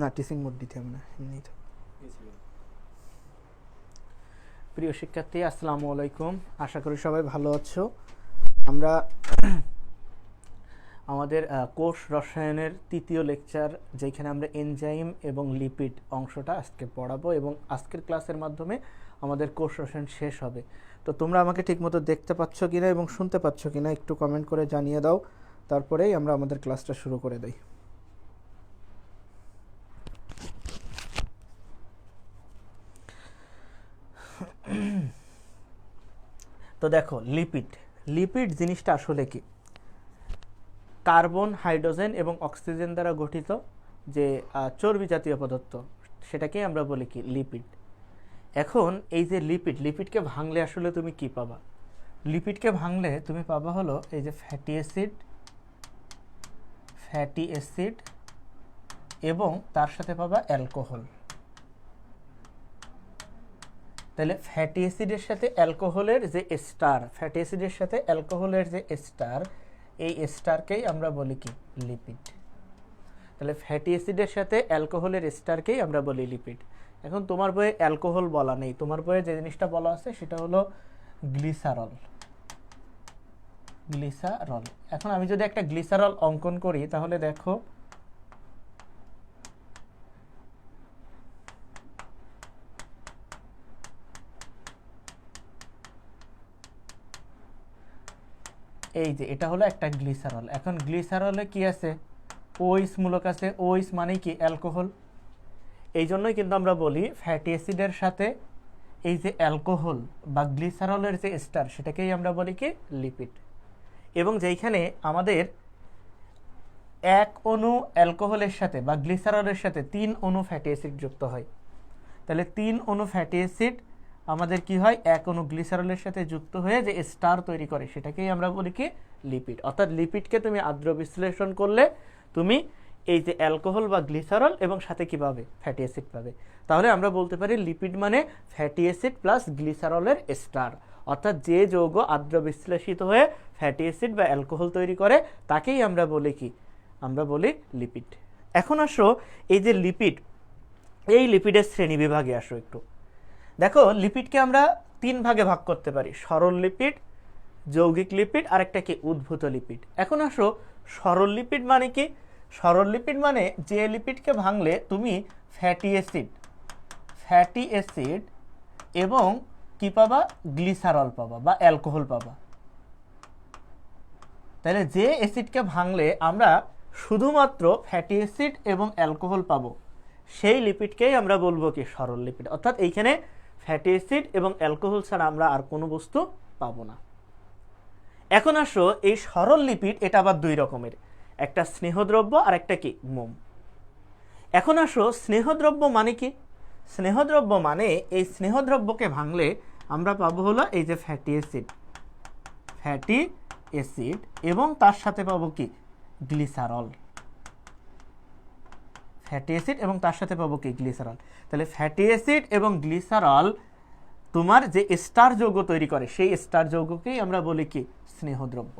না, teaching mode দিতে হবে না, এমনিই তো। প্রিয় শিক্ষার্থী, আসসালামু আলাইকুম। আশা করি সবাই ভালো আছো। আমরা আমাদের কোষ রসায়নের তৃতীয় লেকচার, যেখানে আমরা এনজাইম এবং লিপিড অংশটা আজকে পড়াবো, এবং আজকের ক্লাসের মাধ্যমে আমাদের কোষ রসায়ন শেষ হবে। তো তোমরা আমাকে ঠিকমতো দেখতে পাচ্ছ কিনা এবং শুনতে পাচ্ছ কিনা একটু কমেন্ট করে জানিয়ে দাও, তারপরেই আমরা আমাদের ক্লাসটা শুরু করে দিই। তো দেখো, লিপিড জিনিসটা আসলে কি? কার্বন, হাইড্রোজেন এবং অক্সিজেন দ্বারা গঠিত যে চর্বি জাতীয় পদার্থ, সেটাকেই আমরা বলি কি লিপিড। এখন এই যে লিপিডকে ভাঙলে আসলে তুমি কি পাবা? লিপিডকে ভাঙলে তুমি পাবা হলো এই যে ফ্যাটি অ্যাসিড এবং তার সাথে পাবা অ্যালকোহল। তাহলে ফ্যাটি অ্যাসিডের সাথে অ্যালকোহলের যে এস্টার, এই এস্টারকেই আমরা বলি কি লিপিড। তাহলে ফ্যাটি অ্যাসিডের সাথে অ্যালকোহলের এস্টারকেই আমরা বলি লিপিড। এখন তোমার বইয়ে অ্যালকোহল বলা নেই, তোমার বইয়ে যে জিনিসটা বলা আছে সেটা হলো গ্লিসারল। এখন আমি যদি একটা গ্লিসারল অঙ্কন করি, তাহলে দেখো এই যে এটা হলো একটা গ্লিসারল। এখন গ্লিসারলে কি আছে? ওইস মূলক আছে। ওইস মানে কি? অ্যালকোহল। এই জন্যই কিন্তু আমরা বলি ফ্যাটি অ্যাসিডের সাথে এই যে অ্যালকোহল বা গ্লিসারলের যে এস্টার, সেটাকেই আমরা বলি কি লিপিড। এবং যেইখানে আমাদের এক অণু অ্যালকোহলের সাথে বা গ্লিসারলের সাথে 3 অণু ফ্যাটি অ্যাসিড যুক্ত হয়, তাহলে 3 অণু ফ্যাটি অ্যাসিড আমাদের কি হয়? এক অণু গ্লিসারলের সাথে যুক্ত হয়ে যে স্টার তৈরি করে, সেটাকেই আমরা বলি কি লিপিড। অর্থাৎ লিপিডকে তুমি আদ্র বিশ্লেষণ করলে তুমি এই যে অ্যালকোহল বা গ্লিসারল এবং সাথে কি পাবে? ফ্যাটি অ্যাসিড পাবে। তাহলে আমরা বলতে পারি লিপিড মানে ফ্যাটি অ্যাসিড প্লাস গ্লিসারলের স্টার। অর্থাৎ যে যৌগ আদ্র বিশ্লেষিত হয়ে ফ্যাটি অ্যাসিড বা অ্যালকোহল তৈরি করে, তাকেই আমরা বলি কি? আমরা বলি লিপিড। এখন আসো এই যে লিপিড, এই লিপিডের শ্রেণী বিভাগে আসো একটু। দেখো, লিপিডকে আমরা 3 ভাগে ভাগ করতে পারি: সরল লিপিড, যৌগিক লিপিড, আর একটা কি উদ্ভূত লিপিড। এখন আসো সরল লিপিড মানে কি? সরল লিপিড মানে যে লিপিডকে ভাঙলে তুমি ফ্যাটি অ্যাসিড এবং কি পাবা? গ্লিসারল পাবা বা অ্যালকোহল পাবা। তাহলে যে অ্যাসিডকে ভাঙলে আমরা শুধুমাত্র ফ্যাটি অ্যাসিড এবং অ্যালকোহল পাবো, সেই লিপিডকেই আমরা বলবো কি সরল লিপিড। অর্থাৎ এইখানে ফ্যাটি অ্যাসিড এবং অ্যালকোহল ছাড়া আমরা আর কোনো বস্তু পাবো না। এখন আসো এই সরল লিপিড, এটা আবার 2 রকমের, একটা স্নেহদ্রব্য আর একটা কি মোম। এখন আসো স্নেহদ্রব্য মানে কি? স্নেহদ্রব্য মানে এই স্নেহদ্রব্যকে ভাঙলে আমরা পাবো হলো এই যে ফ্যাটি অ্যাসিড এবং তার সাথে পাবো কি গ্লিসারল। তাহলে ফ্যাটি অ্যাসিড এবং গ্লিসারল তোমার যে স্টার যৌগ তৈরি করে, সেই স্টার যৌগকেই আমরা বলি কি স্নেহদ্রব্য।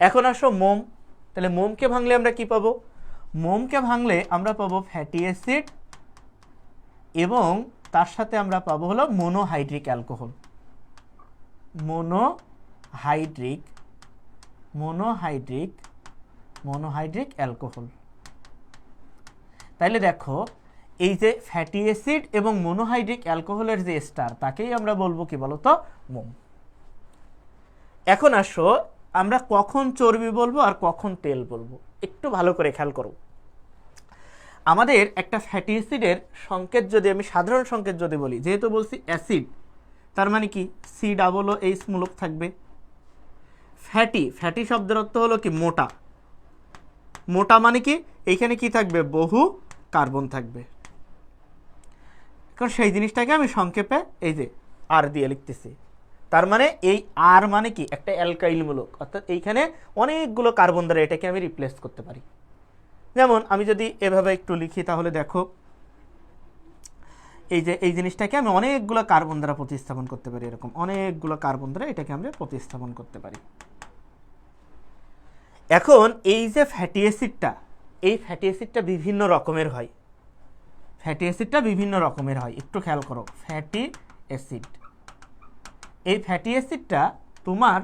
এখন আসো মোম। তাহলে মোমকে ভাঙলে আমরা কি পাবো? মোমকে ভাঙলে আমরা পাবো ফ্যাটি অ্যাসিড এবং তার সাথে আমরা পাবো হলো মনোহাইড্রিক অ্যালকোহল। তাইলে দেখো, এই যে ফ্যাটি অ্যাসিড এবং মনোহাইড্রিক অ্যালকোহলের যে স্টার, তাকেই আমরা বলবো কি বলতো? মোম। এখন আসো আমরা কখন চর্বি বলবো আর কখন তেল বলবো, একটু ভালো করে খেয়াল করো। আমাদের একটা ফ্যাটি অ্যাসিডের সংকেত যদি আমি সাধারণ সংকেত যদি বলি, যেহেতু বলছি অ্যাসিড, তার মানে কি COOH মূলক থাকবে। ফ্যাটি শব্দের অর্থ হলো কি মোটা মানে কি? এইখানে কি থাকবে? বহু কার্বন থাকবে। কারণ সেই জিনিসটাকে আমি সংক্ষেপে এই যে আর দিয়ে লিখতেছি। তার মানে এই আর মানে কি? একটা অ্যালকাইল মূলক। অর্থাৎ এইখানে অনেকগুলো কার্বন দ্বারা এটাকে আমি রিপ্লেস করতে পারি। যেমন আমি যদি এভাবে একটু লিখি, তাহলে দেখো এই যে এই জিনিসটাকে আমি অনেকগুলো কার্বন দ্বারা প্রতিস্থাপন করতে পারি। এরকম অনেকগুলো কার্বন দ্বারা এটাকে আমরা প্রতিস্থাপন করতে পারি। এখন এই যে ফ্যাটি অ্যাসিডটা, এই ফ্যাটি অ্যাসিডটা বিভিন্ন রকমের হয়, ফ্যাটি অ্যাসিডটা বিভিন্ন রকমের হয়, একটু খেয়াল করো। ফ্যাটি অ্যাসিড, এই ফ্যাটি অ্যাসিডটা তোমার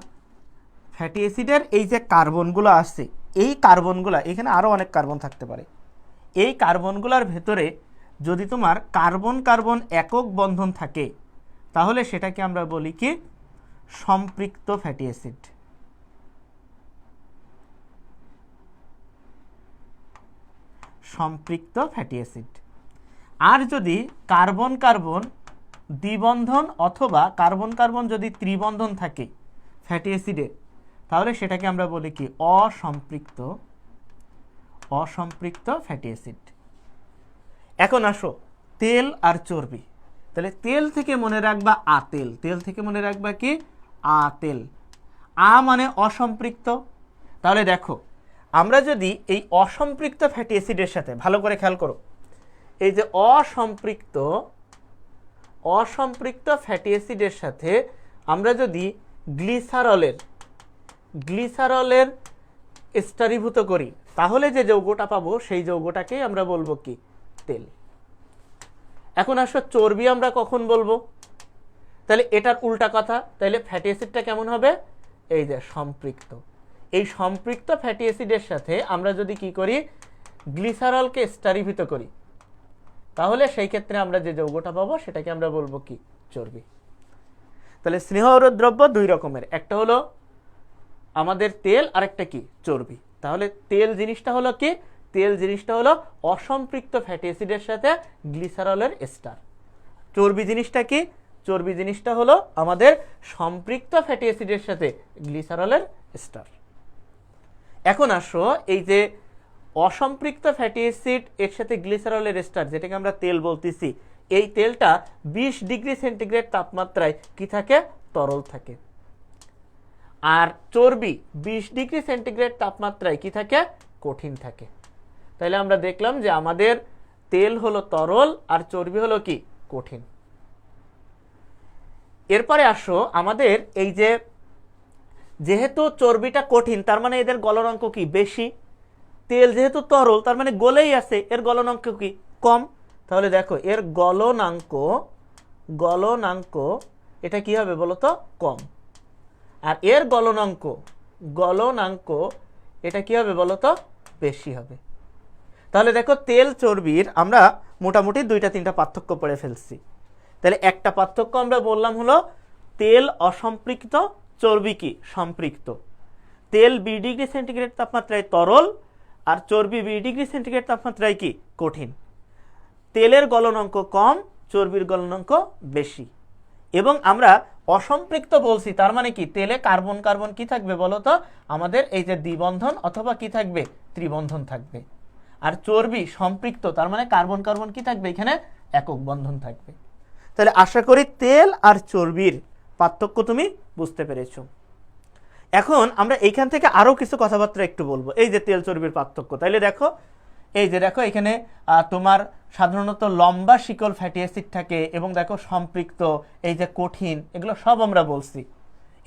ফ্যাটি অ্যাসিডের এই যে কার্বনগুলো আছে, এই কার্বনগুলো, এখানে আরও অনেক কার্বন থাকতে পারে, এই কার্বনগুলোর ভেতরে যদি তোমার কার্বন কার্বন একক বন্ধন থাকে তাহলে সেটাকে আমরা বলি কি সম্পৃক্ত ফ্যাটি অ্যাসিড। সম্পৃক্ত ফ্যাটি অ্যাসিড। আর যদি কার্বন কার্বন দ্বিবন্ধন অথবা কার্বন কার্বন যদি ত্রিবন্ধন থাকে ফ্যাটি অ্যাসিডে তাহলে সেটাকে আমরা বলি কি অসম্পৃক্ত ফ্যাটি অ্যাসিড। এখন আসো তেল আর চর্বি। তাহলে তেল থেকে মনে রাখবা আতেল, তেল থেকে মনে রাখবা কি আতেল। মানে অসম্পৃক্ত। তাহলে দেখো আমরা যদি এই অসম্পৃক্ত ফ্যাটি অ্যাসিডের সাথে, ভালো করে খেয়াল করো, এই যে অসম্পৃক্ত ফ্যাটি অ্যাসিডের সাথে আমরা যদি গ্লিসারলের স্তরীভূত করি তাহলে যে যৌগটা পাবো সেই যৌগটাকেই আমরা বলবো কি তেল। এখন আসো চর্বি আমরা কখন বলবো? তাহলে এটার উল্টা কথা, তাহলে ফ্যাটি অ্যাসিডটা কেমন হবে? এই যে সম্পৃক্ত। এই সম্পৃক্ত ফ্যাটি অ্যাসিডের সাথে আমরা যদি কি করি গ্লিসারলকে স্তরীভূত করি তাহলে সেই ক্ষেত্রে আমরা যে যৌগটা পাবো সেটাকে আমরা বলবো কি চর্বি। তাহলে স্নেহরোধ দ্রব্য দুই রকমের, একটা হলো আমাদের তেল আর একটা কি চর্বি। তাহলে তেল জিনিসটা হলো কি, তেল জিনিসটা হলো অসম্পৃক্ত ফ্যাটি অ্যাসিডের সাথে গ্লিসারলের এস্টার। চর্বি জিনিসটা কি, চর্বি জিনিসটা হলো আমাদের সম্পৃক্ত ফ্যাটি অ্যাসিডের সাথে গ্লিসারলের এস্টার। এখন আসো এই যে অসম্পৃক্ত ফ্যাটি অ্যাসিড এর সাথে গ্লিসারলের এস্টার যেটাকে আমরা তেল বলতেছি, এই তেলটা 20 ডিগ্রি সেন্টিগ্রেড তাপমাত্রায় কি থাকে তরল থাকে। আর চর্বি 20 ডিগ্রি সেন্টিগ্রেড তাপমাত্রায় কি থাকে কঠিন থাকে। তাহলে আমরা দেখলাম যে আমাদের তেল হলো তরল আর চর্বি হলো কি কঠিন। এরপরে আসো আমাদের এই যে যেহেতু চর্বিটা কঠিন তার মানে এদের গলনাঙ্ক কি বেশি, তেল যেহেতু তরল তার মানে গলেই আছে, এর গলনাঙ্ক কি কম। তাহলে দেখো এর গলনাঙ্ক এটা কি হবে বলো তো কম, আর এর গলনাঙ্ক এটা কি হবে বলো তো বেশি হবে। তাহলে দেখো তেল চর্বির আমরা মোটামুটি 2-3টা পার্থক্য পড়ে ফেলছি। তাহলে একটা পার্থক্য আমরা বললাম হলো তেল অসম্পৃক্ত, চর্বি কি সম্পৃক্ত। তেল 20 ডিগ্রি সেন্টিগ্রেড তাপমাত্রায় তরল আর চর্বি 20 ডিগ্রি সেন্টিগ্রেড তাপমাত্রায় কি কঠিন। তেলের গলনাঙ্ক কম, চর্বির গলনাঙ্ক বেশি। এবং আমরা অসম্পৃক্ত বলছি তার মানে কি তেলে কার্বন কার্বন কি থাকবে বলতো আমাদের এই যে দ্বিবন্ধন অথবা কি থাকবে ত্রিবন্ধন থাকবে। আর চর্বি সম্পৃক্ত তার মানে কার্বন কার্বন কি থাকবে এখানে একক বন্ধন থাকবে। তাহলে আশা করি তেল আর চর্বির পার্থক্য তুমি বুঝতে পেরেছো। এখন আমরা এইখান থেকে আরো কিছু কথাবার্তা একটু বলবো এই যে তেল চর্বির পার্থক্য। তাইলে দেখো এই যে দেখো এখানে তোমার সাধারণত লম্বা শিকল ফ্যাটি অ্যাসিড থাকে এবং দেখো সম্পৃক্ত, এই যে কঠিন, এগুলো সব আমরা বলছি।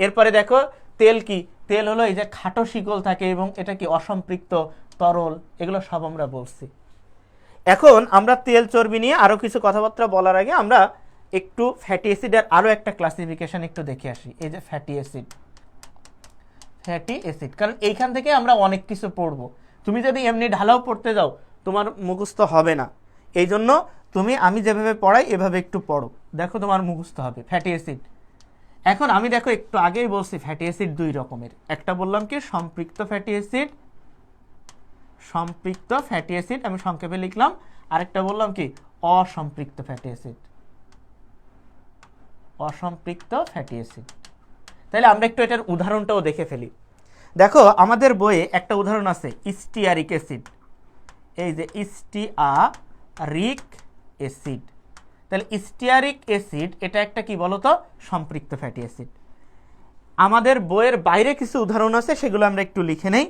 এরপরে দেখো তেল কি, তেল হলো এই যে খাটো শিকল থাকে এবং এটা কি অসম্পৃক্ত তরল, এগুলো সব আমরা বলছি। এখন আমরা তেল চর্বি নিয়ে আরো কিছু কথাবার্তা বলার আগে আমরা একটু ফ্যাটি অ্যাসিডের আরো একটা ক্লাসিফিকেশন একটু দেখে আসি। এই যে ফ্যাটি অ্যাসিড, কারণ এইখান থেকে আমরা অনেক কিছু পড়বো। তুমি যদি এমনি ঢালাও পড়তে যাও তোমার মুখস্থ হবে না, এই জন্য তুমি আমি যেভাবে পড়াই এভাবে একটু পড়ো, দেখো তোমার মুখস্থ হবে। ফ্যাটি অ্যাসিড, এখন আমি দেখো একটু আগেই বলছি ফ্যাটি অ্যাসিড দুই রকমের, একটা বললাম কি সম্পৃক্ত ফ্যাটি অ্যাসিড, আমি সংক্ষেপে লিখলাম, আরেকটা বললাম কি অসম্পৃক্ত ফ্যাটি অ্যাসিড। তাহলে আমরা একটু এটার উদাহরণটাও দেখে ফেলি। দেখো আমাদের বইয়ে একটা উদাহরণ আছে স্টিয়ারিক অ্যাসিড, এই যে স্টিয়ারিক অ্যাসিড। তাহলে স্টিয়ারিক অ্যাসিড এটা একটা কি বলতো সম্পৃক্ত ফ্যাটি অ্যাসিড। আমাদের বইয়ের বাইরে কিছু উদাহরণ আছে সেগুলো আমরা একটু লিখে নেই।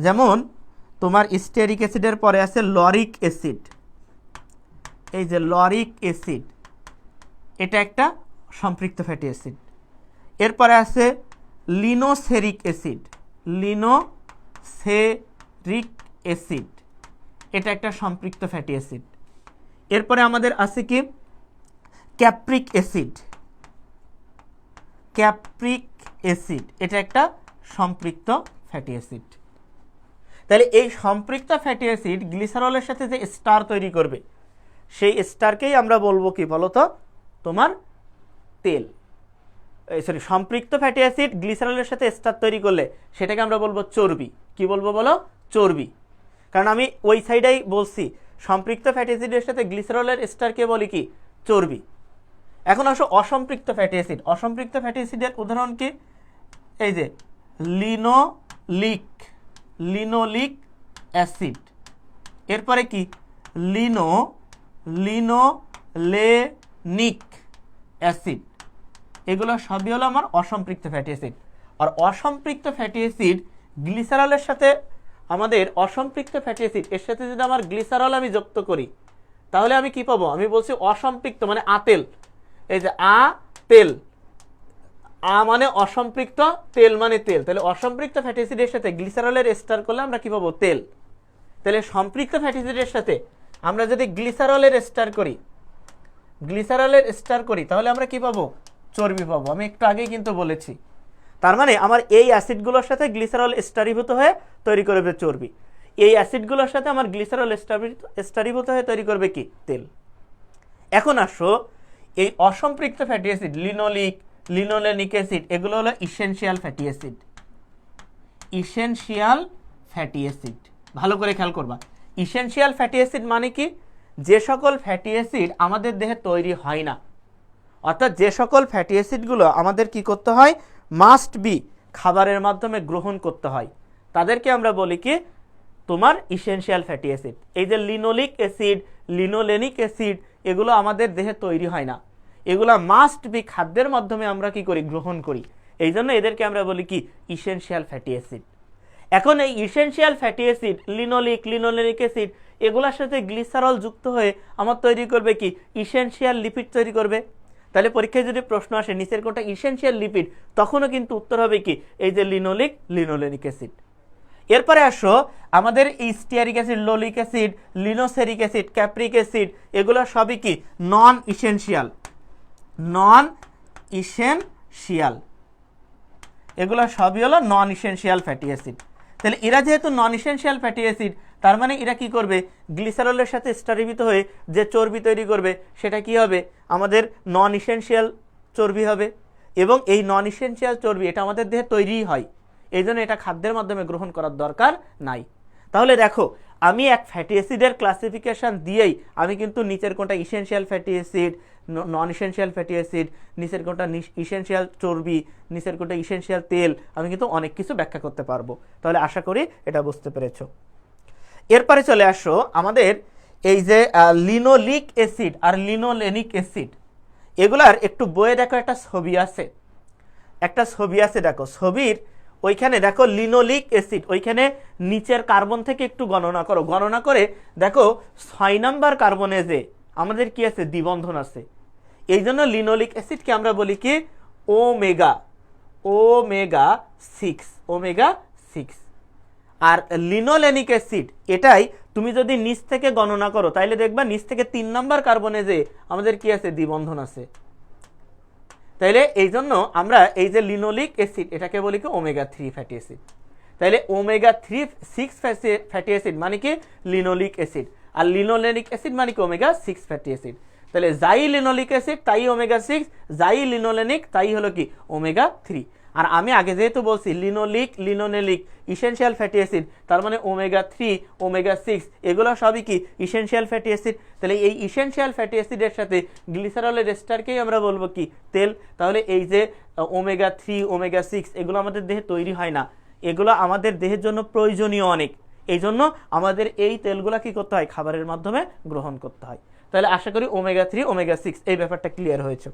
যেমন তোমার স্টিয়ারিক অ্যাসিডের পরে আছে লরিক অ্যাসিড, এই যে লরিক অ্যাসিড এটা একটা সম্পৃক্ত ফ্যাটি অ্যাসিড। এরপরে আছে লিনোসেরিক অ্যাসিড, এটা একটা সম্পৃক্ত ফ্যাটি অ্যাসিড। এরপরে আমাদের আছে কি ক্যাপ্রিক অ্যাসিড, ক্যাপ্রিক অ্যাসিড এটা একটা সম্পৃক্ত ফ্যাটি অ্যাসিড। তাহলে এই সম্পৃক্ত ফ্যাটি অ্যাসিড গ্লিসারলের সাথে যে স্টার তৈরি করবে সেই স্টারকেই আমরা বলবো কি বলতো তোমার তেল। সরি, সম্পৃক্ত ফ্যাটি অ্যাসিড গ্লিসারলের সাথে স্টার তৈরি করলে সেটাকে আমরা বলবো চর্বি। কি বলবো বলো? চর্বি। কারণ আমি ওই সাইডেই বলছি সম্পৃক্ত ফ্যাটি অ্যাসিডের সাথে গ্লিসারলের স্টারকে বলি কি চর্বি। এখন আসো অসম্পৃক্ত ফ্যাটি অ্যাসিড। অসম্পৃক্ত ফ্যাটি অ্যাসিডের উদাহরণ কি? এই যে লিনোলিক, লিনোলিক অ্যাসিড। এরপরে কি লিনোলেনিক অ্যাসিড। এগুলো সবই হলো আমার অসম্পৃক্ত ফ্যাটি অ্যাসিড। আর অসম্পৃক্ত ফ্যাটি অ্যাসিড গ্লিসারলের সাথে আমাদের অসম্পৃক্ত ফ্যাটি অ্যাসিড এর সাথে যদি আমার গ্লিসারল আমি যুক্ত করি তাহলে আমি কি পাবো? আমি বলছি অসম্পৃক্ত মানে আতেল। এই যে তেল, মানে অসম্পৃক্ত, তেল মানে তেল। তাহলে অসম্পৃক্ত ফ্যাটি অ্যাসিডের সাথে গ্লিসারলের এস্টার করলে আমরা কি পাবো? তেল। তাহলে সম্পৃক্ত ফ্যাটি অ্যাসিডের সাথে আমরা যদি গ্লিসারলের এস্টার করি তাহলে আমরা কি পাবো? চর্বি পাবো। আমি একটু আগেই কিন্তু বলেছি। তার মানে আমার এই অ্যাসিডগুলোর সাথে গ্লিসারল এস্টারীভূত হয়ে তৈরি করবে চর্বি। এই অ্যাসিডগুলোর সাথে আমার গ্লিসারল এস্টারীভূত হয়ে তৈরি করবে কি? তেল। এখন আসো এই অসম্পৃক্ত fatty acid linoleic, linolenic acid এগুলো হলো essential fatty acid. Essential fatty acid ভালো করে খেয়াল করবা। ইসেনশিয়াল ফ্যাটি অ্যাসিড মানে কি? যে সকল ফ্যাটি অ্যাসিড আমাদের দেহে তৈরি হয় না, অর্থাৎ যে সকল ফ্যাটি অ্যাসিডগুলো আমাদের কি করতে হয়? মাস্ট বি খাবারের মাধ্যমে গ্রহণ করতে হয়, তাদেরকে আমরা বলি কি তোমার ইসেনশিয়াল ফ্যাটি অ্যাসিড। এই যে লিনোলিক অ্যাসিড, লিনোলেনিক অ্যাসিড এগুলো আমাদের দেহে তৈরি হয় না, এগুলো মাস্ট বি খাদ্যের মাধ্যমে আমরা কি করি? গ্রহণ করি। এই জন্য এদেরকে আমরা বলি কি? Essential fatty acid. এখন এই essential fatty acid linoleic, linolenic acid এগুলোর সাথে গ্লিসারল যুক্ত হয়ে আমার তৈরি করবে কি? ইসেনশিয়াল লিপিড তৈরি করবে। তাহলে পরীক্ষায় যদি প্রশ্ন আসে নিচের কোনটা ইসেনশিয়াল লিপিড, তখনও কিন্তু উত্তর হবে কি? এই যে লিনোলিক, লিনোলেনিক অ্যাসিড। এরপরে আসো আমাদের এই স্টিয়ারিক অ্যাসিড, লোলিক acid, lignoceric acid, capric acid এগুলো সবই কি? নন ইসেনশিয়াল। নন ইসেনশিয়াল, এগুলো সবই হলো নন ইসেনশিয়াল ফ্যাটি অ্যাসিড। তাহলে এরা যেহেতু নন ইসেনশিয়াল ফ্যাটি অ্যাসিড, তার মানে এরা কি করবে? গ্লিসারলের সাথে স্টারীভূত হয়ে যে চর্বি তৈরি করবে সেটা কি হবে? আমাদের নন ইসেনশিয়াল চর্বি হবে। এবং এই নন ইসেনশিয়াল চর্বি এটা আমাদের দেহে তৈরিই হয়, এই জন্য এটা খাদ্যের মাধ্যমে গ্রহণ করার দরকার নাই। তাহলে দেখো আমি এক ফ্যাটি অ্যাসিডের ক্লাসিফিকেশন দিয়েই আমি কিন্তু নিচের কোনটা essential fatty acid, non essential fatty acid, নিচের কোনটা ইসেনশিয়াল চর্বি, নিচের কোনটা ইসেনশিয়াল তেল, আমি কিন্তু অনেক কিছু ব্যাখ্যা করতে পারবো। তাহলে আশা করি এটা বুঝতে পেরেছো। এরপরে চলে আসো আমাদের এই যে লিনোলিক অ্যাসিড আর লিনোলেনিক অ্যাসিড এগুলার একটু বইয়ে দেখো একটা ছবি আছে, দেখো ছবির ওইখানে দেখো লিনোলিক অ্যাসিড, ওইখানে নিচের কার্বন থেকে একটু গণনা করে দেখো 6 নাম্বার কার্বনে যে আমাদের কি আছে? দ্বিবন্ধন আছে। এই জন্য লিনোলিক অ্যাসিডকে আমরা বলি কি? ওমেগা 6। আর লিনোলেনিক অ্যাসিড এটাই তুমি যদি নিচ থেকে গণনা করো তাহলে দেখবা নিচ থেকে 3 নাম্বার কার্বনে যে আমাদের কি আছে? দ্বিবন্ধন আছে। তাইলে এই জন্য আমরা এই যে লিনোলিক অ্যাসিড এটাকে বলি কি? Omega 3 fatty acid. তাইলে ওমেগা 6 ফ্যাটি অ্যাসিড মানে কি? Linoleic acid. আর লিনোলেনিক অ্যাসিড মানে কি? Omega 6 fatty acid. তাহলে যাই লিনোলিক অ্যাসিড তাই ওমেগা 6, যাই লিনোলেনিক তাই হলো কি? ওমেগা 3। আর আমি আগে যেহেতু বলছি linoleic, linolenic essential fatty acid, তার মানে ওমেগা 3, ওমেগা 6 এগুলো সবই কি? Essential fatty acid. তাহলে এই ইসেনশিয়াল ফ্যাটি অ্যাসিডের সাথে গ্লিসারলের এস্টারকেই আমরা বলবো কি? তেল। তাহলে এই যে ওমেগা 3, ওমেগা 6 এগুলো আমাদের দেহে তৈরি হয় না, এগুলো আমাদের দেহের জন্য প্রয়োজনীয় অনেক। এই জন্য আমাদের এই তেলগুলো কি করতে হয়? খাবারের মাধ্যমে গ্রহণ করতে হয়। তাহলে আশা করি ওমেগা 3, ওমেগা 6 এই ব্যাপারটা ক্লিয়ার হয়েছে।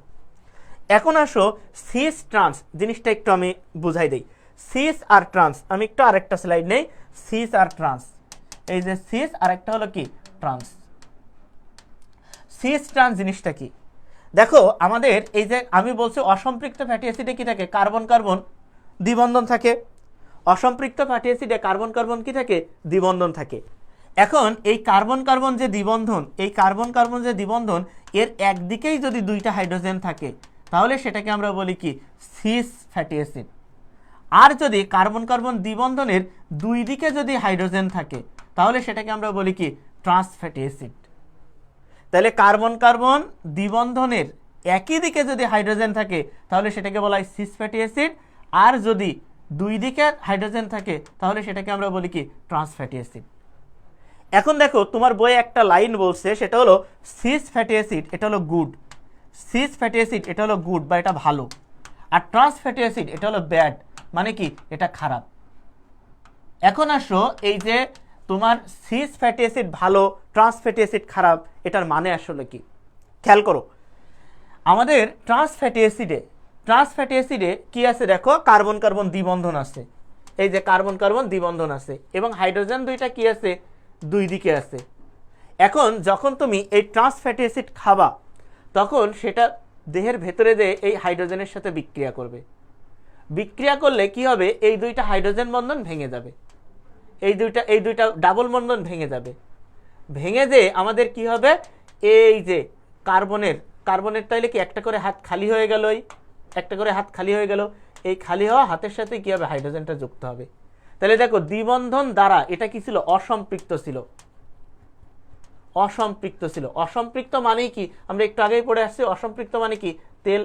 এখন আসো সিস ট্রান্স জিনিসটা একটু আমি বুঝাই দেই। সিস আর ট্রান্স, আমি একটু আরেকটা স্লাইড নেই। সিস আর ট্রান্স, এই যে সিস আর একটা হলো কি? ট্রান্স। সিস ট্রান্স জিনিসটা কি? দেখো আমাদের এই যে আমি বলছি অসম্পৃক্ত ফ্যাটি অ্যাসিডে কি থাকে? কার্বন কার্বন দ্বিবন্ধন থাকে। অসম্পৃক্ত ফ্যাটি অ্যাসিডে কার্বন কার্বন কি থাকে? দ্বিবন্ধন থাকে। এখন এই কার্বন কার্বন যে দ্বিবন্ধন, এই কার্বন কার্বন যে দ্বিবন্ধন, এর একদিকেই যদি দুইটা হাইড্রোজেন থাকে তাহলে সেটাকে আমরা বলি কি সিস ফ্যাটি অ্যাসিড। আর যদি কার্বন কার্বন দ্বিবন্ধনের দুই দিকে যদি হাইড্রোজেন থাকে তাহলে সেটাকে আমরা বলি কি ট্রান্স ফ্যাটি অ্যাসিড। তাহলে কার্বন কার্বন দ্বিবন্ধনের একই দিকে যদি হাইড্রোজেন থাকে তাহলে সেটাকে বলা হয় সিস ফ্যাটি অ্যাসিড, আর যদি দুই দিকে হাইড্রোজেন থাকে তাহলে সেটাকে আমরা বলি কি ট্রান্স ফ্যাটি অ্যাসিড। এখন দেখো তোমার বইয়ে একটা লাইন বলছে, সেটা হলো সিস ফ্যাটি অ্যাসিড এটা হলো গুড, সিস ফ্যাটি অ্যাসিড এটা হলো গুড বা এটা ভালো, আর ট্রান্স ফ্যাটি অ্যাসিড এটা হলো ব্যাড মানে কি এটা খারাপ। এখন আসো এই যে তোমার সিস ফ্যাটি অ্যাসিড ভালো, ট্রান্স ফ্যাটি অ্যাসিড খারাপ, এটার মানে আসলে কি খেয়াল করো। আমাদের ট্রান্স ফ্যাটি অ্যাসিডে কি আছে দেখো, কার্বন কার্বন দ্বিবন্ধন আছে, এই যে কার্বন কার্বন দ্বিবন্ধন আছে এবং হাইড্রোজেন দুইটা কি আছে দুই দিকে আছে। এখন যখন তুমি এই ট্রান্স ফ্যাটি অ্যাসিড খাবা তখন সেটা দেহের ভেতরে দিয়ে এই হাইড্রোজেনের সাথে বিক্রিয়া করবে, বিক্রিয়া করলে কি হবে এই দুইটা হাইড্রোজেন বন্ধন ভেঙে যাবে, এই দুইটা ডাবল বন্ধন ভেঙে যাবে, ভেঙে যে আমাদের কি হবে এই যে কার্বনের তাইলে কি একটা করে হাত খালি হয়ে গেল, একটা করে হাত খালি হয়ে গেল, এই খালি হওয়া হাতের সাথে কি হবে হাইড্রোজেনটা যুক্ত হবে। তাহলে দেখো দ্বিবন্ধন দ্বারা এটা কি ছিল অসম্পৃক্ত ছিল, অসম্পৃক্ত ছিল। অসম্পৃক্ত মানেই কি আমরা একটু আগেই পড়ে আসছি, অসম্পৃক্ত মানে কি তেল।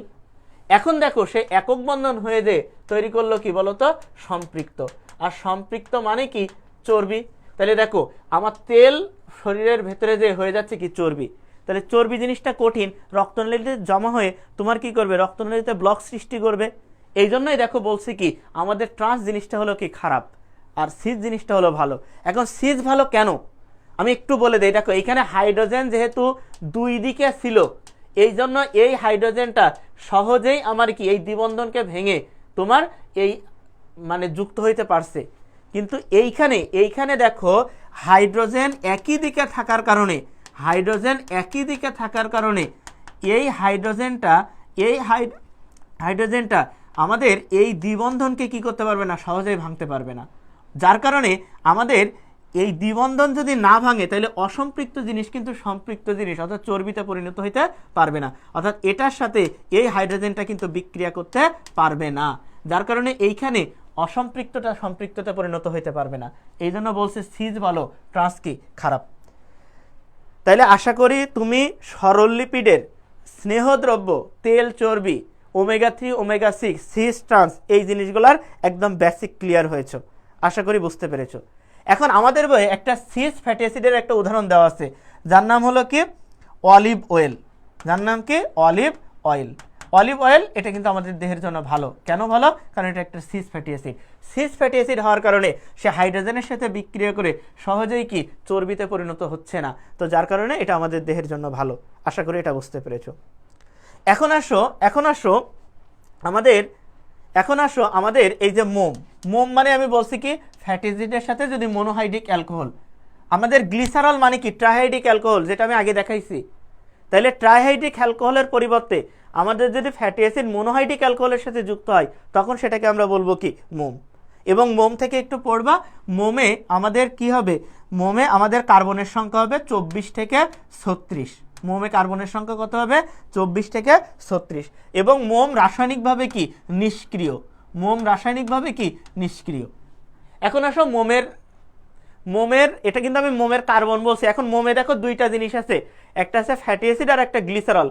এখন দেখো সে একক বন্ধন হয়ে যে তৈরি করলো কি বলতো সম্পৃক্ত, আর সম্পৃক্ত মানে কি চর্বি। তাহলে দেখো আমার তেল শরীরের ভেতরে যে হয়ে যাচ্ছে কি চর্বি, তাহলে চর্বি জিনিসটা কঠিন, রক্তনালীতে জমা হয়ে তোমার কি করবে রক্তনালীতে ব্লক সৃষ্টি করবে। এই জন্যই দেখো বলছি কি আমাদের ট্রান্স জিনিসটা হলো কি খারাপ আর সিস জিনিসটা হলো ভালো। এখন সিস ভালো কেন আমি একটু বলে দিই। দেখো এখানে হাইড্রোজেন যেহেতু দুই দিকে ছিল এই জন্য এই হাইড্রোজেনটা সহজেই আমার কি এই দ্বিবন্ধনকে ভেঙে তোমার এই মানে যুক্ত হইতে পারছে। কিন্তু এইখানে দেখো হাইড্রোজেন একই দিকে থাকার কারণে এই হাইড্রোজেনটা আমাদের এই দ্বিবন্ধনকে কি করতে পারবে না, সহজেই ভাঙতে পারবে না। যার কারণে আমাদের এই দ্বিবন্ধন যদি না ভাঙে তাহলে অসম্পৃক্ত জিনিস কিন্তু সম্পৃক্ত জিনিস অর্থাৎ চর্বিতে পরিণত হইতে পারবে না, অর্থাৎ এটার সাথে এই হাইড্রোজেনটা কিন্তু বিক্রিয়া করতে পারবে না। যার কারণে এইখানে অসম্পৃক্তটা সম্পৃক্ততে পরিণত হইতে পারবে না। এই জন্য বলছে সিস ভালো, ট্রান্স কি খারাপ। তাইলে আশা করি তুমি সরল লিপিডের স্নেহদ্রব্য, তেল, চর্বি, ওমেগা 3, ওমেগা 6, সিস, ট্রান্স এই জিনিসগুলোর একদম বেসিক ক্লিয়ার হয়েছে, আশা করি বুঝতে পেরেছো। এখন আমাদের বইয়ে একটা সিস ফ্যাটি অ্যাসিডের একটা উদাহরণ দেওয়া আছে যার নাম হলো কি অলিভ অয়েল, যার নাম কি অলিভ অয়েল। এটা কিন্তু আমাদের দেহের জন্য ভালো। কেন ভালো? কারণ এটা একটা cis fatty acid. Cis fatty acid হওয়ার কারণে সে হাইড্রোজেনের সাথে বিক্রিয়া করে সহজেই কি চর্বিতে পরিণত হচ্ছে না, তো যার কারণে এটা আমাদের দেহের জন্য ভালো। আশা করি এটা বুঝতে পেরেছো। এখন আসো আমাদের এই যে মোম মানে আমি বলছি কি ফ্যাটি অ্যাসিডের সাথে যদি মনোহাইড্রিক অ্যালকোহল, আমাদের গ্লিসারল মানে কি ট্রাইহাইড্রিক অ্যালকোহল, যেটা আমি আগে দেখাইছি। তাহলে ট্রাইহাইড্রিক অ্যালকোহলের পরিবর্তে আমাদের যদি ফ্যাটি অ্যাসিড মনোহাইড্রিক অ্যালকোহলের সাথে যুক্ত হয় তখন সেটাকে আমরা বলবো কি মোম। এবং মোম থেকে একটু পড়বা, মোমে আমাদের কি হবে, মোমে আমাদের কার্বনের সংখ্যা হবে 24 থেকে 36। মোমে কার্বনের সংখ্যা কত হবে 24 থেকে 36। এবং মোম রাসায়নিকভাবে কি নিষ্ক্রিয়। এখন আসো মোমের এটা কিন্তু আমি মোমের কার্বন বলছি। এখন মোমে দেখো দুইটা জিনিস আছে, একটা আছে ফ্যাটি অ্যাসিড আর একটা গ্লিসারল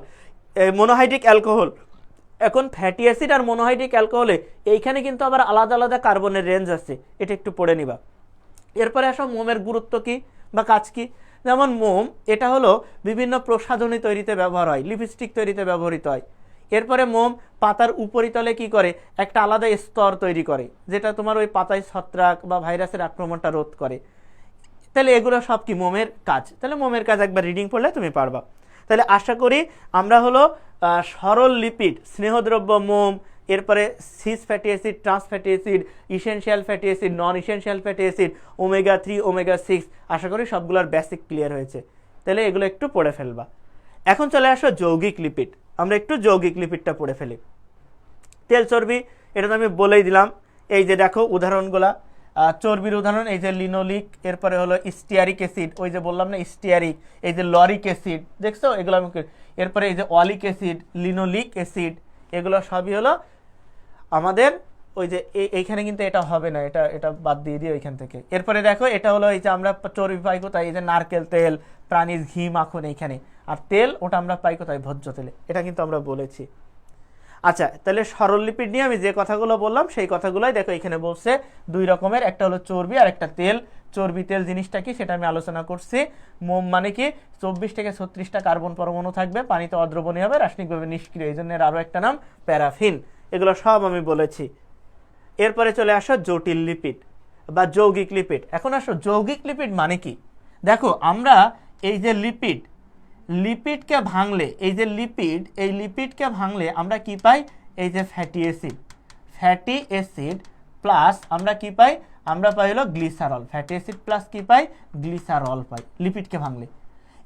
মনোহাইড্রিক অ্যালকোহল। এখন ফ্যাটি অ্যাসিড আর মনোহাইড্রিক অ্যালকোহলে এইখানে কিন্তু আবার আলাদা আলাদা কার্বনের রেঞ্জ আছে, এটা একটু পড়ে নিবা। এরপরে আসো মোমের গুরুত্ব কি বা কাজ কি। যেমন মোম এটা হলো বিভিন্ন প্রসাধনী তৈরিতে ব্যবহার হয়, লিপস্টিক তৈরিতে ব্যবহৃত হয়। এরপরে মোম পাতার উপরিতলে কি করে একটা আলাদা স্তর তৈরি করে, যেটা তোমার ওই পাতায় ছত্রাক বা ভাইরাসের আক্রমণটা রোধ করে। তাহলে এগুলো সব কি মোমের কাজ। তাহলে মোমের কাজ একবার রিডিং পড়লে তুমি পারবা। তাহলে আশা করি আমরা হলো সরল লিপিড, স্নেহদ্রব্য মোম, এরপরে cis fatty acid, trans fatty acid, essential fatty acid, non essential fatty acid, omega 3, omega 6, আশা করি সবগুলোর বেসিক ক্লিয়ার হয়েছে। তাহলে এগুলো একটু পড়ে ফেলবা। এখন চলে আসো যৌগিক লিপিড। আমরা একটু যৌগিক লিপিডটা পড়ে ফেলি। তেল, চর্বি এটা তো আমি বলেই দিলাম। এই যে দেখো উদাহরণগুলা, চর্বির উদাহরণ এই যে লিনোলিক, এরপরে হলো স্টিয়ারিক অ্যাসিড, ওই যে বললাম না স্টিয়ারিক, এই যে লরিক অ্যাসিড, দেখছো এগুলো আমি, এরপরে এই যে অলিক অ্যাসিড, লিনোলিক অ্যাসিড, এগুলো সবই হলো আমাদের ওই যে এইখানে কিন্তু এটা হবে না, এটা এটা বাদ দিয়ে দিই ওইখান থেকে। এরপরে দেখো এটা হলো এই যে আমরা চর্বি পাই কোথায়, এই যে নারকেল তেল, প্রাণীজ ঘি, মাখন এইখানে, আর তেল ওটা আমরা পাই কোথায়, ভোজ্য তেলে, এটা কিন্তু আমরা বলেছি। আচ্ছা, তাহলে সরল লিপিড নিয়ে আমি যে কথাগুলো বললাম সেই কথাগুলোই দেখো এখানে বলছে দুই রকমের, একটা হলো চর্বি আর একটা তেল। চর্বি তেল জিনিসটা কি সেটা আমি আলোচনা করছি। মোম মানে কি 24 থেকে 36টা কার্বন পরমাণু থাকবে, পানিতে অদ্রবণীয় হবে, রাসায়নিকভাবে নিষ্ক্রিয়, এই জন্য আরও একটা নাম প্যারাফিন। এগুলো সব আমি বলেছি। এরপরে চলে আসো জটিল লিপিড বা যৌগিক লিপিড। এখন আসো যৌগিক লিপিড মানে কি। দেখো আমরা এই যে লিপিড, লিপিডকে ভাঙলে, এই যে লিপিড, এই লিপিডকে ভাঙলে আমরা কি পাই, এই যে fatty acid, fatty acid plus আমরা কি পাই, আমরা পাই হলো গ্লিসারল। ফ্যাটি অ্যাসিড প্লাস কি পাই, গ্লিসারল পাই লিপিডকে ভাঙলে।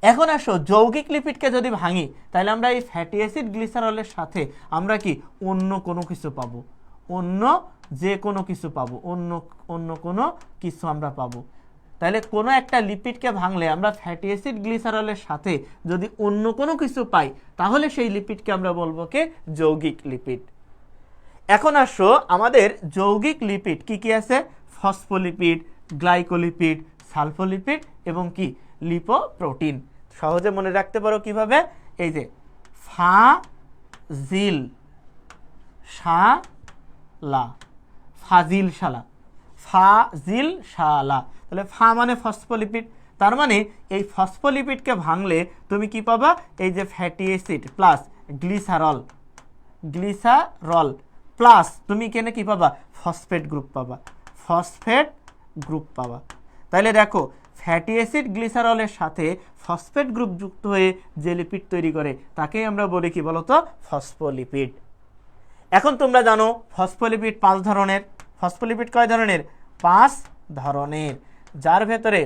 এখন আসো যৌগিক লিপিডকে যদি ভাঙি তাহলে আমরা এই ফ্যাটি অ্যাসিড গ্লিসারলের সাথে আমরা কি অন্য কোনো কিছু পাবো, অন্য যে কোনো কিছু পাবো, অন্য কোনো কিছু আমরা পাবো। তাহলে কোনো একটা লিপিডকে ভাঙলে আমরা ফ্যাটি অ্যাসিড গ্লিসারলের সাথে যদি অন্য কোনো কিছু পাই তাহলে সেই লিপিডকে আমরা বলবো কি, যৌগিক লিপিড। এখন আসো আমাদের যৌগিক লিপিড কি কি আছে, ফসফোলিপিড, গ্লাইকোলিপিড, সালফোলিপিড এবং কি লিপোপ্রোটিন। সহজে মনে রাখতে পারো কিভাবে, এই যে ফাজিল শালা, ফাজিল শালা, ফাজিল শালা। তাহলে ফা মানে ফসফোলিপিড, তার মানে এই ফসফোলিপিডকে ভাঙলে তুমি কি পাবা, এই যে fatty acid plus glycerol, glycerol plus তুমি এখানে কি পাবা, ফসফেট গ্রুপ পাবা, ফসফেট গ্রুপ পাবা। তাহলে দেখো ফ্যাটি অ্যাসিড গ্লিসারলের সাথে ফসফেট গ্রুপ যুক্ত হয়ে যে লিপিড তৈরি করে তাকেই আমরা বলি কি বলতো, ফসফোলিপিড। এখন তোমরা জানো ফসফোলিপিড 5 ধরনের। ফসফোলিপিড কয় ধরনের, 5 ধরনের। যার ভেতরে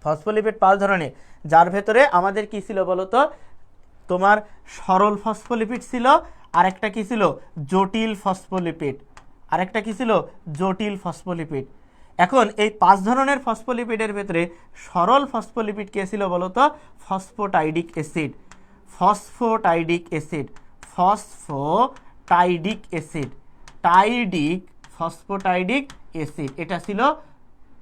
ফসফোলিপিড 5 ধরনের, যার ভেতরে আমাদের কি ছিল বলতো, তোমার সরল ফসফোলিপিড ছিল, আরেকটা কি ছিল জটিল ফসফোলিপিড, আরেকটা কি ছিল জটিল ফসফোলিপিড। এখন এই 5 ধরনের ফসফোলিপিডের ভেতরে সরল ফসফোলিপিড কে ছিল বলতো, ফসফোটাইডিক অ্যাসিড, ফসফোটাইডিক অ্যাসিড, ফসফোটাইডিক অ্যাসিড, টাইডিক, ফসফোটাইডিক অ্যাসিড, এটা ছিল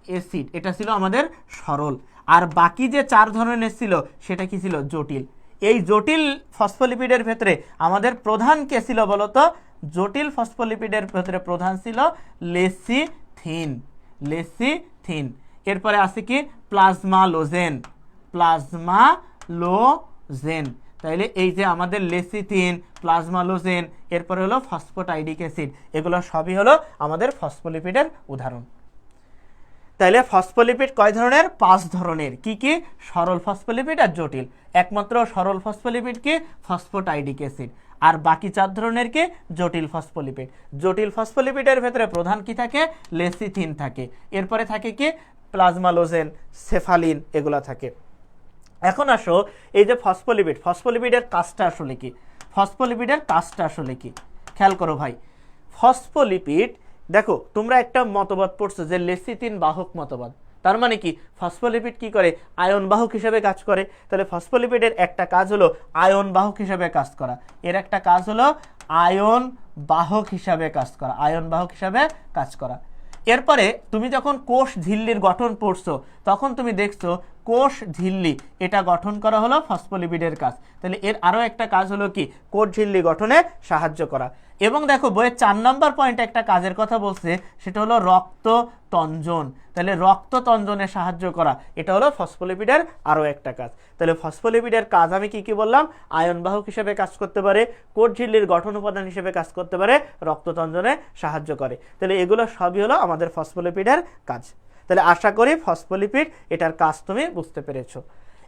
অ্যাসিড, এটা ছিল আমাদের সরল। আর বাকি যে 4 ধরনের ছিল সেটা কি ছিল, জটিল। এই জটিল ফসফোলিপিডের ভেতরে আমাদের প্রধান কে ছিল বলতো, জটিল ফসফোলিপিডের ভেতরে প্রধান ছিল লেসিথিন, লেসিথিন। এরপরে আছে কি প্লাজমালোজেন, প্লাজমালোজেন। তাইলে এই যে আমাদের লেসিথিন, প্লাজমালোজেন, এরপরে হলো ফসফোটাইডিক অ্যাসিড, এগুলো সবই হলো আমাদের ফসফোলিপিডের উদাহরণ। তাহলে ফসফোলিপিড কয় ধরনের, 5 ধরনের। কি কি, সরল ফসফোলিপিড আর জটিল। একমাত্র সরল ফসফোলিপিড কি, ফসফোটাইডিক অ্যাসিড। আর বাকি 4 ধরনের কি, জটিল ফসফোলিপিড। জটিল ফসফোলিপিডের ভেতরে প্রধান কি থাকে, লেসিথিন থাকে, এরপরে থাকে কি প্লাজমালোজেন, সেফালিন, এগুলা থাকে। এখন আসো এই যে ফসফোলিপিড, ফসফোলিপিডের কাজটা আসলে কি, ফসফোলিপিডের কাজটা আসলে কি, খেয়াল করো ভাই। ফসফোলিপিড দেখো তোমরা একটা মতবাদ পড়ছো যে লেসিথিন বাহক মতবাদ, তার মানে কি ফসফোলিপিড কি করে, আয়ন বাহক হিসেবে কাজ করে। তাহলে ফসফোলিপিডের একটা কাজ হলো আয়ন বাহক হিসেবে কাজ করা, এর একটা কাজ হলো আয়ন বাহক হিসাবে কাজ করা, আয়ন বাহক হিসাবে কাজ করা। এরপরে তুমি যখন কোষ ঝিল্লির গঠন পড়ছো তখন তুমি দেখছো কোষ ঝিল্লি এটা গঠন করা হলো ফসফোলিপিডের কাজ। তাহলে এর আরও একটা কাজ হলো কি, কোষ ঝিল্লি গঠনে সাহায্য করা। এবং দেখো বইয়ের 4 নম্বর পয়েন্টে একটা কাজের কথা বলছে, সেটা হলো রক্ত তঞ্জন। তাহলে রক্ত তঞ্জনে সাহায্য করা, এটা হলো ফসফোলিপিডের আরও একটা কাজ। তাহলে ফসফোলিপিডের কাজ আমি কি কি বললাম, আয়ন বাহক হিসেবে কাজ করতে পারে, কোষ ঝিল্লির গঠন উপাদান হিসেবে কাজ করতে পারে, রক্ত তঞ্জনে সাহায্য করে। তাহলে এগুলো সবই হলো আমাদের ফসফোলিপিডের কাজ। তাহলে আশা করি ফসফোলিপিড এটার কাজ তুমি বুঝতে পেরেছো।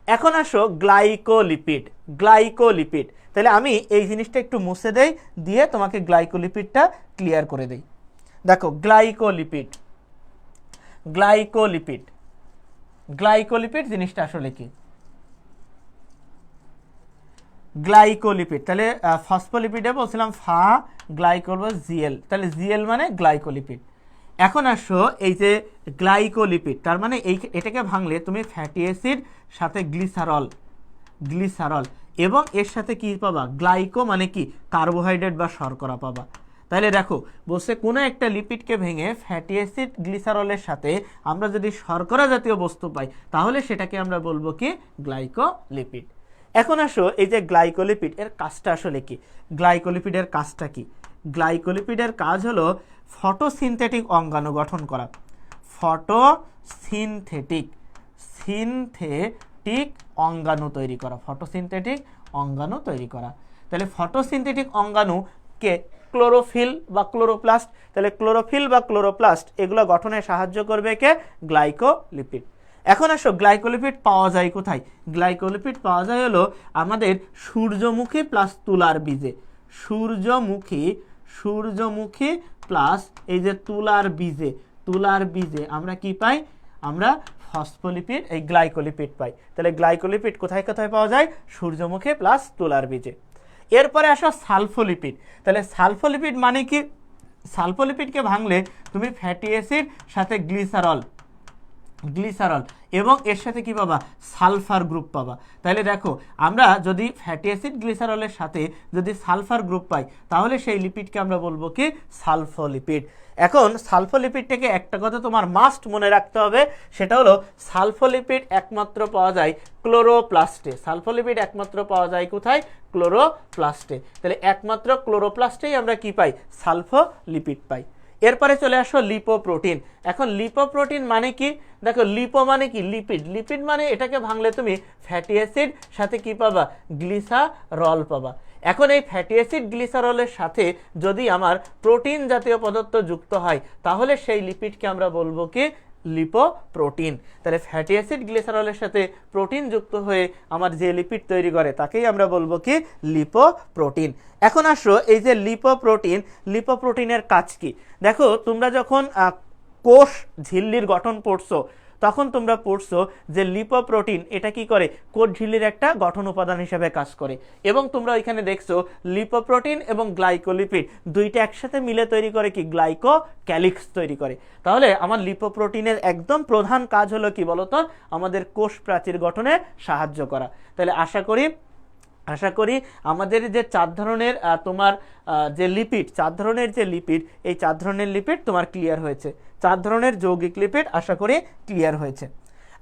এখন আসো গ্লাইকোলিপিড, গ্লাইকোলিপিড। তাহলে আমি এই জিনিসটা একটু মুছে দেই, দিয়ে তোমাকে গ্লাইকোলিপিডটা ক্লিয়ার করে দেই। দেখো গ্লাইকোলিপিড, গ্লাইকোলিপিড, গ্লাইকোলিপিড জিনিসটা আসলে কি, গ্লাইকোলিপিড। তাহলে ফসফোলিপিডে বলছিলাম ফা, গ্লাইকোল জিএল, তাহলে জিএল মানে গ্লাইকোলিপিড। এখন আসো এই যে গ্লাইকোলিপিড, তার মানে এটাকে ভাঙলে তুমি ফ্যাটি অ্যাসিড সাথে গ্লিসারল এবং এর সাথে কি পাবা, গ্লাইকো মানে কি কার্বোহাইড্রেট বা শর্করা পাবা। তাহলে দেখো বলছে কোনো একটা লিপিডকে ভেঙে ফ্যাটি অ্যাসিড গ্লিসারলের সাথে আমরা যদি শর্করা জাতীয় বস্তু পাই তাহলে সেটাকে আমরা বলবো কি গ্লাইকোলিপিড। এখন আসো এই যে গ্লাইকোলিপিড এর কাজটা আসলে কি, গ্লাইকোলিপিডের কাজটা কি? গ্লাইকোলিপিডের কাজ হলো ফটোসিনথেটিক অঙ্গাণু গঠন করা। ফটোসিনথেটিক অঙ্গাণু তৈরি করা, ফটোসিনথেটিক অঙ্গাণু তৈরি করা। তাহলে ফটোসিনথেটিক অঙ্গাণুকে ক্লোরোফিল বা ক্লোরোপ্লাস্ট, তাহলে ক্লোরোফিল বা ক্লোরোপ্লাস্ট এগুলো গঠনে সাহায্য করবে কে, গ্লাইকোলিপিড। এখন আসো গ্লাইকোলিপিড পাওয়া যায় কোথায়? গ্লাইকোলিপিড পাওয়া যায় হলো আমাদের সূর্যমুখী প্লাস তুলার বীজে। সূর্যমুখী প্লাস এই যে তুলার বীজে আমরা কি পাই? আমরা ফসফোলিপিড, এই গ্লাইকোলিপিড পাই। তাহলে গ্লাইকোলিপিড কোথায় কোথায় পাওয়া যায়? সূর্যমুখী প্লাস তুলার বীজে। এরপরে আসো সালফোলিপিড। তাহলে সালফোলিপিড মানে কি? সালফোলিপিডকে ভাঙলে তুমি ফ্যাটি অ্যাসিড সাথে গ্লিসারল এবং এর সাথে কি পাবা, সালফার গ্রুপ পাবা। তাহলে দেখো আমরা যদি ফ্যাটি অ্যাসিড গ্লিসারলের সাথে যদি সালফার গ্রুপ পাই তাহলে সেই লিপিডকে আমরা বলবো কি, সালফোলিপিড। এখন সালফোলিপিডটাকে একটা কথা তোমার মাস্ট মনে রাখতে হবে, সেটা হলো সালফোলিপিড একমাত্র পাওয়া যায় ক্লোরোপ্লাস্টে। সালফোলিপিড একমাত্র পাওয়া যায় কোথায়? ক্লোরোপ্লাস্টে। তাহলে একমাত্র ক্লোরোপ্লাস্টেই আমরা কি পাই, সালফোলিপিড পাই। এরপরে চলে আসো লিপোপ্রোটিন। এখন লিপোপ্রোটিন মানে কি? দেখো লিপো মানে কি, লিপিড মানে এটাকে ভাঙলে তুমি ফ্যাটি অ্যাসিড সাথে কি পাবা, গ্লিসারল পাবা। এখন এই ফ্যাটি অ্যাসিড গ্লিসারলের সাথে যদি আমার প্রোটিন জাতীয় পদার্থ যুক্ত হয় তাহলে সেই লিপিডকে আমরা বলবো কি, লিপোপ্রোটিন। তাহলে ফ্যাটি অ্যাসিড গ্লিসারলের সাথে প্রোটিন যুক্ত হয়ে আমার যে লিপিড তৈরি করে তাকেই আমরা বলবো কি, লিপোপ্রোটিন। এখন আসো এই যে লিপোপ্রোটিনের কাজ কি? দেখো তোমরা যখন কোষ ঝিল্লির গঠন পড়ছো তখন তোমরা পড়ছো যে লিপোপ্রোটিন এটা কি করে, কোষ ঝিল্লির একটা গঠন উপাদান হিসেবে কাজ করে। এবং তোমরা ওইখানে দেখছো লিপোপ্রোটিন এবং গ্লাইকোলিপিড দুইটা একসাথে মিলে তৈরি করে কি, গ্লাইকোক্যালিক্স তৈরি করে। তাহলে আমার লিপোপ্রোটিনের একদম প্রধান কাজ হলো কি বলতো, আমাদের কোষ প্রাচীর গঠনে সাহায্য করা। তাহলে আশা করি আমাদের যে 4 ধরনের তোমার যে লিপিড, 4 ধরনের যে লিপিড, এই 4 ধরনের লিপিড তোমার ক্লিয়ার হয়েছে। 4 ধরনের যৌগিক লিপিড আশা করি ক্লিয়ার হয়েছে।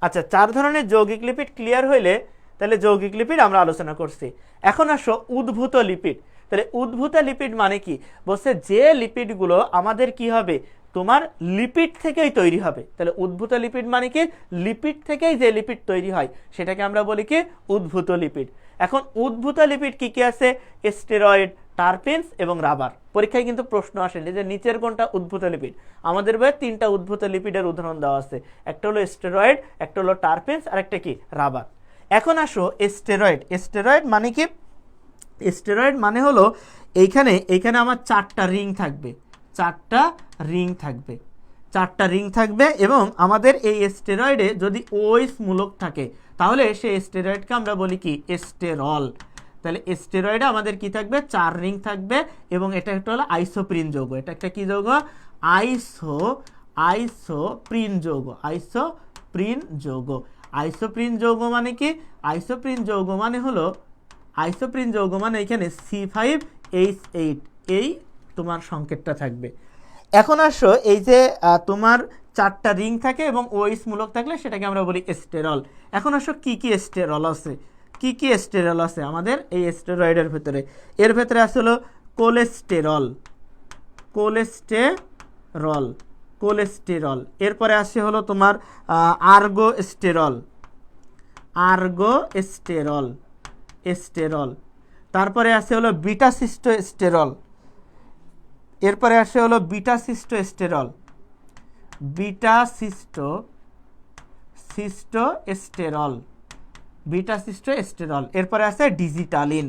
আচ্ছা, 4 ধরনের যৌগিক লিপিড ক্লিয়ার হইলে তাহলে যৌগিক লিপিড আমরা আলোচনা করছি। এখন আসো উদ্ভূত লিপিড। তাহলে উদ্ভূত লিপিড মানে কি? বলছে যে লিপিডগুলো আমাদের কি হবে, তোমার লিপিড থেকেই তৈরি হবে। তাহলে উদ্ভূত লিপিড মানে কি, লিপিড থেকেই যে লিপিড তৈরি হয় সেটাকে আমরা বলি কি, উদ্ভূত লিপিড। এখন উদ্ভূত লিপিড কি কি আছে? স্টেরয়েড, টারপিনস এবং রাবার। পরীক্ষায় কিন্তু প্রশ্ন আসে যে নিচের কোনটা উদ্ভূত লিপিড। আমাদের বইয়ে 3টা উদ্ভূত লিপিডের উদাহরণ দেওয়া আছে, একটা হলো স্টেরয়েড, একটা হলো টারপিনস আর একটা কি, রাবার। এখন আসো স্টেরয়েড মানে কি? স্টেরয়েড মানে হলো এইখানে আমার 4টা রিং থাকবে, 4টা রিং থাকবে এবং আমাদের এই স্টেরয়েডে যদি OH মূলক থাকে তাহলে সেই স্টেরয়েডকে আমরা বলি কি, এস্টেরল। তাহলে স্টেরয়েডে আমাদের কি থাকবে, 4 রিং থাকবে এবং এটা একটা হলো আইসোপ্রিন যৌগ। এটা একটা কি যৌগ, আইসোপ্রিন যৌগ মানে কি? আইসোপ্রিন যৌগ মানে এখানে C5H8 এই তোমার সংকেতটা থাকবে। এখন আসো এই যে তোমার 4টা রিং থাকে এবং OH মূলক থাকলে সেটাকে আমরা বলি এস্টেরল। এখন আসো কি কি এস্টেরল আছে আমাদের এই স্টেরয়েডের ভেতরে? এর ভেতরে আছে হলো কোলেস্টেরল। এরপরে আসে হলো তোমার আর্গোস্টেরল। তারপরে আসে হলো বিটাসিস্টোস্টেরল। এরপরে আসে হলো বিটাসিস্টোস্টেরল। এরপরে আছে ডিজিটালিন।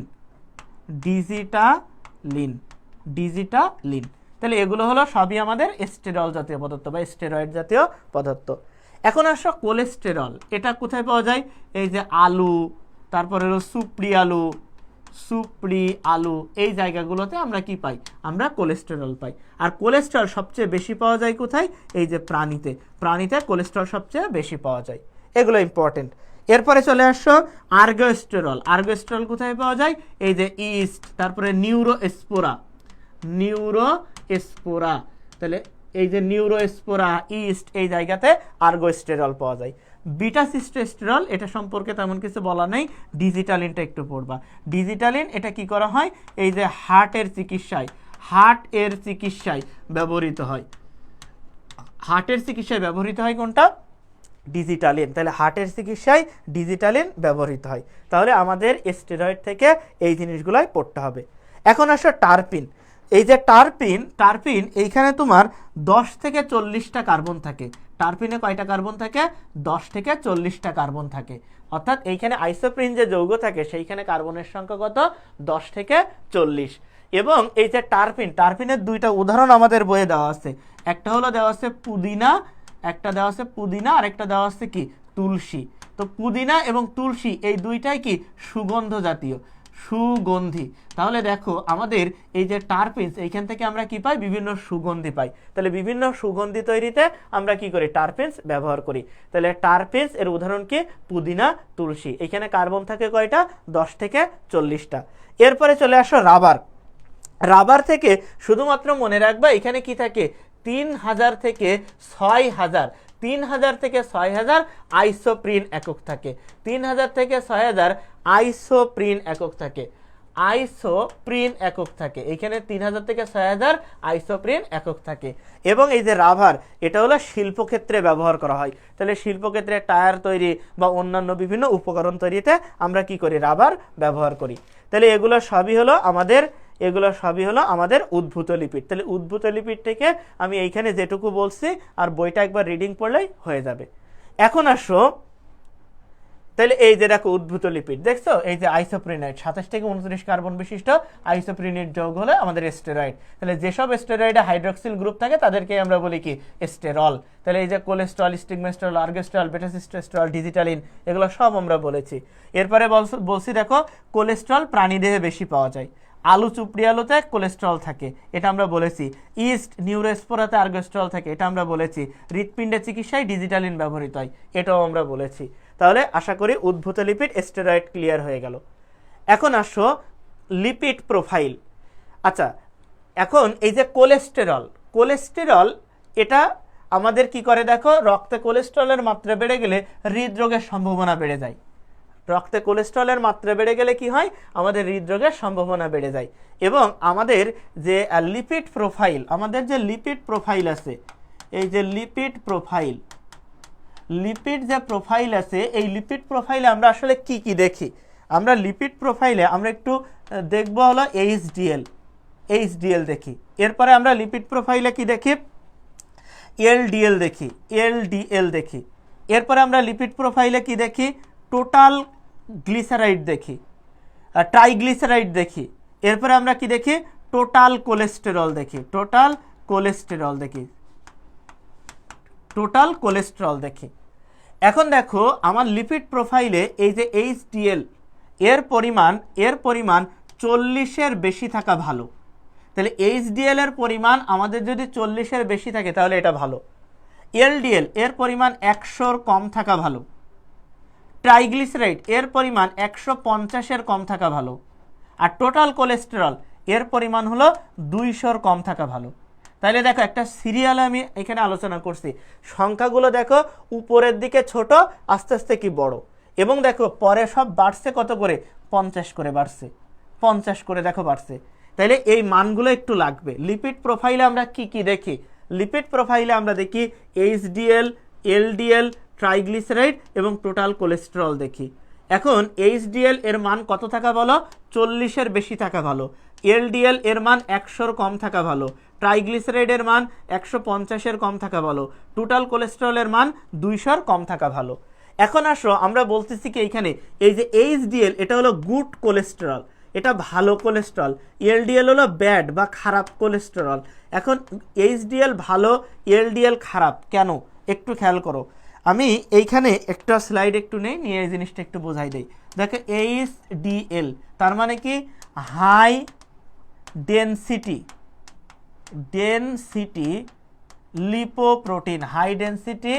তাহলে এগুলো হলো সবই আমাদের স্টেরল জাতীয় পদার্থ বা স্টেরয়েড জাতীয় পদার্থ। এখন আসো কোলেস্টেরল, এটা কোথায় পাওয়া যায়? এই যে আলু, তারপরে হলো সুপ্রি সুপ্রি, আলু, এই জায়গাগুলোতে আমরা কি পাই? আমরা কোলেস্টেরল পাই। আর কোলেস্টেরল সবচেয়ে বেশি পাওয়া যায় কোথায়? এই যে প্রাণীতে, প্রাণীতে কোলেস্টেরল সবচেয়ে বেশি পাওয়া যায়। এগুলো ইম্পর্টেন্ট। এরপরে চলে আসছো আর্গোস্টেরল। আর্গোস্টেরল কোথায় পাওয়া যায়? এই যে ইস্ট, তারপরে নিউরোস্পোরা, নিউরোস্পোরা, তাহলে এই যে নিউরোস্পোরা, ইস্ট, এই জায়গাতে আর্গোস্টেরল পাওয়া যায়। বিটা সিস্টোস্টেরল, এটা সম্পর্কে তেমন কিছু বলা নেই, ডিজিটালিনটা একটু পড়বা। ডিজিটালিন এটা কি করা হয়? এই যে হার্টের চিকিৎসায়, হার্টের চিকিৎসায় ব্যবহৃত হয়। হার্টের চিকিৎসায় ব্যবহৃত হয় কোনটা? ডিজিটালিন। তাহলে হার্টের চিকিৎসায় ডিজিটালিন ব্যবহৃত হয়। তাহলে আমাদের স্টেরয়েড থেকে এই জিনিসগুলাই পড়তে হবে। এখন আসো টারপিন। এই যে টারপিন, টারপিন এইখানে তোমার 10 থেকে 40টা কার্বন থাকে। টারপিনে কয়টা কার্বন থাকে? 10 থেকে 40টা কার্বন থাকে। অর্থাৎ এইখানে আইসোপ্রিন যে যৌগ থাকে সেইখানে কার্বনের সংখ্যা কত? 10 থেকে 40। এবং এই যে টারপিন, টারপিনের দুইটা উদাহরণ আমাদের বইয়ে দেওয়া আছে। একটা হলো দেওয়া আছে পুদিনা, একটা দেওয়া আছে পুদিনা, আর একটা দেওয়া আছে কি? তুলসী। তো পুদিনা এবং তুলসী এই দুইটাই কি? সুগন্ধ জাতীয়, সুগন্ধি। তাহলে দেখো আমাদের এই যে টারপিনস, এইখান থেকে আমরা কি পাই? বিভিন্ন সুগন্ধি পাই। তাহলে বিভিন্ন সুগন্ধি তৈরিতে আমরা কি করি? টারপিনস ব্যবহার করি। তাহলে টারপিনস এর উদাহরণ কি? পুদিনা, তুলসী। এখানে কার্বন থাকে কয়টা? 10 থেকে 40টা। এরপরে চলে আসো রাবার। রাবার থেকে শুধুমাত্র মনে রাখবা এখানে কি থাকে? 3000 থেকে 6000, 3000 থেকে 6000 আইসোপ্রিন একক থাকে। 3000 থেকে 6000 আইসোপ্রিন একক থাকে, আইসোপ্রিন একক থাকে। এখানে 3000 থেকে 6000 আইসোপ্রিন একক থাকে। এবং এই যে রাবার, এটা হলো শিল্পক্ষেত্রে ব্যবহার করা হয়। তাহলে শিল্পক্ষেত্রে টায়ার তৈরি বা অন্যান্য বিভিন্ন উপকরণ তৈরিতে আমরা কি করি? রাবার ব্যবহার করি। তাহলে এগুলো সবই হলো আমাদের উদ্ভূত লিপিড। তাহলে উদ্ভূত লিপিড থেকে আমি এইখানে যেটুকু বলছি আর বইটা একবার রিডিং পড়লেই হয়ে যাবে। এখন আসো, তাহলে এই যে দেখো উদ্ভূত লিপিড দেখছো, এই যে আইসোপ্রিনাইড 27 থেকে 29 কার্বন বিশিষ্ট আইসোপ্রিনিড যৌগ হলো আমাদের স্টেরয়েড। তাহলে যেসব স্টেরয়েডে হাইড্রক্সিল গ্রুপ থাকে তাদেরকে আমরা বলি কি? স্টেরল। তাহলে এই যে কোলেস্টেরল, স্টিগমাস্টেরল, আর্গোস্টেরল, বেটা সিস্টোস্টেরল, ডিজিটালিন, এগুলো সব আমরা বলেছি। এরপরে বলছি দেখো কোলেস্টেরল প্রাণীদেহে বেশি পাওয়া যায়। আলু, চুপড়ি আলুতে কোলেস্টেরল থাকে, এটা আমরা বলেছি। ইস্ট, নিউরোস্পোরাতে আর্গোস্টেরল থাকে, এটা আমরা বলেছি। হৃৎপিণ্ডের চিকিৎসায় ডিজিটালিন ব্যবহৃত হয়, এটাও আমরা বলেছি। তাহলে আশা করি উদ্ভূত লিপিড, স্টেরয়েড ক্লিয়ার হয়ে গেল। এখন আসো লিপিড প্রোফাইল। আচ্ছা, এখন এই যে কোলেস্টেরল, কোলেস্টেরল এটা আমাদের কি করে? দেখো রক্তে কোলেস্টেরলের মাত্রা বেড়ে গেলে হৃদরোগের সম্ভাবনা বেড়ে যায়। রক্তে কোলেস্টেরলের মাত্রা বেড়ে গেলে কি হয়? আমাদের হৃদরোগের সম্ভাবনা বেড়ে যায়। এবং আমাদের যে লিপিড প্রোফাইল, আমাদের যে লিপিড প্রোফাইল আছে, এই যে লিপিড প্রোফাইল, লিপিড যে প্রোফাইল আছে, এই লিপিড প্রোফাইলে আমরা আসলে কি কি দেখি? আমরা লিপিড প্রোফাইলে আমরা একটু দেখবো হলো এইচডিএল, এইচডিএল দেখি। এরপরে আমরা লিপিড প্রোফাইলে কি দেখি? এলডিএল দেখি, এলডিএল দেখি। এরপরে আমরা লিপিড প্রোফাইলে কি দেখি? টোটাল গ্লিসারাইড দেখি, ট্রাইগ্লিসারাইড দেখি। এরপরে আমরা কি দেখি? টোটাল কোলেস্টেরল দেখি, টোটাল কোলেস্টেরল দেখি, টোটাল কোলেস্টেরল দেখি। এখন দেখো আমার লিপিড প্রোফাইলে এই যে এইচডিএল এর পরিমাণ 40-এর বেশি থাকা ভালো। তাহলে এইচডিএল এর পরিমাণ আমাদের যদি 40-এর বেশি থাকে তাহলে এটা ভালো। এলডিএল এর পরিমাণ 100-র কম থাকা ভালো। ট্রাইগ্লিসারাইড এর পরিমাণ 150-এর কম থাকা ভালো। আর টোটাল কোলেস্টেরল এর পরিমাণ হলো 200-র কম থাকা ভালো। তাহলে দেখো একটা সিরিয়ালে আমি এখানে আলোচনা করছি, সংখ্যাগুলো দেখো উপরের দিকে ছোট, আস্তে আস্তে কি বড়। এবং দেখো পরে সব বাড়ছে কত করে? 50 করে বাড়ছে, 50 করে দেখো বাড়ছে। তাহলে এই মানগুলো একটু লাগবে। লিপিড প্রোফাইলে আমরা কি কি দেখি? লিপিড প্রোফাইলে আমরা দেখি এইচডিএল, এলডিএল, ট্রাইগ্লিসারাইড এবং টোটাল কোলেস্টেরল দেখি। এখন এইচডিএল এর মান কত থাকা ভালো? 40-এর বেশি থাকা ভালো। এলডিএল এর মান 100-র কম থাকা ভালো। ট্রাইগ্লিসারাইডের মান 150-এর কম থাকা ভালো। টোটাল কোলেস্টেরলের মান 200-র কম থাকা ভালো। এখন আসো আমরা বলতেছি কি এইখানে এই যে এইচডিএল এটা হলো গুড কোলেস্টেরল, এটা ভালো কোলেস্টেরল। এলডিএল হলো ব্যাড বা খারাপ কোলেস্টেরল। এখন এইচডিএল ভালো, এলডিএল খারাপ, কেন একটু খেয়াল করো। আমি এইখানে একটা স্লাইড একটু নিয়ে এই জিনিসটা একটু বোঝাই দেই। দেখো HDL তার মানে কি high density lipoprotein, high density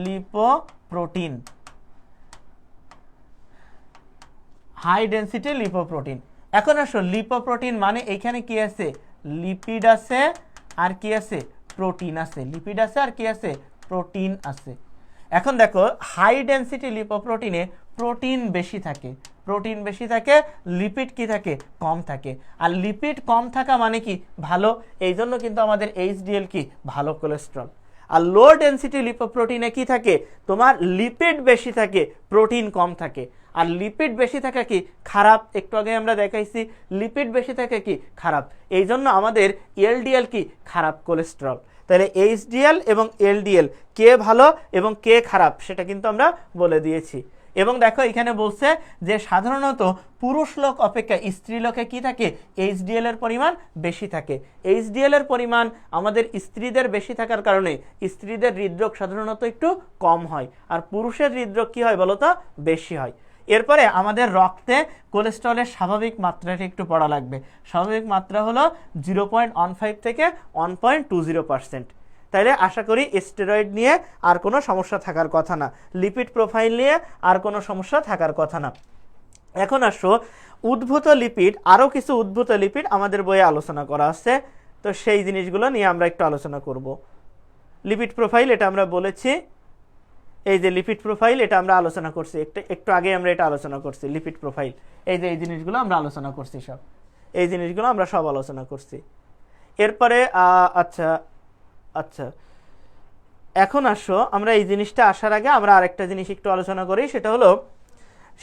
lipoprotein, high density lipoprotein. এখন আসো লিপোপ্রোটিন মানে এইখানে কি আছে, লিপিড আছে আর কি আছে, প্রোটিন আছে। লিপিড আছে আর কি আছে, প্রোটিন আছে। এখন দেখো হাই ডেনসিটি লিপোপ্রোটিনে প্রোটিন বেশি থাকে, প্রোটিন বেশি থাকে, লিপিড কি থাকে, কম থাকে। আর লিপিড কম থাকা মানে কি ভালো, এই জন্য কিন্তু আমাদের HDL কি ভালো কোলেস্ট্রল। আর লো ডেনসিটি লিপোপ্রোটিনে কি থাকে, তোমার লিপিড বেশি থাকে, প্রোটিন কম থাকে। আর লিপিড বেশি থাকা কি খারাপ, একটু আগে আমরা দেখাইছি লিপিড বেশি থাকে কি খারাপ, এই জন্য আমাদের LDL কি খারাপ কোলেস্ট্রল। তাহলে HDL এবং LDL কে ভালো এবং কে খারাপ সেটা কিন্তু আমরা বলে দিয়েছি। এবং দেখো এখানে বলছে যে সাধারণত পুরুষ লোক অপেক্ষা স্ত্রী লোকে কি থাকে, HDL এর পরিমাণ বেশি থাকে। HDL এর পরিমাণ আমাদের স্ত্রীদের বেশি থাকার কারণে স্ত্রীদের হৃদরোগ সাধারণত একটু কম হয়, আর পুরুষের হৃদরোগ কি হয় বলো তো, বেশি হয়। এরপরে আমাদের রক্তে কোলেস্ট্রলের স্বাভাবিক মাত্রাটা একটু পড়া লাগবে। স্বাভাবিক মাত্রা হলো 0.15 থেকে 1.20%। তাইলে আশা করি স্টেরয়েড নিয়ে আর কোনো সমস্যা থাকার কথা না, লিপিড প্রোফাইল নিয়ে আর কোনো সমস্যা থাকার কথা না। এখন আসো উদ্ভূত লিপিড, আরও কিছু উদ্ভূত লিপিড আমাদের বইয়ে আলোচনা করা আছে, তো সেই জিনিসগুলো নিয়ে আমরা একটু আলোচনা করব। লিপিড প্রোফাইল এটা আমরা বলেছি, এই যে লিপিড প্রোফাইল এটা আমরা আলোচনা করছি, একটু আগে আমরা এটা আলোচনা করছি। লিপিড প্রোফাইল এই যে এই জিনিসগুলো আমরা আলোচনা করছি, সব এই জিনিসগুলো আমরা সব আলোচনা করছি। এরপরে আচ্ছা আচ্ছা এখন আসো আমরা এই জিনিসটা আসার আগে আমরা আরেকটা জিনিস একটু আলোচনা করি,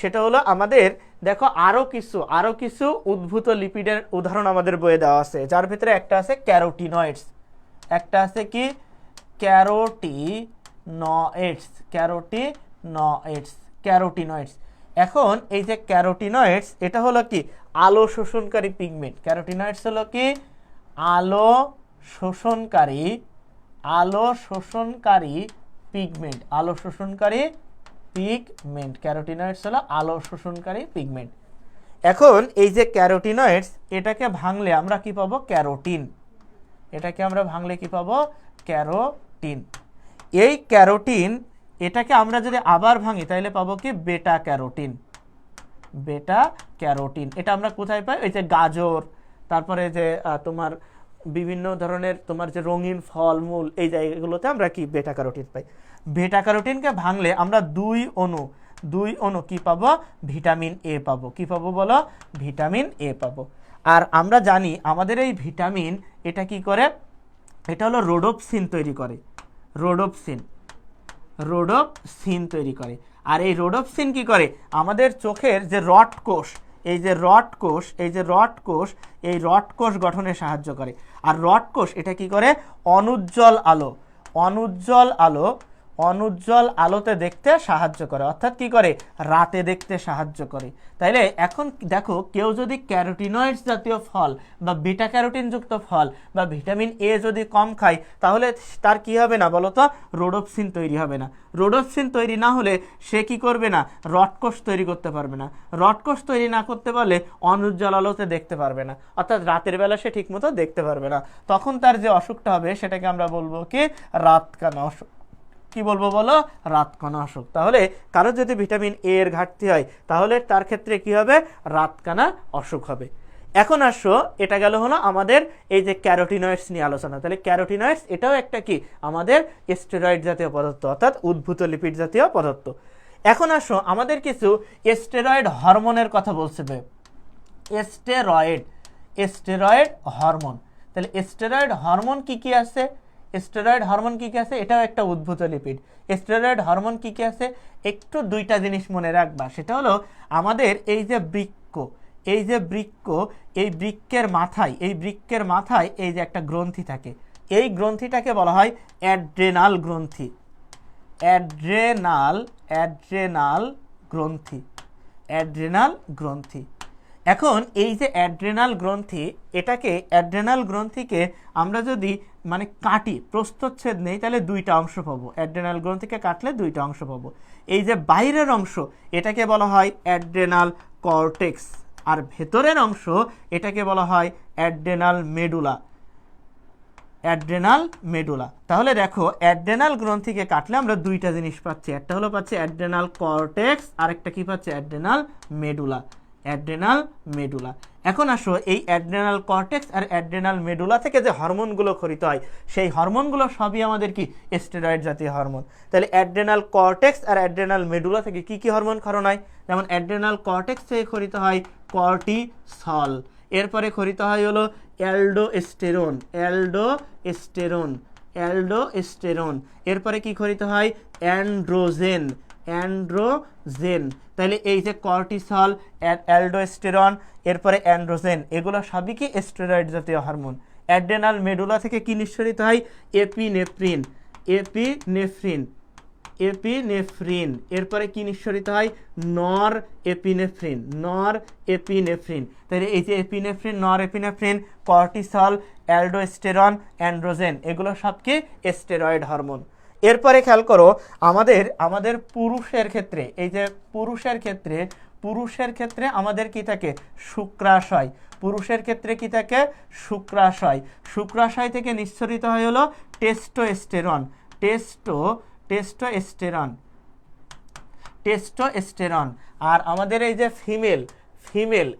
সেটা হলো আমাদের দেখো আরো কিছু উদ্ভূত লিপিডের উদাহরণ আমাদের বইয়ে দেওয়া আছে, যার ভিতরে একটা আছে ক্যারোটিনয়েডস, একটা আছে কি ক্যারোটিনয়েডস। এখন এই যে ক্যারোটিনয়েডস এটা হলো কি আলো শোষণকারী পিগমেন্ট। ক্যারোটিনয়েডস হলো কি আলো শোষণকারী পিগমেন্ট, ক্যারোটিনয়েডস হলো আলো শোষণকারী পিগমেন্ট। এখন এই যে ক্যারোটিনয়েডস এটাকে ভাঙলে আমরা কি পাবো, ক্যারোটিন। এটাকে আমরা ভাঙলে কি পাবো, ক্যারোটিন। এই ক্যারোটিন এটাকে আমরা যদি আবার ভাঙি তাহলে পাবো কি বেটা ক্যারোটিন। এটা আমরা কোথায় পাই, এই যে গাজর, তারপরে যে তোমার বিভিন্ন ধরনের তোমার যে রঙিন ফল মূল, এই জায়গাগুলোতে আমরা কি বেটা ক্যারোটিন পাই। বেটা ক্যারোটিনকে ভাঙলে আমরা দুই অণু কি পাবো, ভিটামিন এ পাবো। কি পাবো বলো, ভিটামিন এ পাবো। আর আমরা জানি আমাদের এই ভিটামিন এটা কি করে, এটা হলো রোডোপসিন তৈরি করে, রোডোপসিন তৈরি করে। আর এই রোডোপসিন কি করে, আমাদের চোখের যে রড কোষ, এই রড কোষ গঠনে সাহায্য করে। আর রড কোষ এটা কি করে, অনুজ্জ্বল আলোতে দেখতে সাহায্য করে, অর্থাৎ কি করে, রাতে দেখতে সাহায্য করে। তাইলে এখন দেখো কেউ যদি ক্যারোটিনয়েডস জাতীয় ফল বা বিটা ক্যারোটিন যুক্ত ফল বা ভিটামিন এ যদি কম খায়, তাহলে তার কি হবে না বলো তো, রোডোপসিন তৈরি হবে না। রোডোপসিন তৈরি না হলে সে কি করবে না, রডকোষ তৈরি করতে পারবে না। রডকোষ তৈরি না করতে পারলে অনুজ্জ্বল আলোতে দেখতে পারবে না, অর্থাৎ রাতের বেলা সে ঠিকমতো দেখতে পারবে না। তখন তার যে অসুখটা হবে সেটাকে আমরা বলবো কি রাতকানা অসুখ। কি বলবো বলো, রাতকানা অসুখ। তাহলে কারো যদি ভিটামিন এ এর ঘাটতি হয় তাহলে তার ক্ষেত্রে কি হবে, রাতকানা অসুখ হবে। এখন আসো এটা গেল হলো আমাদের এই যে ক্যারোটিনয়েডস নিয়ে আলোচনা। তাহলে ক্যারোটিনয়েডস এটাও একটা কি আমাদের স্টেরয়েড জাতীয় পদার্থ, অর্থাৎ উদ্ভূত লিপিড জাতীয় পদার্থ। এখন আসো আমাদের কিছু স্টেরয়েড হরমোনের কথা বলছে। স্টেরয়েড হরমোন, তাহলে স্টেরয়েড হরমোন কি কি আছে, এটাও একটা উদ্ভূত লিপিড। স্টেরয়েড হরমোন কি কি আছে, একটু দুইটা জিনিস মনে রাখবা, সেটা হলো আমাদের এই যে বৃক্ক, এই বৃক্কের মাথায় এই যে একটা গ্রন্থি থাকে, এই গ্রন্থিটাকে বলা হয় অ্যাড্রেনাল গ্রন্থি। এখন এই যে অ্যাড্রেনাল গ্রন্থি, এটাকে অ্যাড্রেনাল গ্রন্থিকে আমরা যদি মানে কাটি, প্রস্থচ্ছেদ নেই, তাহলে দুইটা অংশ পাবো। অ্যাড্রেনাল গ্রন্থিকে কাটলে দুইটা অংশ পাবো। এই যে বাইরের অংশ এটাকে বলা হয় অ্যাড্রেনাল কর্টেক্স, আর ভেতরের অংশ এটাকে বলা হয় অ্যাড্রেনাল মেডুলা। Adrenal medulla. তাহলে দেখো অ্যাড্রেনাল গ্রন্থিকে কাটলে আমরা দুইটা জিনিস পাচ্ছি, একটা হলো পাচ্ছি অ্যাড্রেনাল কর্টেক্স, আরেকটা কি পাচ্ছি অ্যাড্রেনাল মেডুলা। Adrenal medulla. এখন আসো এই অ্যাড্রেনাল কর্টেক্স আর অ্যাড্রেনাল মেডুলা থেকে যে হরমোনগুলো ক্ষরিত হয়, সেই হরমোনগুলো সবই আমাদের কি স্টেরয়েড জাতীয় হরমোন। তাহলে অ্যাড্রেনাল কর্টেক্স আর অ্যাড্রেনাল মেডুলা থেকে কি কি হরমোন ক্ষরণ হয়? যেমন অ্যাড্রেনাল কর্টেক্স থেকে ক্ষরিত হয় কর্টিসল, এরপরে ক্ষরিত হয় হলো অ্যালডোস্টেরন, অ্যালডোস্টেরন, অ্যালডোস্টেরন, এরপরে কি ক্ষরিত হয় অ্যান্ড্রোজেন, অ্যান্ড্রোজেন। তাহলে এই যে কর্টিসল, অ্যালডোস্টেরন, এরপরে অ্যান্ড্রোজেন, এগুলো সবই কি স্টেরয়েড জাতীয় হরমোন। অ্যাড্রেনাল মেডুলা থেকে কি নিঃসরিত হয়? এপিনেফ্রিন, এপিনেফ্রিন, এপিনেফ্রিন, এরপরে কি নিঃসরিত হয় নর এপিনেফ্রিন, নর এপিনেফ্রিন। তাহলে এই যে এপিনেফ্রিন, নর এপিনেফ্রিন, কর্টিসল, অ্যালডোস্টেরন, অ্যান্ড্রোজেন, এগুলো সব কি স্টেরয়েড হরমোন। এরপরে খেয়াল করো আমাদের পুরুষের ক্ষেত্রে, এই যে পুরুষের ক্ষেত্রে আমাদের কি থাকে শুক্রাশয়। পুরুষের ক্ষেত্রে কি থাকে শুক্রাশয়। শুক্রাশয় থেকে নিঃসরিত হয় হলো টেস্টোস্টেরন, টেস্টোস্টেরন। আর আমাদের এই যে ফিমেল,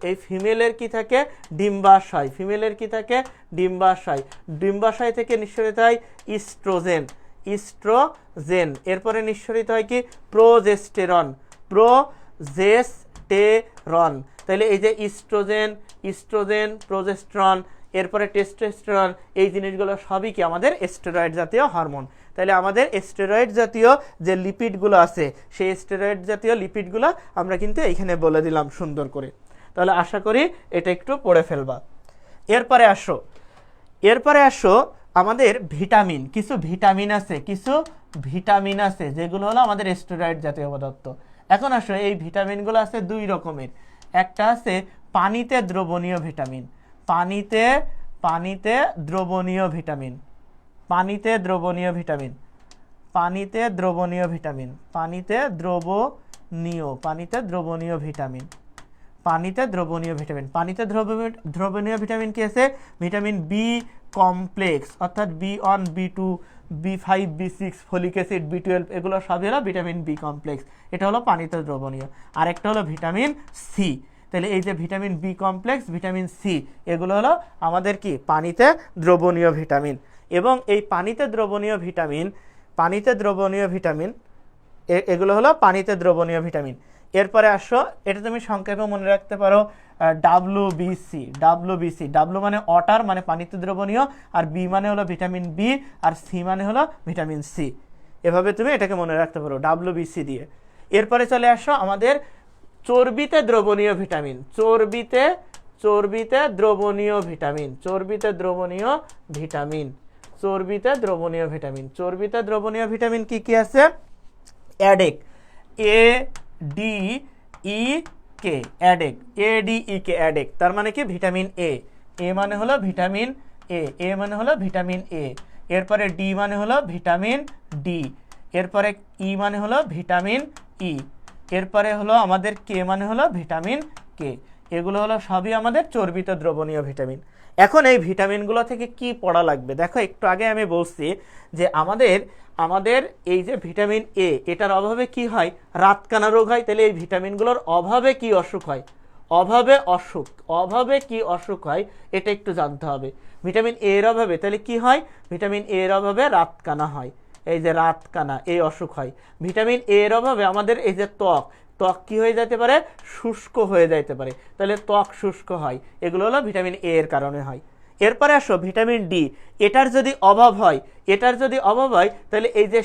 এই ফিমেলের কি থাকে ডিম্বাশয়, ফিমেলের কি থাকে ডিম্বাশয়। ডিম্বাশয় থেকে নিঃসরিত হয় ইস্ট্রোজেন, ইস্ট্রোজেন, এরপরে নিঃসরিত হয় কি প্রোজেস্টেরন, প্রোজেস্টেরন। তাহলে এই যে ইস্ট্রোজেন, প্রোজেস্টেরন, এরপরে টেস্টোস্টেরন, এই জিনিসগুলো সবই কি আমাদের স্টেরয়েড জাতীয় হরমোন। তাহলে আমাদের স্টেরয়েড জাতীয় যে লিপিডগুলো আছে, সেই স্টেরয়েড জাতীয় লিপিডগুলো আমরা কিন্তু এইখানে বলে দিলাম সুন্দর করে। তাহলে আশা করি এটা একটু পড়ে ফেলবা। এরপরে আসো আমাদের ভিটামিন, কিছু ভিটামিন আছে যেগুলো হলো আমাদের স্টেরয়েড জাতীয় পদার্থ। এখন আসো এই ভিটামিনগুলো আছে দুই রকমের। একটা আছে পানিতে দ্রবণীয় ভিটামিন, পানিতে দ্রবণীয় ভিটামিন, পানিতে দ্রবণীয় ভিটামিন, পানিতে দ্রবণীয় ভিটামিন, পানিতে দ্রবণীয় ভিটামিন, পানিতে দ্রবণীয় ভিটামিন। পানিতে দ্রবণীয় ভিটামিন কি আছে? ভিটামিন বি কমপ্লেক্স, অর্থাৎ B1, B2, B5, B6, folic acid, B12, এগুলো সবই হলো ভিটামিন বি কমপ্লেক্স। এটা হলো পানিতে দ্রবণীয়। আর একটা হলো ভিটামিন সি। তাহলে এই যে vitamin B complex, vitamin C, এগুলো হলো আমাদের কি পানিতে দ্রবণীয় ভিটামিন। এবং এই পানিতে দ্রবণীয় ভিটামিন এগুলো হলো পানিতে দ্রবণীয় ভিটামিন। এরপরে আসো, এটা তুমি সংক্ষেপে মনে রাখতে পারো WBC। ডাব্লু মানে ওয়াটার, মানে পানিতে দ্রবণীয়, আর বি মানে হলো ভিটামিন বি, আর সি মানে হলো ভিটামিন সি। এভাবে তুমি এটাকে মনে রাখতে পারো WBC দিয়ে। এরপরে চলে আসো আমাদের চর্বিতে দ্রবণীয় ভিটামিন, চর্বিতে দ্রবণীয় ভিটামিন, চর্বিতে দ্রবণীয় ভিটামিন, চর্বিতে দ্রবণীয় ভিটামিন। চর্বিতে দ্রবণীয় ভিটামিন কি কি আছে? অ্যাডেক, ADEK, অ্যাডেক, ADEK, অ্যাডেক, তার মানে কি ভিটামিন এ। এ মানে হলো ভিটামিন এ মানে হলো ভিটামিন এ। এরপরে ডি মানে হলো ভিটামিন ডি, এরপরে ই মানে হলো ভিটামিন ই, এরপরে হলো আমাদের কে মানে হলো ভিটামিন কে। এগুলো হলো সবই আমাদের চর্বিত দ্রবণীয় ভিটামিন। এখন এই ভিটামিনগুলো থেকে কি পড়া লাগবে? দেখো একটু আগে আমি বলছি যে আমাদের এই যে ভিটামিন এ, এটার অভাবে কি হয়? রাতকানা রোগ হয়। তাহলে এই ভিটামিনগুলোর অভাবে কি অসুখ হয়? অভাবে কি অসুখ হয় এটা একটু জানতে হবে। ভিটামিন এ এর অভাবে তাহলে কি হয়? ভিটামিন এ এর অভাবে রাতকানা হয়, এই যে রাতকানা, এই অসুখ হয়। ভিটামিন এ এর অভাবে আমাদের এই যে ত্বক কি হয়ে যেতে পারে? শুষ্ক হয়ে যেতে পারে। তাহলে ত্বক শুষ্ক হয়, এগুলো হলো ভিটামিন এ এর কারণে হয়। এরপরে আসো ভিটামিন ডি, এটার যদি অভাব হয় তাহলে এই যে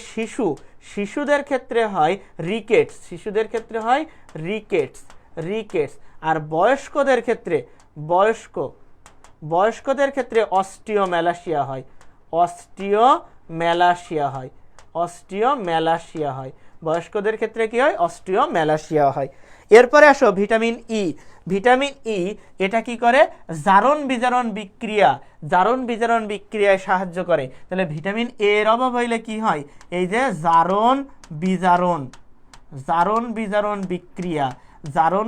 শিশুদের ক্ষেত্রে হয় রিকেটস, রিকেটস। আর বয়স্কদের ক্ষেত্রে অস্টিওম্যালাসিয়া হয়, বয়স্কদের ক্ষেত্রে কি হয়, অস্টিওম্যালাসিয়া হয়। এরপরে আসো ভিটামিন ই। ভিটামিন ই এটা কি করে, জারণ বিজারণ বিক্রিয়ায় সাহায্য করে। তাহলে ভিটামিন এ এর অভাব হইলে কি হয়, এই যে জারণ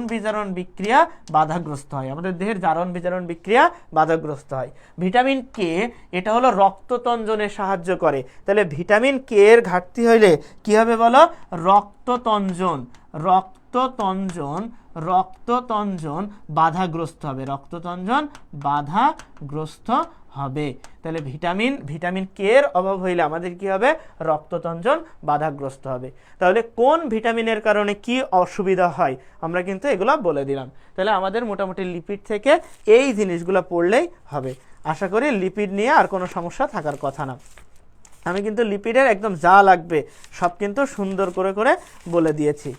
বিজারণ বিক্রিয়া বাধাগ্রস্ত হয়, আমাদের দেহের জারণ বিজারণ বিক্রিয়া বাধাগ্রস্ত হয়। ভিটামিন কে এটা হলো রক্ততঞ্জনে সাহায্য করে। তাহলে ভিটামিন কে এর ঘাটতি হইলে কি হবে বলো, রক্ততঞ্জন বাধাগ্রস্ত হবে। তাহলে ভিটামিন কে এর অভাব হইলে আমাদের কি হবে, রক্ততঞ্জন বাধাগ্রস্ত হবে। তাহলে কোন ভিটামিনের কারণে কি অসুবিধা হয় আমরা কিন্তু এগুলো বলে দিলাম। তাহলে আমাদের মোটামুটি লিপিড থেকে এই জিনিসগুলো পড়লেই হবে। আশা করি লিপিড নিয়ে আর কোনো সমস্যা থাকার কথা না। আমি কিন্তু লিপিডের একদম যা লাগবে সব কিন্তু সুন্দর করে করে বলে দিয়েছি।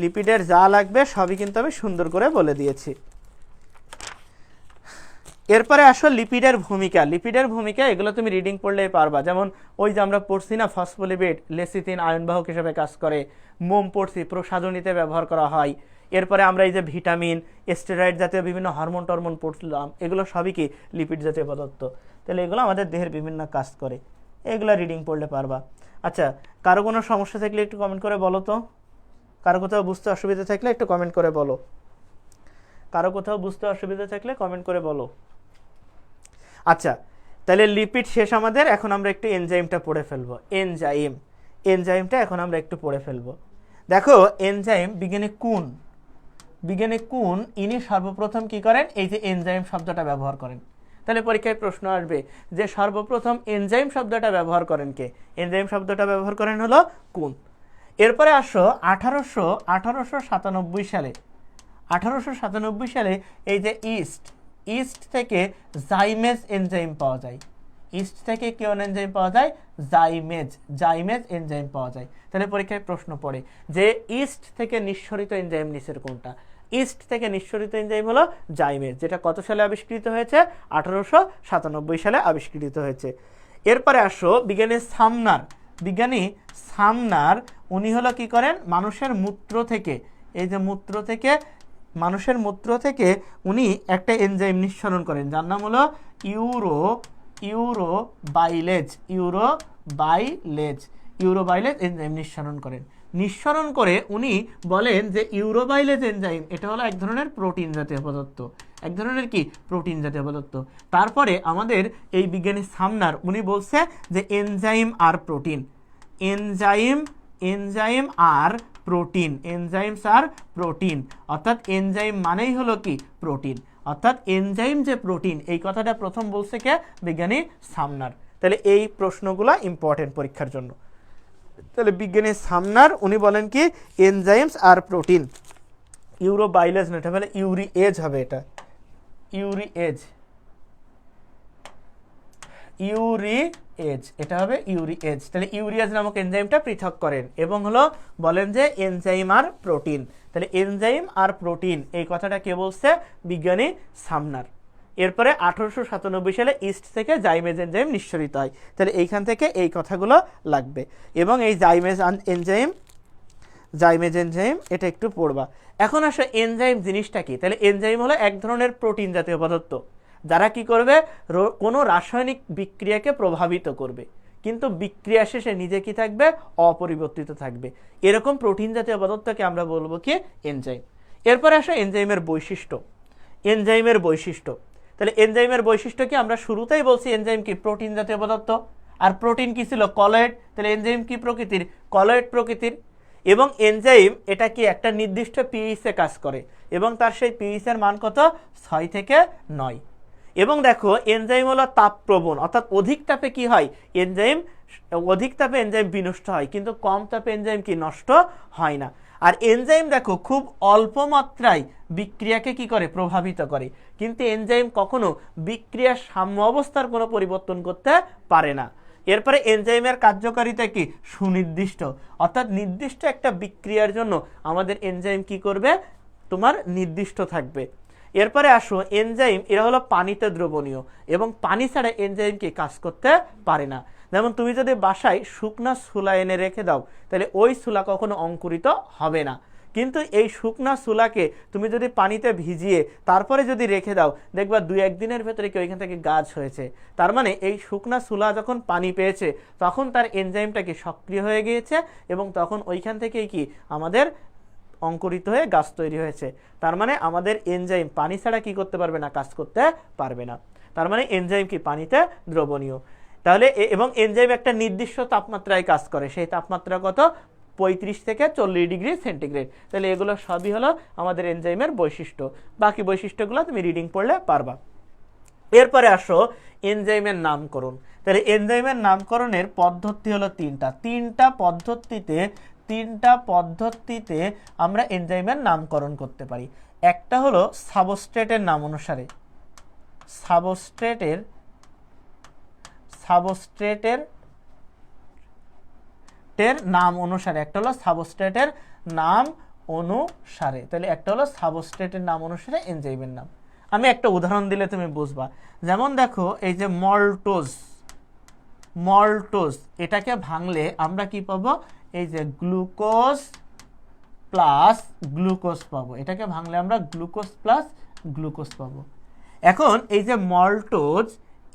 লিপিডের যা লাগবে সবই কিন্তু আমি সুন্দর করে বলে দিয়েছি। এরপরে আসো লিপিডের ভূমিকা এগুলো তুমি রিডিং পড়লেই পারবা। যেমন ওই যে আমরা পড়ছি না, ফসফোলিপিড লেসিথিন আয়নবাহক হিসেবে কাজ করে, মোম পড়ছি প্রসাধনীতে ব্যবহার করা হয়। এরপরে আমরা এই যে ভিটামিন, স্টেরয়েড জাতীয় বিভিন্ন হরমোন টরমোন পড়ছিলাম, এগুলো সবই কি লিপিড জাতীয় পদার্থ। তাহলে এগুলো আমাদের দেহের বিভিন্ন কাজ করে, এগুলো রিডিং পড়লে পারবা। আচ্ছা, কারো কোনো সমস্যা থাকলে একটু কমেন্ট করে বলো তো। কারো কোথাও বুঝতে অসুবিধা থাকলে একটু কমেন্ট করে বলো। আচ্ছা, তাহলে লিপিড শেষ আমাদের। এখন আমরা একটু এনজাইমটা পড়ে ফেলবো। এনজাইমটা এখন আমরা একটু পড়ে ফেলবো। দেখো এনজাইম বিজ্ঞানী কুন ইনি সর্বপ্রথম কি করেন, এই যে এনজাইম শব্দটা ব্যবহার করেন। তাহলে পরীক্ষায় প্রশ্ন আসবে যে সর্বপ্রথম এনজাইম শব্দটা ব্যবহার করেন কে? এনজাইম শব্দটা ব্যবহার করেন হলো কুন। এরপরে আসো 1897 সালে এই যে ইস্ট থেকে জাইমেজ এনজাইম পাওয়া যায়। ইস্ট থেকে কোন এনজাইম পাওয়া যায়? জাইমেজ এনজাইম পাওয়া যায়। তাহলে পরীক্ষায় প্রশ্ন পড়ে যে ইস্ট থেকে নিঃসরিত এনজাইম নিচের কোনটা? ইস্ট থেকে নিঃসরিত এনজাইম হলো জাইমেজ, যেটা কত সালে আবিষ্কৃত হয়েছে? 1897 সালে আবিষ্কৃত হয়েছে। এরপরে আসো বিজ্ঞানী সামনার উনি হলো কি করেন, মানুষের মূত্র থেকে উনি একটা এনজাইম নিঃসরণ করেন, যার নাম হলো ইউরোবাইলেজ এনজাইম নিঃসরণ করে উনি বলেন যে ইউরোবাইলেজ এনজাইম এটা হলো এক ধরনের প্রোটিন জাতীয় পদার্থ। তারপরে আমাদের এই বিজ্ঞানী সামনার উনি বলছে যে এনজাইমস আর প্রোটিন, অর্থাৎ এনজাইম মানেই হলো কি প্রোটিন, অর্থাৎ এনজাইম যে প্রোটিন, এই কথাটা প্রথম বলছে কে? বিজ্ঞানী সামনার। তাহলে এই প্রশ্নগুলো ইম্পর্টেন্ট পরীক্ষার জন্য। তাহলে বিজ্ঞানী সামনার উনি বলেন কি এনজাইমস আর প্রোটিন। ইউরোবাইলেজ না, এটা বলে ইউরিএজ হবে, এটা ইউরিএজ। তাহলে ইউরিয়াজ নামক এনজাইমটা পৃথক করেন এবং হলো বলেন যে এনজাইম আর প্রোটিন। তাহলে এনজাইম আর প্রোটিন এই কথাটা কে বলছে? বিজ্ঞানী সামনার। এরপরে 1897 সালে ইস্ট থেকে জাইমেজ এনজাইম নিঃসরিত হয়। তাহলে এইখান থেকে এই কথাগুলো লাগবে এবং এই জাইমেজ এনজাইম এটা একটু পড়বা। এখন আসো এনজাইম জিনিসটা কি? তাহলে এনজাইম হলো এক ধরনের প্রোটিন জাতীয় পদার্থ, যারা কি করবে, কোনো রাসায়নিক বিক্রিয়াকে প্রভাবিত করবে, কিন্তু বিক্রিয়া শেষে নিজে কি থাকবে? অপরিবর্তিত থাকবে। এরকম প্রোটিন জাতীয় পদার্থকে আমরা বলবো কি এনজাইম। এরপরে আসো এনজাইমের বৈশিষ্ট্য। তাহলে এনজাইমের বৈশিষ্ট্য কি? আমরা শুরুতেই বলছি এনজাইম কি প্রোটিন জাতীয় পদার্থ, আর প্রোটিন কি ছিল? কলয়েড। তাহলে এনজাইম কি প্রকৃতির? কলয়েড প্রকৃতির। এবং এনজাইম এটা কি একটা নির্দিষ্ট পিএইচে কাজ করে এবং তার সেই পিএইচের মান কত? 6 থেকে 9। এবং দেখো এনজাইম হলো তাপপ্রবণ, অর্থাৎ অধিক তাপে কি হয়? অধিক তাপে এনজাইম বিনষ্ট হয়, কিন্তু কম তাপে এনজাইম কি নষ্ট হয় না। আর এনজাইম দেখো খুব অল্প মাত্রায় বিক্রিয়াকে কি করে? প্রভাবিত করে, কিন্তু এনজাইম কখনো বিক্রিয়ার সাম্য অবস্থার কোনো পরিবর্তন করতে পারে না। এরপরে এনজাইমের কার্যকারিতা কি? সুনির্দিষ্ট, অর্থাৎ নির্দিষ্ট একটা বিক্রিয়ার জন্য আমাদের এনজাইম কি করবে? তোমার নির্দিষ্ট থাকবে। এরপরে আসো এনজাইম এরা হলো পানিতে দ্রবণীয় এবং পানি ছাড়া এনজাইম কি কাজ করতে পারে না। যেমন তুমি যদি বাসায় শুকনা ছোলা এনে রেখে দাও, তাহলে ওই ছোলা কখনো অঙ্কুরিত হবে না। কিন্তু এই শুকনা ছোলাকে তুমি যদি পানিতে ভিজিয়ে তারপরে যদি রেখে দাও, দেখবা 2-1 দিনের ভেতরে কি ওইখান থেকে গাছ হয়েছে। তার মানে এই শুকনা ছোলা যখন পানি পেয়েছে তখন তার এনজাইমটা কি সক্রিয় হয়ে গিয়েছে, এবং তখন ওইখান থেকেই কি আমাদের অঙ্কুরিত হয়ে গাছ তৈরি হয়েছে। তার মানে আমাদের এনজাইম পানি ছাড়া কি করতে পারবে না, কাজ করতে পারবে না। তার মানে এনজাইম কি পানিতে দ্রবণীয়। তাহলে এবং এনজাইম একটা নির্দিষ্ট তাপমাত্রায় কাজ করে, সেই তাপমাত্রা কত, 35 থেকে 40 ডিগ্রি সেন্টিগ্রেড। তাহলে এগুলো সবই হলো আমাদের এনজাইমের বৈশিষ্ট্য। বাকি বৈশিষ্ট্যগুলো তুমি রিডিং পড়লে পারবা। এরপরে আসো এনজাইমের নামকরণ। তাহলে এনজাইমের নামকরণের পদ্ধতি হলো তিনটা পদ্ধতিতে আমরা এনজাইমের নামকরণ করতে পারি। একটা হলো সাবস্ট্রেটের নাম অনুসারে, সাবস্ট্রেটের নাম অনুসারে, একটা হলো সাবস্ট্রেটের নাম অনুসারে। তাহলে একটা হলো সাবস্ট্রেটের নাম অনুসারে এনজাইমের নাম। আমি একটা উদাহরণ দিলে তুমি বুঝবা। যেমন দেখো এই যে মল্টোজ, এটাকে ভাঙলে আমরা কি পাবো, এই যে গ্লুকোজ প্লাস গ্লুকোজ পাবো। এটাকে ভাঙলে আমরা গ্লুকোজ প্লাস গ্লুকোজ পাবো। এখন এই যে মল্টোজ,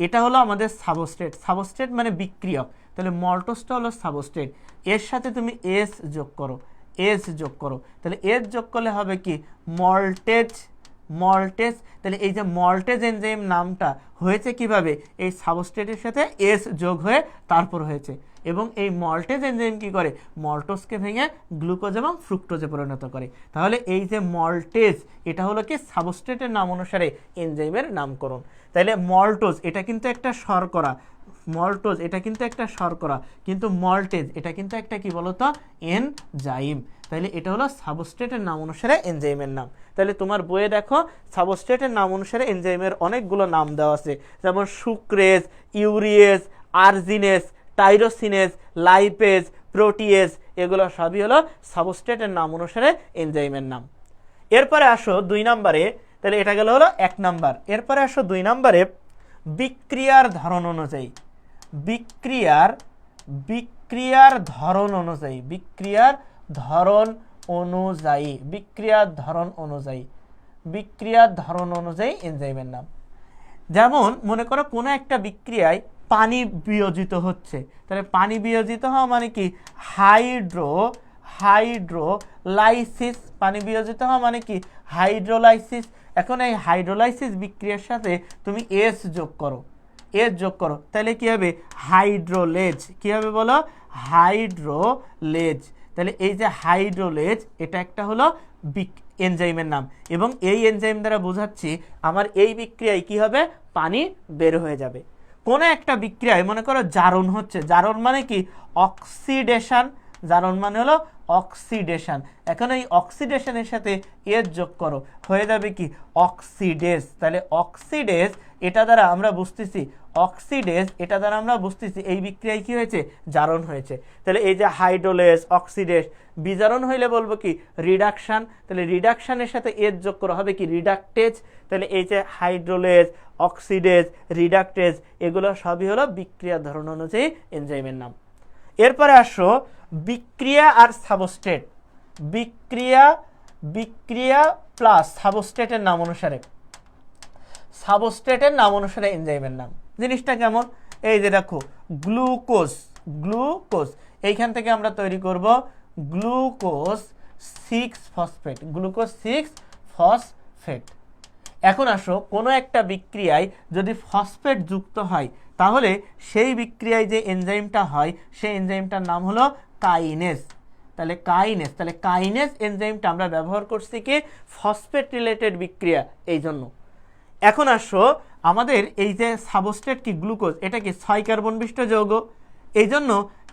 এটা হলো আমাদের সাবস্ট্রেট মানে বিক্রিয়ক। তাহলে মল্টোজটা হলো সাবস্ট্রেট, এর সাথে তুমি এস যোগ করো, তাহলে এস যোগ করলে হবে কি মল্টেজ। তাহলে এই যে মল্টেজ এনজাইম নামটা হয়েছে কিভাবে, এই সাবস্ট্রেটের সাথে এস যোগ হয়ে তারপর হয়েছে। এবং এই মল্টেজ এনজাইম কি করে, মল্টোজকে ভেঙে গ্লুকোজ এবং ফ্রুক্টোজে পরিণত করে। তাহলে এই যে মল্টেজ, এটা হলো কি সাবস্ট্রেটের নাম অনুসারে এনজাইমের নামকরণ। তাহলে মল্টোজ এটা কিন্তু একটা শর্করা, কিন্তু মল্টেজ এটা কিন্তু একটা কি বলতো, এনজাইম। তাহলে এটা হলো সাবস্ট্রেটের নাম অনুসারে এনজাইমের নাম। তাহলে তোমার বইয়ে দেখো সাবস্ট্রেটের নাম অনুসারে এনজাইমের অনেকগুলো নাম দেওয়া আছে, যেমন সুক্রেজ, ইউরিয়েজ, আর্জিনেজ, টাইরোসিনেজ, লাইপেজ, প্রোটিয়েজ, এগুলো সবই হলো সাবস্ট্রেটের নাম অনুসারে এনজাইমের নাম। এরপরে আসো 2 নম্বরে, তাহলে এটা গেল হলো 1 নাম্বার। এরপরে আসো 2 নম্বরে বিক্রিয়ার ধরন অনুযায়ী, বিক্রিয়ার ধরন অনুযায়ী এনজাইমের নাম। যেমন মনে করো কোনো একটা বিক্রিয়ায় পানি বিয়োজিত হচ্ছে, তাহলে পানি বিয়োজিত হওয়া মানে কি হাইড্রোলাইসিস, পানি বিয়োজিত হওয়া মানে কি হাইড্রোলাইসিস। এখন এই হাইড্রোলাইসিস বিক্রিয়ার সাথে তুমি এস যোগ করো, তাহলে কি হবে হাইড্রোলেজ। কি হবে বলো, হাইড্রোলেজ। তাহলে এই যে হাইড্রোলেজ, এটা একটা হলো এনজাইমের নাম, এবং এই এনজাইম দ্বারা বোঝাচ্ছি আমার এই বিক্রিয়ায় কি হবে, পানি বের হয়ে যাবে। কোন একটা বিক্রিয়ায় মনে করো জারণ হচ্ছে, জারণ মানে কি অক্সিডেশন, এখন এই অক্সিডেশনের সাথে এর যোগ করো, হয়ে যাবে কি অক্সিডেজ। তাহলে অক্সিডেজ এটা দ্বারা আমরা বুঝতেছি এই বিক্রিয়ায় কি হয়েছে, জারণ হয়েছে। তাহলে এই যে হাইড্রোলেজ, অক্সিডেজ, বিজারণ হইলে বলবো কি রিডাকশন। তাহলে রিডাকশনের সাথে এর যোগ করা হবে কি রিডাকটেজ। তাহলে এই যে হাইড্রোলেজ, অক্সিডেজ, রিডাকটেজ, এগুলো সবই হলো বিক্রিয়ার ধরন অনুযায়ী এনজাইমের নাম। এরপরে আসো বিক্রিয়া আর সাবস্ট্রেট, বিক্রিয়া প্লাস সাবস্ট্রেটের নাম অনুসারে এনজাইমের নাম। জিনিসটা কেমন, এই যে দেখো গ্লুকোজ, এইখান থেকে আমরা তৈরি করব গ্লুকোজ 6 ফসফেট। এখন আসো কোনো একটা বিক্রিয়ায় যদি ফসফেট যুক্ত হয়, তাহলে সেই বিক্রিয়ায় যে এনজাইমটা হয় সেই এনজাইমটার নাম হলো কাইনেজ। তাহলে কাইনেজ এনজাইমটা আমরা ব্যবহার করছি কি ফসফেট রিলেটেড বিক্রিয়া, এই জন্য। এখন আসো আমাদের এই যে সাবস্ট্রেট কি গ্লুকোজ, এটা কি 6 কার্বন বিশিষ্ট যৌগ, এই জন্য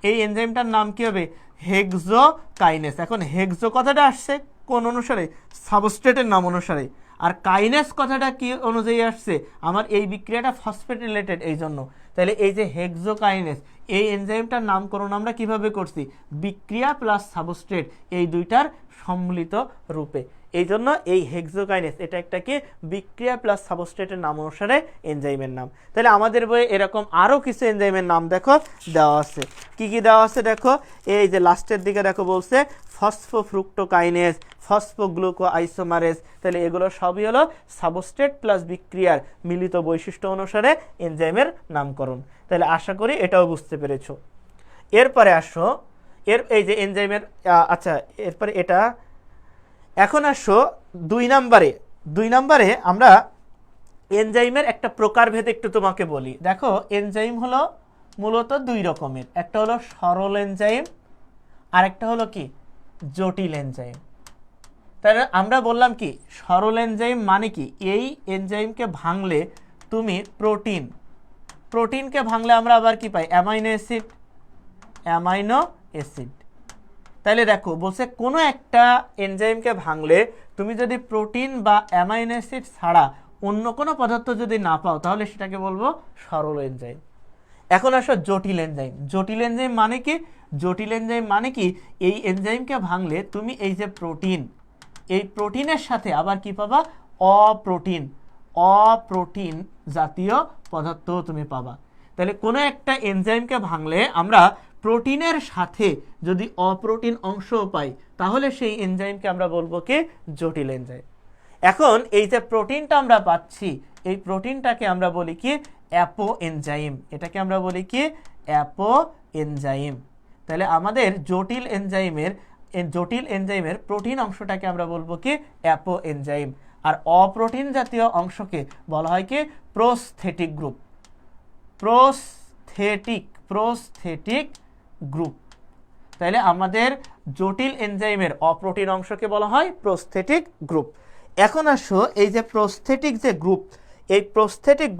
এই এনজাইমটার নাম কি হবে হেক্সোকাইনেজ। এখন হেক্সো কথাটা আসছে কোন অনুসারে, সাবস্ট্রেটের নাম অনুসারে। আর কাইনেস কথাটা কি অনুযায়ী আসছে, আমার এই বিক্রিয়াটা ফসফেট রিলেটেড, এই জন্য। তাহলে এই যে হেক্সোকাইনেস, এই এনজাইমটার নামকরণ আমরা কিভাবে করছি, বিক্রিয়া প্লাস সাবস্ট্রেট এই দুইটার সম্মিলিত রূপে। এই জন্য এই হেক্সোকাইনেস এটা একটা কি বিক্রিয়া প্লাস সাবস্ট্রেটের নাম অনুসারে এনজাইমের নাম। তাহলে আমাদের বইয়ে এরকম আরও কিছু এনজাইমের নাম দেখো দেওয়া আছে। কি কি দেওয়া আছে দেখো, এই যে লাস্টের দিকে দেখো বলছে ফসফোফ্রুক্টোকাইনেস, ফসফোগ্লুকো আইসোমারেজ। তাহলে এগুলো সবই হলো সাবস্ট্রেট প্লাস বিক্রিয়ার মিলিত বৈশিষ্ট্য অনুসারে এনজাইমের নামকরণ। তাহলে আশা করি এটাও বুঝতে পেরেছো। এরপরে আসো, এই যে এনজাইমের আচ্ছা, এরপরে এটা এখন আসো 2 নম্বরে আমরা এনজাইমের একটা প্রকারভেদ একটু তোমাকে বলি। দেখো এনজাইম হলো মূলত 2 রকমের, একটা হলো সরল এনজাইম আর একটা হলো কি জটিল এনজাইম। তাহলে আমরা বললাম কি সরল এনজাইম মানে কি, এই এনজাইমকে ভাঙলে তুমি প্রোটিনকে ভাঙলে আমরা আবার কি পাই, অ্যামাইনো অ্যাসিড। তাহলে দেখো বলছে কোনো একটা এনজাইমকে ভাঙলে তুমি যদি প্রোটিন বা অ্যামাইনো অ্যাসিড ছাড়া অন্য কোনো পদার্থ যদি না পাও তাহলে সেটাকে বলবো সরল এনজাইম। এখন আসো জটিল এনজাইম। জটিল এনজাইম মানে কি এই এনজাইমকে ভাঙলে তুমি এই যে প্রোটিন, এই প্রোটিনের সাথে আবার কি পাবা, অপ্রোটিন জাতীয় পদার্থ তুমি পাবা। তাহলে কোনো একটা এনজাইমকে ভাঙলে আমরা প্রোটিনের সাথে যদি অপ্রোটিন অংশও পাই তাহলে সেই এনজাইমকে আমরা বলবো কি জটিল এনজাইম। এখন এই যে প্রোটিনটা আমরা পাচ্ছি, এই প্রোটিনটাকে আমরা বলি কি অ্যাপো এনজাইম। এটাকে আমরা বলি কি অ্যাপো এনজাইম। তাহলে আমাদের জটিল এনজাইমের প্রোটিন অংশটাকে আমরা বলবো কি অ্যাপো এনজাইম, আর অপ্রোটিন জাতীয় অংশকে বলা হয় কি প্রোস্থেটিক গ্রুপ। তাহলে আমাদের জটিল এনজাইমের অপ্রোটিন অংশকে বলা হয় প্রোস্থেটিক গ্রুপ। এখন আসো এই যে প্রোস্থেটিক যে গ্রুপ, এই প্রোস্থেটিক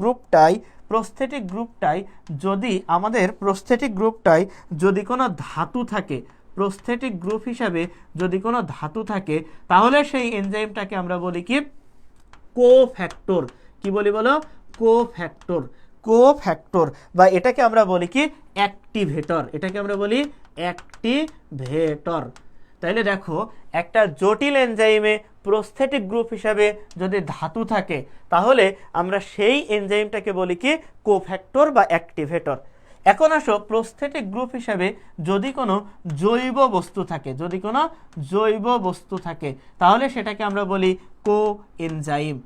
গ্রুপটাই যদি আমাদের যদি কোনো ধাতু থাকে, প্রোস্থেটিক গ্রুপ হিসাবে যদি কোনো ধাতু থাকে তাহলে সেই এনজাইমটাকে আমরা বলি কি কোফ্যাক্টর। কি বলি বলো, কোফ্যাক্টর বা এটাকে আমরা বলি কি অ্যাক্টিভেটর। তাইলে দেখো একটা জটিল এনজাইমে প্রোস্থেটিক গ্রুপ হিসাবে যদি ধাতু থাকে তাহলে আমরা সেই এনজাইমটাকে বলি কি কোফ্যাক্টর বা অ্যাক্টিভেটর। এখন আসো প্রোস্থেটিক গ্রুপ হিসাবে যদি কোনো জৈব বস্তু থাকে তাহলে সেটাকে আমরা বলি কোএনজাইম।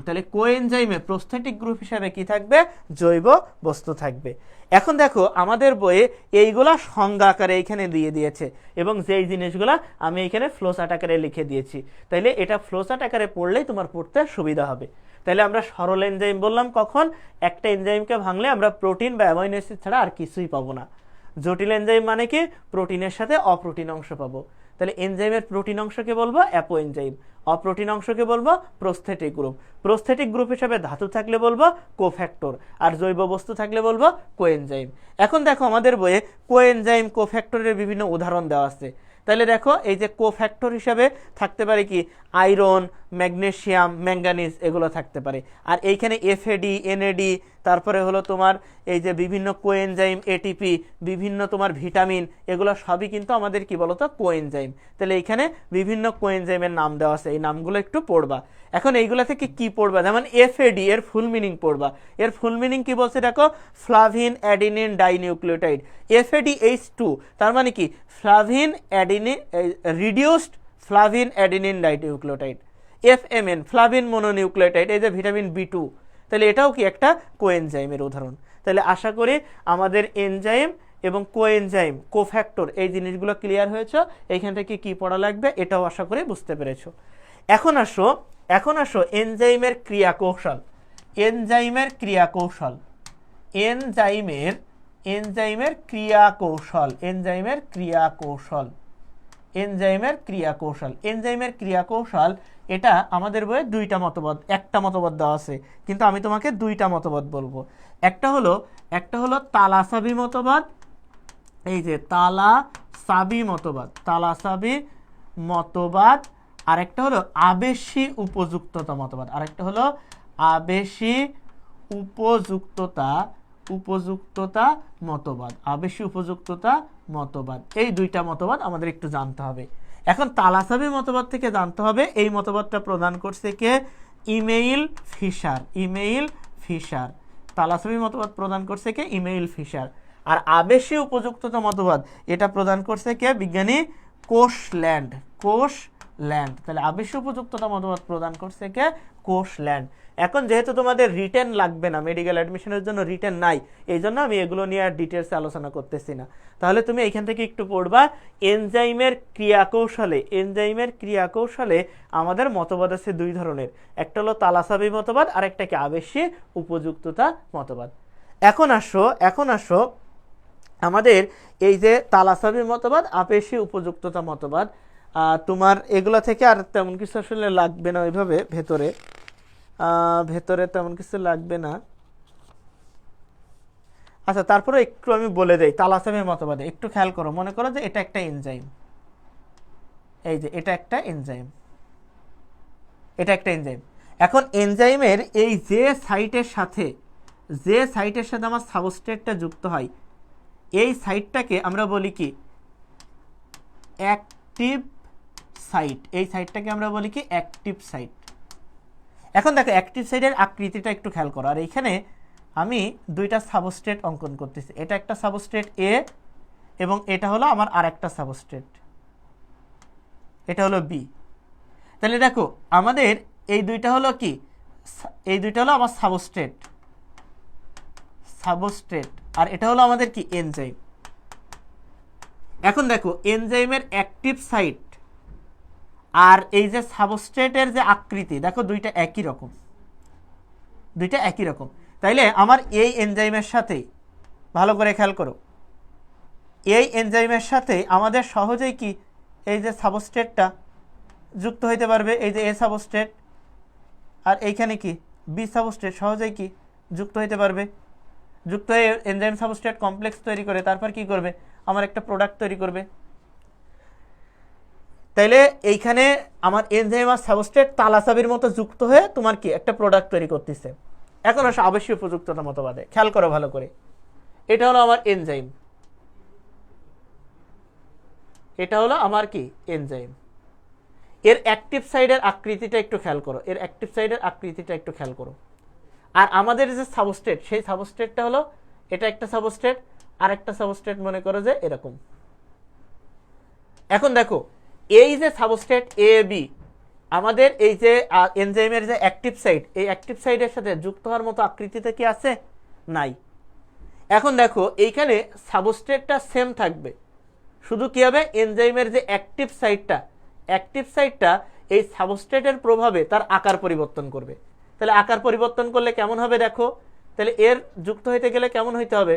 তাহলে কোএনজাইমে প্রোস্থেটিক গ্রুপ হিসাবে কি থাকবে, জৈব বস্তু থাকবে। এখন দেখো আমাদের বইয়ে এইগুলা সংজ্ঞা আকারে এখানে দিয়ে দিয়েছে এবং যেই জিনিসগুলা আমি এখানে ফ্লোচার্ট আকারে লিখে দিয়েছি। তাইলে এটা ফ্লোচার্ট আকারে পড়লেই তোমার পড়তে সুবিধা হবে। তাহলে আমরা সরল এনজাইম বললাম কখন, একটা এনজাইমকে ভাঙলে আমরা প্রোটিন বা অ্যামাইনো অ্যাসিড ছাড়া আর কিছুই পাবো না। জটিল এনজাইম মানে কি প্রোটিনের সাথে অপ্রোটিন অংশ পাবো। তাহলে এনজাইমের প্রোটিন অংশকে বলবো অ্যাপো এনজাইম, অপ্রোটিন অংশকে বলবো প্রোস্থেটিক গ্রুপ হিসাবে ধাতু থাকলে বলবো কোফ্যাক্টর, আর জৈব বস্তু থাকলে বলবো কোএনজাইম। এখন দেখো আমাদের বইয়ে কোএনজাইম কোফ্যাক্টরের বিভিন্ন উদাহরণ দেওয়া আছে। তাহলে দেখো এই যে কোফ্যাক্টর হিসাবে থাকতে পারে কি আয়রন, ম্যাগনেসিয়াম, ম্যাঙ্গানিজ এগুলো থাকতে পারে। আর এইখানে এফএডি, এনএডি, তারপরে হলো তোমার এই যে বিভিন্ন কোএনজাইম, এটিপি, বিভিন্ন তোমার ভিটামিন, এগুলো সবই কিন্তু আমাদের কি বলতো কোএনজাইম। তাহলে এইখানে বিভিন্ন কোএনজাইমের নাম দেওয়া আছে, এই নামগুলো একটু পড়বা। এখন এইগুলা থেকে কি পড়বা, যেমন এফএডি এর ফুল মিনিং পড়বা। এর ফুল মিনিং কি বলছে দেখো, ফ্লাভিন অ্যাডিনিন ডাইনিউক্লিওটাইড। এফএডিএইচ2 তার মানে কি flavin adenine reduced flavin adenine dinucleotide. FMN flavin mononucleotide, এই যে ভিটামিন বি2। তাহলে এটাও কি একটা কোএনজাইমের উদাহরণ। তাহলে আশা করি আমাদের এনজাইম এবং কোএনজাইম, কোফ্যাক্টর এই জিনিসগুলো ক্লিয়ার হয়েছে। এইখান থেকে কি পড়া লাগবে এটাও আশা করি বুঝতে পেরেছো। এখন আসো এনজাইমের ক্রিয়াকৌশল। এনজাইমের ক্রিয়াকৌশল এটা আমাদের বইয়ে দুইটা মতবাদ, একটা মতবাদ দেওয়া আছে, কিন্তু আমি তোমাকে দুইটা মতবাদ বলবো। একটা হলো তালাসাবি মতবাদ। এই যে তালাসাবি মতবাদ আরেকটা হলো আবেশী উপযুক্ততা মতবাদ, আরেকটা হলো আবেশী উপযুক্ততা উপযুক্ততা মতবাদ, আবেশী উপযুক্ততা মতবাদ। এই দুইটা মতবাদ আমাদের একটু জানতে হবে। এখন তালাসাবি মতবাদ থেকে জানতে হবে এই মতবাদটা প্রদান করছে কে? Emil Fischer. ইমেইল ফিশার তালাসাবি মতবাদ প্রদান করছে কে? Emil fisher. আর আবেশী উপযুক্ততা মতবাদ এটা প্রদান করছে কে? বিজ্ঞানী কোশল্যান্ড। কোশল্যান্ড। তাহলে আবেশী উপযুক্ততা মতবাদ প্রদান করছে কে? কোশল্যান্ড। এখন যেহেতু তোমাদের রিটেন লাগবে না, মেডিকেল অ্যাডমিশনের জন্য রিটেন নাই, এই জন্য আমি এগুলো নিয়ে আর ডিটেলসে আলোচনা করতেছি না। তাহলে তুমি এইখান থেকে একটু পড়বা এনজাইমের ক্রিয়াকৌশলে। এনজাইমের ক্রিয়াকৌশলে আমাদের মতবাদ আছে দুই ধরনের, একটা হলো তালাসাবি মতবাদ আর একটা কি? আবেশী উপযুক্ততা মতবাদ। এখন আসো আমাদের এই যে তালাসাবি মতবাদ, আবেশী উপযুক্ততা মতবাদ, তোমার এগুলা থেকে আর তেমন কিছু আসলে লাগবে না ওইভাবে, ভেতরে তেমন কিছু লাগবে না। আচ্ছা, তারপরে একটু আমি বলে দেই তালাসাবি মতবাদে একটু খেয়াল করো। মনে করো যে এটা একটা এনজাইম, এই যে এটা একটা এনজাইম, এটা একটা এনজাইম। এখন এনজাইমের এই যে সাইটের সাথে আমার সাবস্ট্রেটটা যুক্ত হয়, এই সাইটটাকে আমরা বলি কি? Active site. এই সাইটটাকে আমরা বলি কি? Active site. এখন দেখো অ্যাক্টিভ সাইটের আকৃতিটা একটু খেয়াল করো। আর এইখানে আমি দুইটা সাবস্ট্রেট অঙ্কন করতেছি, এটা একটা সাবস্ট্রেট এ এবং এটা হলো আমার আরেকটা সাবস্ট্রেট, এটা হলো বি। তাহলে দেখো আমাদের এই দুইটা হলো কি? এই দুইটা হলো আমার সাবস্ট্রেট, আর এটা হলো আমাদের কি? এনজাইম। এখন দেখো এনজাইমের অ্যাক্টিভ সাইট আর এই যে সাবস্ট্রেটের যে আকৃতি, দেখো দুইটা একই রকম, দুইটা একই রকম। তাইলে আমার এই এনজাইমের সাথে, ভালো করে খেয়াল করো, এই এনজাইমের সাথে আমাদের সহজেই কি এই যে সাবস্ট্রেটটা যুক্ত হইতে পারবে, এই যে এ সাবস্ট্রেট আর এইখানে কি বি সাবস্ট্রেট সহজেই কি যুক্ত হইতে পারবে। যুক্ত হয়ে এনজাইম সাবস্ট্রেট কমপ্লেক্স তৈরি করে তারপর কি করবে? আমার একটা প্রোডাক্ট তৈরি করবে। তাইলে এইখানে আমার এনজাইম আর সাবস্ট্রেট তালাসাবির মতো যুক্ত হয়ে তোমার কি একটা প্রোডাক্ট তৈরি করতেছে। এখন আসলে আবেশী উপযুক্ততা মতবাদে খেয়াল করো ভালো করে। এটা হলো আমার এনজাইম, এটা হলো আমার কি? এনজাইম। এর অ্যাক্টিভ সাইডের আকৃতিটা একটু খেয়াল করো, এর অ্যাক্টিভ সাইডের আকৃতিটা একটু খেয়াল করো। আর আমাদের যে সাবস্ট্রেট, সেই সাবস্ট্রেটটা হলো, এটা একটা সাবস্ট্রেট আর একটা সাবস্ট্রেট মনে করো যে এরকম। এখন দেখো এই যে সাবস্ট্রেট এ বি, আমাদের এই যে এনজাইমের যে অ্যাক্টিভ সাইট, এই অ্যাক্টিভ সাইটের সাথে যুক্ত হওয়ার মতো আকৃতিতে কি আছে? নাই। এখন দেখো এইখানে সাবস্ট্রেটটা সেম থাকবে, শুধু কি হবে? এনজাইমের যে অ্যাক্টিভ সাইটটা এই সাবস্ট্রেটের প্রভাবে তার আকার পরিবর্তন করবে। তাহলে আকার পরিবর্তন করলে কেমন হবে দেখো? তাহলে এর যুক্ত হইতে গেলে কেমন হইতে হবে?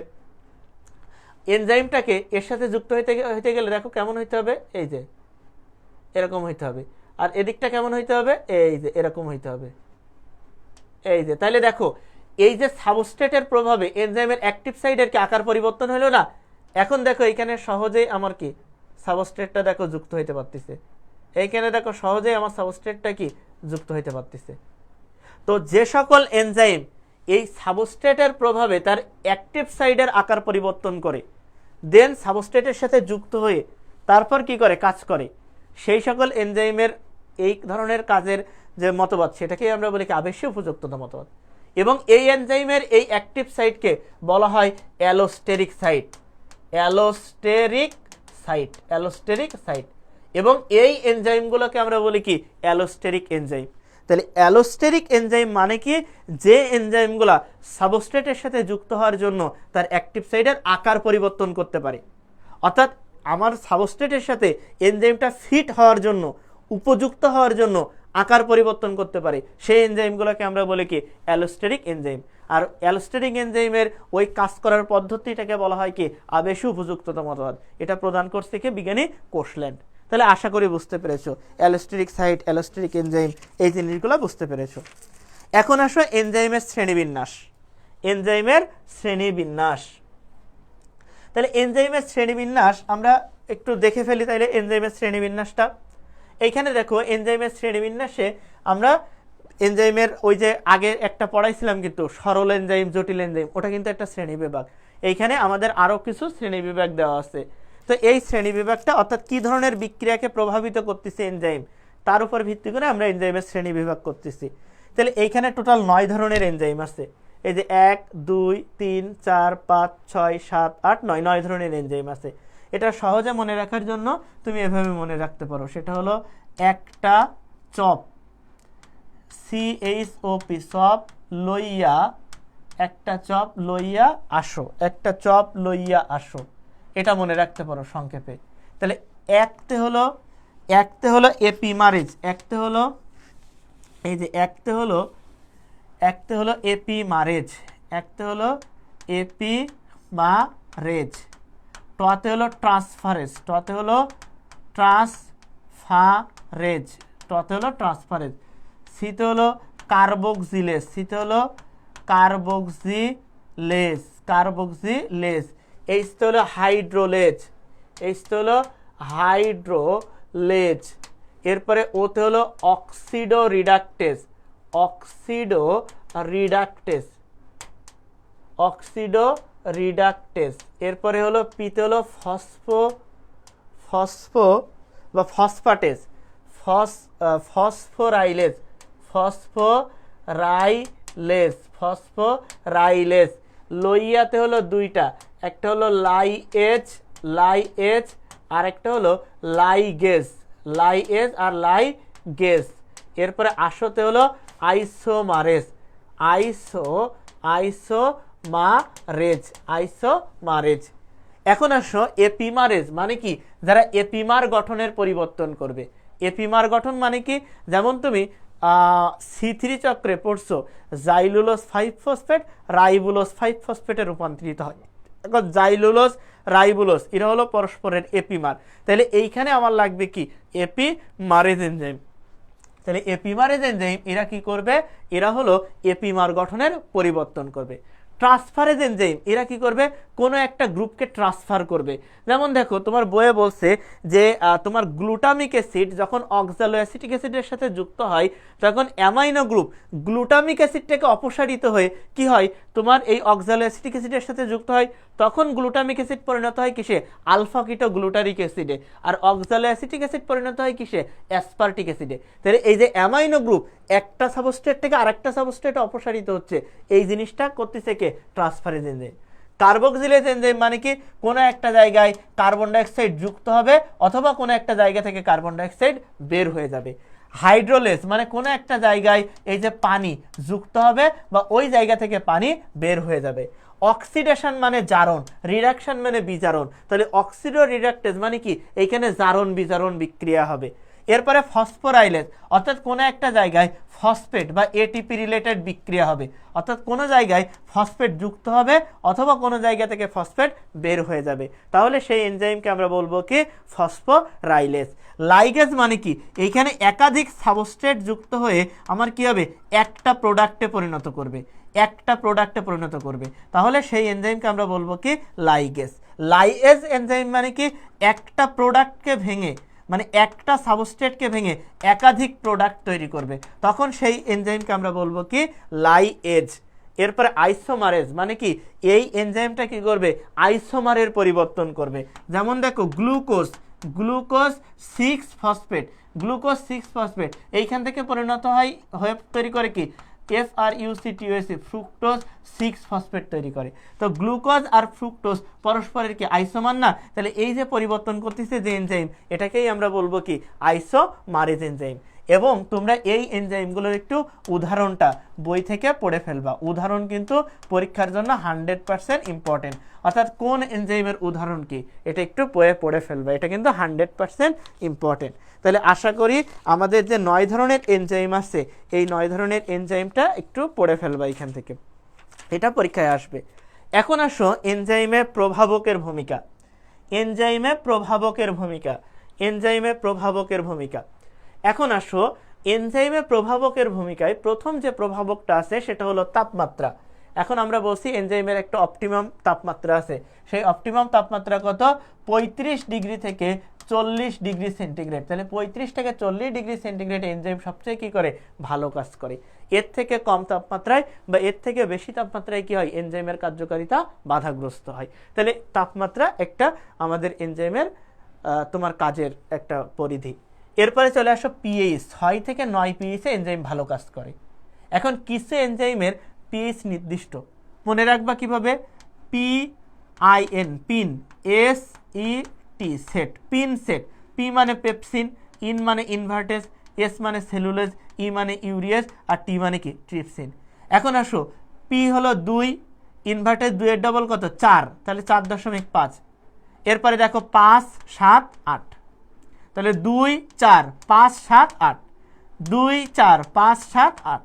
এনজাইমটাকে এর সাথে যুক্ত হইতে গেলে দেখো কেমন হইতে হবে? এই যে এরকম হইতে হবে। আর এদিকটা কেমন হইতে হবে? এই যে এরকম হইতে হবে, এই যে। তাহলে দেখো এই যে সাবস্ট্রেটের প্রভাবে এনজাইমের অ্যাক্টিভ সাইটের কি আকার পরিবর্তন হলো না? এখন দেখো এইখানে সহজেই আমার কি সাবস্ট্রেটটা দেখো যুক্ত হইতে পারতেছে, এইখানে দেখো সহজেই আমার সাবস্ট্রেটটা কি যুক্ত হইতে পারতেছে। তো যে সকল এনজাইম এই সাবস্ট্রেটের প্রভাবে তার অ্যাক্টিভ সাইটের আকার পরিবর্তন করে, দেন সাবস্ট্রেটের সাথে যুক্ত হয়ে তারপর কি করে? কাজ করে, সেই সকল এনজাইমের এই ধরনের কাজের যে মতবাদ, সেটাকেই আমরা বলি কি? আবেশী উপযুক্ততা মতবাদ। এবং এই এনজাইমের এই অ্যাক্টিভ সাইটকে বলা হয় অ্যালোস্টেরিক সাইট, অ্যালোস্টেরিক সাইট। এবং এই এনজাইমগুলোকে আমরা বলি কি? Allosteric enzyme. তাহলে অ্যালোস্টেরিক এনজাইম মানে কি? যে এনজাইমগুলা সাবস্ট্রেটের সাথে যুক্ত হওয়ার জন্য তার অ্যাক্টিভ সাইটের আকার পরিবর্তন করতে পারে, অর্থাৎ আমার সাবস্ট্রেটের সাথে এনজাইমটা ফিট হওয়ার জন্য, উপযুক্ত হওয়ার জন্য আকার পরিবর্তন করতে পারে, সেই এনজাইমগুলোকে আমরা বলি কি? Allosteric enzyme. আর অ্যালোস্টেরিক এনজাইমের ওই কাজ করার পদ্ধতিটাকে বলা হয় কি? আবেশী উপযুক্ততা মতবাদ। এটা প্রদান করছে কি? বিজ্ঞানী কোশল্যান্ড। তাহলে আশা করি বুঝতে পেরেছো অ্যালোস্টেরিক সাইট, অ্যালোস্টেরিক এনজাইম এই জিনিসগুলো বুঝতে পেরেছো। এখন আসো এনজাইমের শ্রেণীবিন্যাস। তাহলে এনজাইমের শ্রেণীবিন্যাস আমরা একটু দেখে ফেলি। তাহলে এনজাইমের শ্রেণীবিন্যাসটা, এইখানে দেখো এনজাইমের শ্রেণীবিন্যাসে আমরা এনজাইমের ওই যে আগে একটা পড়াইছিলাম কিন্তু সরল এনজাইম জটিল এনজাইম, ওটা কিন্তু একটা শ্রেণী বিভাগ। এইখানে আমাদের আরও কিছু শ্রেণী বিভাগ দেওয়া আছে। তো এই শ্রেণী বিভাগটা অর্থাৎ কি ধরনের বিক্রিয়াকে প্রভাবিত করতেছে এনজাইম, তার উপর ভিত্তি করে আমরা এনজাইমের শ্রেণী বিভাগ করতেছি। তাহলে এইখানে টোটাল 9 ধরনের এনজাইম আছে। এই যে 1 2 3 4 5 6 7 8 9 ধরনের এনজাইম আছে। এটা সহজে মনে রাখার জন্য তুমি এভাবে মনে রাখতে পারো, সেটা হলো একটা চপ, CHOP চপ লইয়া, একটা চপ লইয়া আসো, একটা চপ লইয়া আসো, এটা মনে রাখতে পারো সংক্ষেপে। তাহলে একতে হলো এপিমারেজ, একতে হলো এই যে একতে হলো এপিমারেজ, একতে হলো এপিমারেজ, টতে হলো ট্রান্সফারেজ, টতে হলো ট্রান্সফারেজ, টতে হলো ট্রান্সফারেজ, সিতে হলো কার্বক্সিলেজ, সিতে হলো কার্বক্সিলেজ, কার্বক্সিলেজ, এইচতে হলো হাইড্রোলেজ, এইচতে হলো হাইড্রোলেজ, এরপরে ওতে হলো অক্সিডো রিডাকটেজ, অক্সিডো রিডাকটেজ, অক্সিডো রিডাকটেজ, এরপরে হলো পিতে হলো ফসফাটেজ, ফসফোরাইলেজ, ফসফোরাইলেজ, লইয়াতে হলো দুইটা, একটা হলো লাইএজ আর একটা হলো লাইগেজ, লাইএজ আর লাইগেজ, এরপরে আসতে হলো আইসোমারেজ, আইসোমারেজ। এখন আসো এপিমারেজ মানে কি, যারা এপিমার গঠনের পরিবর্তন করবে। এপিমার গঠন মানে কি, যেমন তুমি C3 চক্রে পড়ছো জাইলুলোজ 5 ফসফেট রাইবুলোজ 5 ফসফেটে রূপান্তরিত হয়। এখন জাইলুলোজ রাইবুলোজ এরা হলো পরস্পরের এপিমার। তাহলে এইখানে আমার লাগবে কি এপিমারেজ এনজাইম। তাহলে এপিমারেজ এনজাইম এরা কি করবে, এরা হলো এপিমার গঠনের পরিবর্তন করবে। ট্রান্সফারেজ এনজাইম এরা কি করবে, কোনো একটা গ্রুপকে ট্রান্সফার করবে। যেমন দেখো তোমার বইয়ে বলছে যে তোমার গ্লুটামিক অ্যাসিড যখন অক্সালো অ্যাসিটিক অ্যাসিডের সাথে যুক্ত হয় তখন অ্যামাইনো গ্রুপ গ্লুটামিক অ্যাসিডটাকে অপসারিত হয়ে কি হয়, তোমার এই অক্সালো অ্যাসিটিক অ্যাসিডের সাথে যুক্ত হয়, তখন গ্লুটামিক অ্যাসিড পরিণত হয় কিসে, আলফা কিটো গ্লুটারিক অ্যাসিডে, আর অক্সালো অ্যাসিটিক অ্যাসিড পরিণত হয় কিসে, অ্যাসপার্টিক অ্যাসিডে। তাহলে এই যে অ্যামাইনো গ্রুপ একটা সাবস্ট্রেট থেকে আরেকটা সাবস্ট্রেট অপসারিত হচ্ছে, এই জিনিসটা করতেছে কে, ট্রান্সফারেজ এনজাইম। কার্বক্সিলেজ এনজাইম মানে কি, কোনো একটা জায়গায় কার্বন ডাইঅক্সাইড যুক্ত হবে অথবা কোনো একটা জায়গা থেকে কার্বন ডাইঅক্সাইড বের হয়ে যাবে। হাইড্রোলেজ মানে কোনো একটা জায়গায় এই যে পানি যুক্ত হবে বা ওই জায়গা থেকে পানি বের হয়ে যাবে। অক্সিডেশন মানে জারণ, রিডাকশন মানে বিজারণ। তাহলে অক্সিডো রিডাকটেজ মানে কি, এইখানে জারণ বিজারণ বিক্রিয়া হবে। এরপরে ফসফোরাইলেজ অর্থাৎ কোনো একটা জায়গায় ফসফেট বা এটিপি রিলেটেড বিক্রিয়া হবে, অর্থাৎ কোনো জায়গায় ফসফেট যুক্ত হবে অথবা কোনো জায়গা থেকে ফসফেট বের হয়ে যাবে, তাহলে সেই এনজাইমকে আমরা বলবো কি ফসফোরাইলেজ। লাইগেজ মানে কি, এইখানে একাধিক সাবস্ট্রেট যুক্ত হয়ে আমার কি হবে, একটা প্রোডাক্টে পরিণত করবে, একটা প্রোডাক্টে পরিণত করবে, তাহলে সেই এনজাইমকে আমরা বলবো কি লাইগেজ। লাইএজ এনজাইম মানে কি, একটা প্রোডাক্টকে ভেঙে মানে একটা সাবস্ট্রেটকে ভেঙে একাধিক প্রোডাক্ট তৈরি করবে, তখন সেই এনজাইমকে আমরা বলবো কি লাইএজ। এরপরে আইসোমারেজ মানে কি, এই এনজাইমটা কি করবে, আইসোমারের পরিবর্তন করবে। যেমন দেখো গ্লুকোজ 6 ফসফেট, গ্লুকোজ 6 ফসফেট এইখান থেকে পরিণত হয় হয়ে তৈরি করে কি FRUCTOS, ফ্রুক্টোজ 6 ফসফেট তৈরি করে। তো গ্লুকোজ আর ফ্রুক্টোজ পরস্পরের কি আইসোমার না, তাহলে এই যে পরিবর্তন করতেছে যে এনজাইম, এটাকেই আমরা বলবো কি আইসোমারেজ এনজাইম। এবং তোমরা এই এনজাইমগুলোর একটু উদাহরণটা বই থেকে পড়ে ফেলবা, উদাহরণ কিন্তু পরীক্ষার জন্য 100% ইম্পর্টেন্ট। অর্থাৎ কোন এনজাইমের উদাহরণ কি, এটা একটু বইয়ে পড়ে ফেলবা, এটা কিন্তু 100% ইম্পর্টেন্ট। তাহলে আশা করি আমাদের যে 9 ধরনের এনজাইম আছে, এই 9 ধরনের এনজাইমটা একটু পড়ে ফেলবা এখান থেকে, এটা পরীক্ষায় আসবে। এখন আসো এনজাইমে প্রভাবকের ভূমিকা, এনজাইমে প্রভাবকের ভূমিকা, এনজাইমে প্রভাবকের ভূমিকা। এখন আসো এনজাইমে প্রভাবকের ভূমিকায় প্রথম যে প্রভাবকটা আছে সেটা হলো তাপমাত্রা। এখন আমরা বলছি এনজাইমের একটা অপটিমাম তাপমাত্রা আছে, সেই অপটিমাম তাপমাত্রা কত, 35 ডিগ্রি থেকে 40°C, তাহলে 35 থেকে 40°C এনজাইম সবচেয়ে কি করে, ভালো কাজ করে। এর থেকে কম তাপমাত্রায় বা এর থেকে বেশি তাপমাত্রায় কি হয়, এনজাইমের কার্যকারিতা বাধাগ্রস্ত হয়। তাহলে তাপমাত্রা একটা আমাদের এনজাইমের তোমার কাজের একটা পরিধি। এরপরে চলে আসো পিএইচ, 6 থেকে 9 পিএইচে এনজাইম ভালো কাজ করে। এখন কিছু এনজাইমের পিএইচ নির্দিষ্ট, মনে রাখবা কিভাবে, PIN, pin, SET, set, pin set. P মানে পেপসিন, ইন মানে ইনভার্টেজ, এস মানে সেলুলোজ, ই মানে ইউরিয়াস, আর টি মানে কি, ট্রিপসিন। এখন আসো, পি হলো 2, ইনভার্টেজ 2 এর ডবল কত, 4, তাহলে 4.5। এরপরে দেখো 5, 7, 8, তাহলে 2, 4, 5, 7, 8, 2, 4, 5, 7, 8।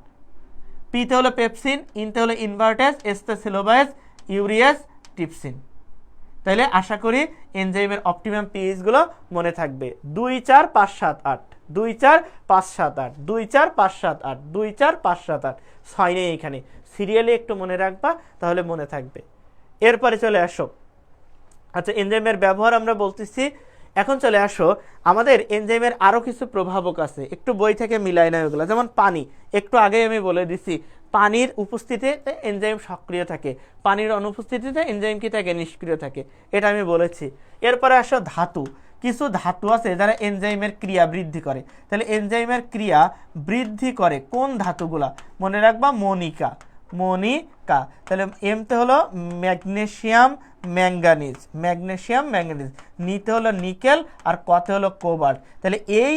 পিতে হলো পেপসিন, ইনতে হলো ইনভার্টেজ, এসতে সেলুলোজ, ইউরিয়াস, ট্রিপসিন। তাহলে আশা করি এনজাইমের অপটিমাম পিএইচ গুলো মনে থাকবে, 2, 4, 5, 7, 8, 2, 4, 5, 7, 8, 2, 4, 5, 7, 8, 2, 4, 5, 7, 8, 6 নেই এখানে, সিরিয়ালি একটু মনে রাখবা, তাহলে মনে থাকবে। এরপরে চলে আসো, আচ্ছা এনজাইমের ব্যবহার আমরা বলতেছি। এখন চলে আসো, আমাদের এনজাইমের আরও কিছু প্রভাবক আছে, একটু বই থেকে মিলাই না ওগুলো। যেমন পানি, একটু আগে আমি বলে দিছি, পানির উপস্থিতিতে এনজাইম সক্রিয় থাকে, পানির অনুপস্থিতিতে এনজাইম কি থাকে, নিষ্ক্রিয় থাকে, এটা আমি বলেছি। এরপরে আসো ধাতু, কিছু ধাতু আছে যারা এনজাইমের ক্রিয়া বৃদ্ধি করে। তাহলে এনজাইমের ক্রিয়া বৃদ্ধি করে কোন ধাতুগুলা, মনে রাখবা মনিকা, মনিকা। তাহলে এমতে হলো ম্যাগনেসিয়াম ম্যাঙ্গানিজ, ম্যাগনেসিয়াম ম্যাঙ্গানিজ, নিতে হলো নিকেল, আর কতে হলো কোবাল্ট। তাহলে এই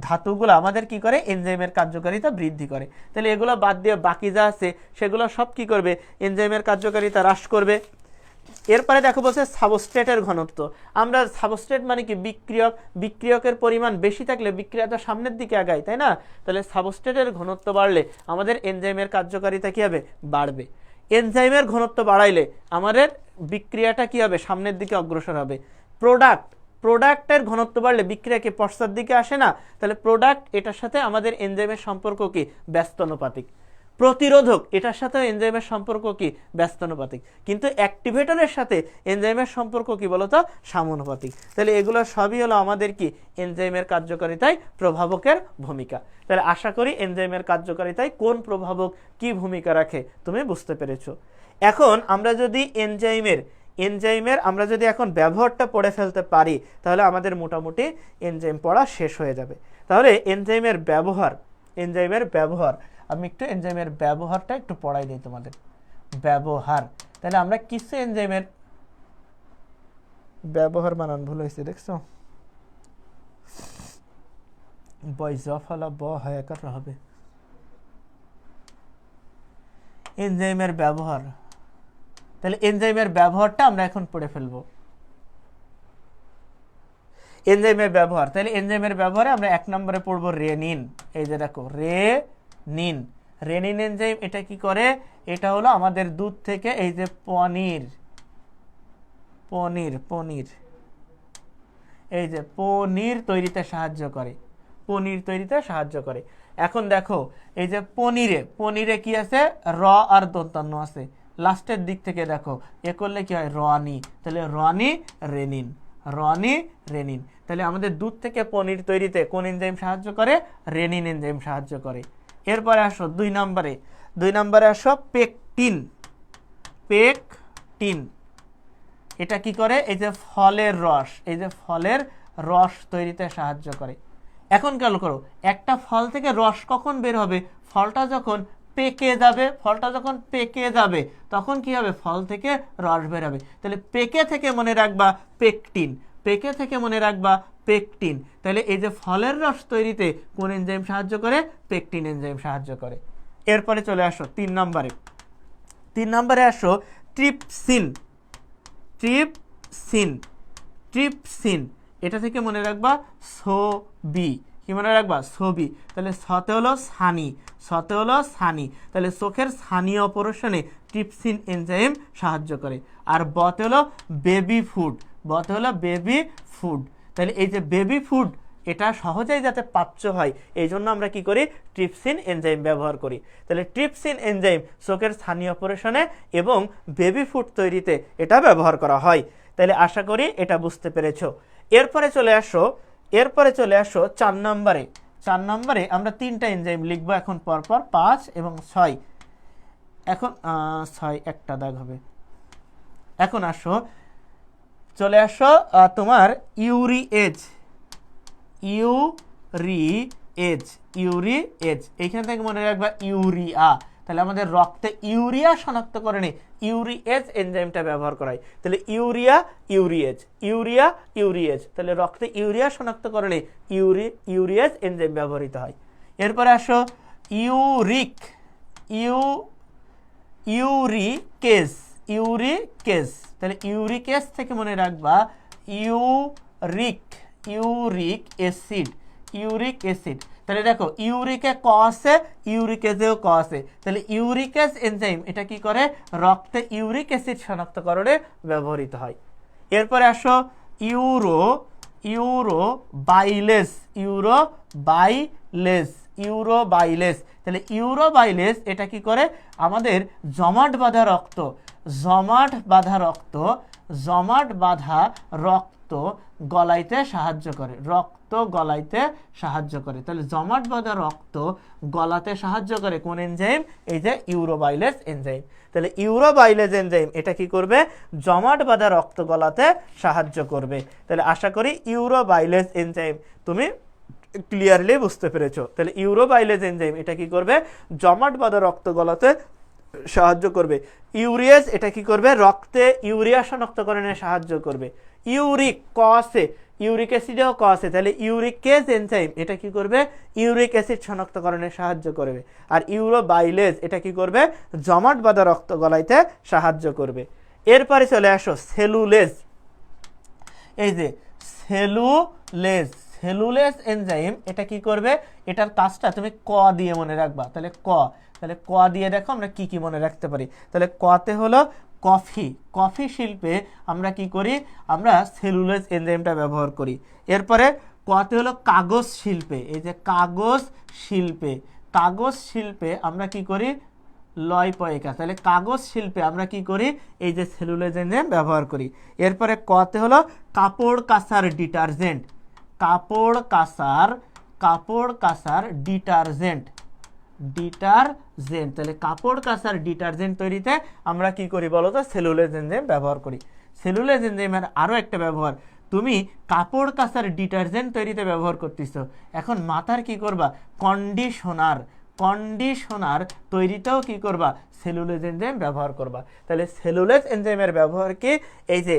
ধাতুগুলো আমাদের কি করে, এনজাইমের কার্যকারিতা বৃদ্ধি করে। তাহলে এগুলো বাদ দিয়ে বাকি যা আছে সেগুলো সব কি করবে, এনজাইমের কার্যকারিতা হ্রাস করবে। এরপরে দেখো বলছে সাবস্ট্রেটের ঘনত্ব। আমরা সাবস্ট্রেট মানে কি, বিক্রিয়ক, বিক্রিয়কের পরিমাণ বেশি থাকলে বিক্রিয়াটা সামনের দিকে আগায়, তাই না? তাহলে সাবস্ট্রেটের ঘনত্ব বাড়লে আমাদের এনজাইমের কার্যকারিতা কি হবে, বাড়বে। এনজাইমের ঘনত্ব বাড়াইলে আমাদের বিক্রিয়াটা কি হবে, সামনের দিকে অগ্রসর হবে। প্রোডাক্টের ঘনত্ব বাড়লে বিক্রিয়া কি পশ্চাৎ দিকে আসে না? তাহলে প্রোডাক্ট এটার সাথে আমাদের এনজাইমের সম্পর্ক কি, ব্যস্তানুপাতিক। প্রতিরোধক এটার সাথে এনজাইমের সম্পর্ক কি, ব্যস্তানুপাতিক। কিন্তু অ্যাক্টিভেটরের সাথে এনজাইমের সম্পর্ক কি বলতো, সমানুপাতিক। তাহলে এগুলো সবই হলো আমাদের কি, এনজাইমের কার্যকারিতায় প্রভাবকের ভূমিকা। তাহলে আশা করি এনজাইমের কার্যকারিতায় কোন প্রভাবক কি ভূমিকা রাখে তুমি বুঝতে পেরেছো। এখন আমরা যদি এনজাইমের আমরা যদি এখন ব্যবহারটা পড়ে ফেলতে পারি, তাহলে আমাদের মোটামুটি এনজাইম পড়া শেষ হয়ে যাবে। তাহলে এনজাইমের ব্যবহার আমি একটু এনজাইমের ব্যবহারটা একটু পড়াই দিই তোমাদের। ব্যবহার, তাহলে আমরা কিছু এনজাইমের ব্যবহার, বানান ভুল হয়েছে দেখছো, বয়জফলা ব হায়াকার হবে। এনজাইমের ব্যবহার, তাহলে এনজাইমের ব্যবহারটা আমরা এখন পড়ে ফেলবো। এনজাইমের ব্যবহার, তাহলে এনজাইমের ব্যবহারে আমরা 1 নম্বরে পড়বো রেনিন। এই যে দেখো রেনিন, রেনিন এনজাইম এটা কি করে, এটা হলো আমাদের দুধ থেকে এই যে পনির, এই যে পনির তৈরিতে সাহায্য করে, এখন দেখো এই যে পনিরে কি আছে, র আর দন্তান্ন আছে, লাস্টের দিক থেকে দেখো এ করলে কি হয়, রনি। তাহলে রনি রেনিন। তাহলে আমাদের দুধ থেকে পনির তৈরিতে কোন এনজাইম সাহায্য করে, রেনিন এনজাইম সাহায্য করে। এরপরে আসো 2 নম্বরে আসো পেকটিন। এটা কি করে, এই যে ফলের রস তৈরিতে সাহায্য করে। এখন খেয়াল করো, একটা ফল থেকে রস কখন বের হবে, ফলটা যখন পেকে যাবে তখন কি হবে, ফল থেকে রস বের হবে। তাহলে পেকে থেকে মনে রাখবা পেকটিন, তাহলে এই যে ফলের রস তৈরিতে কোন এনজাইম সাহায্য করে, পেকটিন এনজাইম সাহায্য করে। এরপরে চলে আসো 3 নম্বরে আসো ট্রিপসিন, এটা থেকে মনে রাখবা ছবি, কি মনে রাখবা, ছবি। তাহলে সতে হলো সানি, তাহলে চোখের ছানি অপারেশনে ট্রিপসিন এনজাইম সাহায্য করে। আর বতে হলো বেবি ফুড, তাহলে এই যে বেবি ফুড এটা সহজেই যাতে পাচ্য হয় এই জন্য আমরা কি করি, ট্রিপসিন এনজাইম ব্যবহার করি। তাহলে ট্রিপসিন এনজাইম চোখের ছানি অপারেশনে এবং বেবি ফুড তৈরিতে এটা ব্যবহার করা হয়। তাহলে আশা করি এটা বুঝতে পেরেছো। এরপরে চলে আসো 4 নম্বরে আমরা 3টা এনজাইম লিখবো এখন পরপর 5 এবং 6। এখন 6 একটা দাগ হবে। এখন চলে আসো তোমার ইউরিএজ। এইখান থেকে মনে রাখবা ইউরিয়া। তাহলে আমাদের রক্তে ইউরিয়া শনাক্তকরণে ইউরিএজ এনজাইমটা ব্যবহার করা হয়। তাহলে ইউরিএজ, তাহলে রক্তে ইউরিয়া শনাক্তকরণে ইউরিএজ এনজাইম ব্যবহৃত হয়। এরপরে আসো ইউরিকেজ। তাহলে ইউরিকেজ থেকে মনে রাখবা ইউরিক অ্যাসিড। তাহলে দেখো ইউরিকে ক আছে, ইউরিকেজেও ক আছে। তাহলে ইউরিকেজ এনজাইম এটা কি করে? রক্তে ইউরিক অ্যাসিড শনাক্তকরণে ব্যবহৃত হয়। এরপরে আসো ইউরোবাইলেস। তাহলে ইউরোবাইলেস এটা কি করে? আমাদের জমাট বাঁধা রক্ত গলাইতে সাহায্য করে। তাহলে জমাট বাঁধা রক্ত গলাতে সাহায্য করে কোন এনজাইম? এই যে ইউরোবাইলেস এনজাইম। তাহলে ইউরোবাইলেস এনজাইম এটা কি করবে? জমাট বাঁধা রক্ত গলাতে সাহায্য করবে। তাহলে আশা করি ইউরোবাইলেস এনজাইম তুমি ক্লিয়ারলি বুঝতে পেরেছো। তাহলে ইউরোবাইলেস এনজাইম এটা কি করবে? জমাট বাঁধা রক্ত গলাতে সাহায্য করবে। ইউরিয়াস এটা কি করবে? রক্তে ইউরিয়া শনাক্তকরণে সাহায্য করবে। ইউরিক অ্যাসিডেও ক আছে। তাহলে ইউরিকেজ এনজাইম এটা কি করবে? ইউরিক অ্যাসিড শনাক্তকরণে সাহায্য করবে। আর ইউরোবাইলেজ এটা কি করবে? জমাট বাঁধা রক্ত গলাইতে সাহায্য করবে। এরপরে চলে আসো সেলুলেজ। এই যে সেলুলেজ এনজাইম এটা কি করবে? এটার কাজটা তুমি ক দিয়ে মনে রাখবা। তাহলে ক দিয়ে দেখো আমরা কি মনে রাখতে পারি। তাহলে কতে হলো কফি শিল্পে আমরা কি করি? আমরা সেলুলোজ এনজাইমটা ব্যবহার করি। এরপরে কতে হলো কাগজ শিল্পে। এই যে কাগজ শিল্পে আমরা কি করি? লয়পয়িকা। তাহলে কাগজ শিল্পে আমরা কি করি? এই যে সেলুলোজ এনজাইম ব্যবহার করি। এরপরে কতে হলো কাপড় কাচার ডিটারজেন্ট। তাহলে কাপড় কাচার ডিটারজেন্ট তৈরিতে আমরা কি করি বলতো? সেলুলোজ এনজাইম ব্যবহার করি। সেলুলোজ এনজাইমের আরো একটা ব্যবহার, তুমি কাপড় কাচার ডিটারজেন্ট তৈরিতে ব্যবহার করতেছো, এখন মাথার কি করবা? কন্ডিশনার তৈরিতেও কি করবা? সেলুলোজ এনজাইম ব্যবহার করবা। তাহলে সেলুলোজ এনজাইমের ব্যবহার কি? এই যে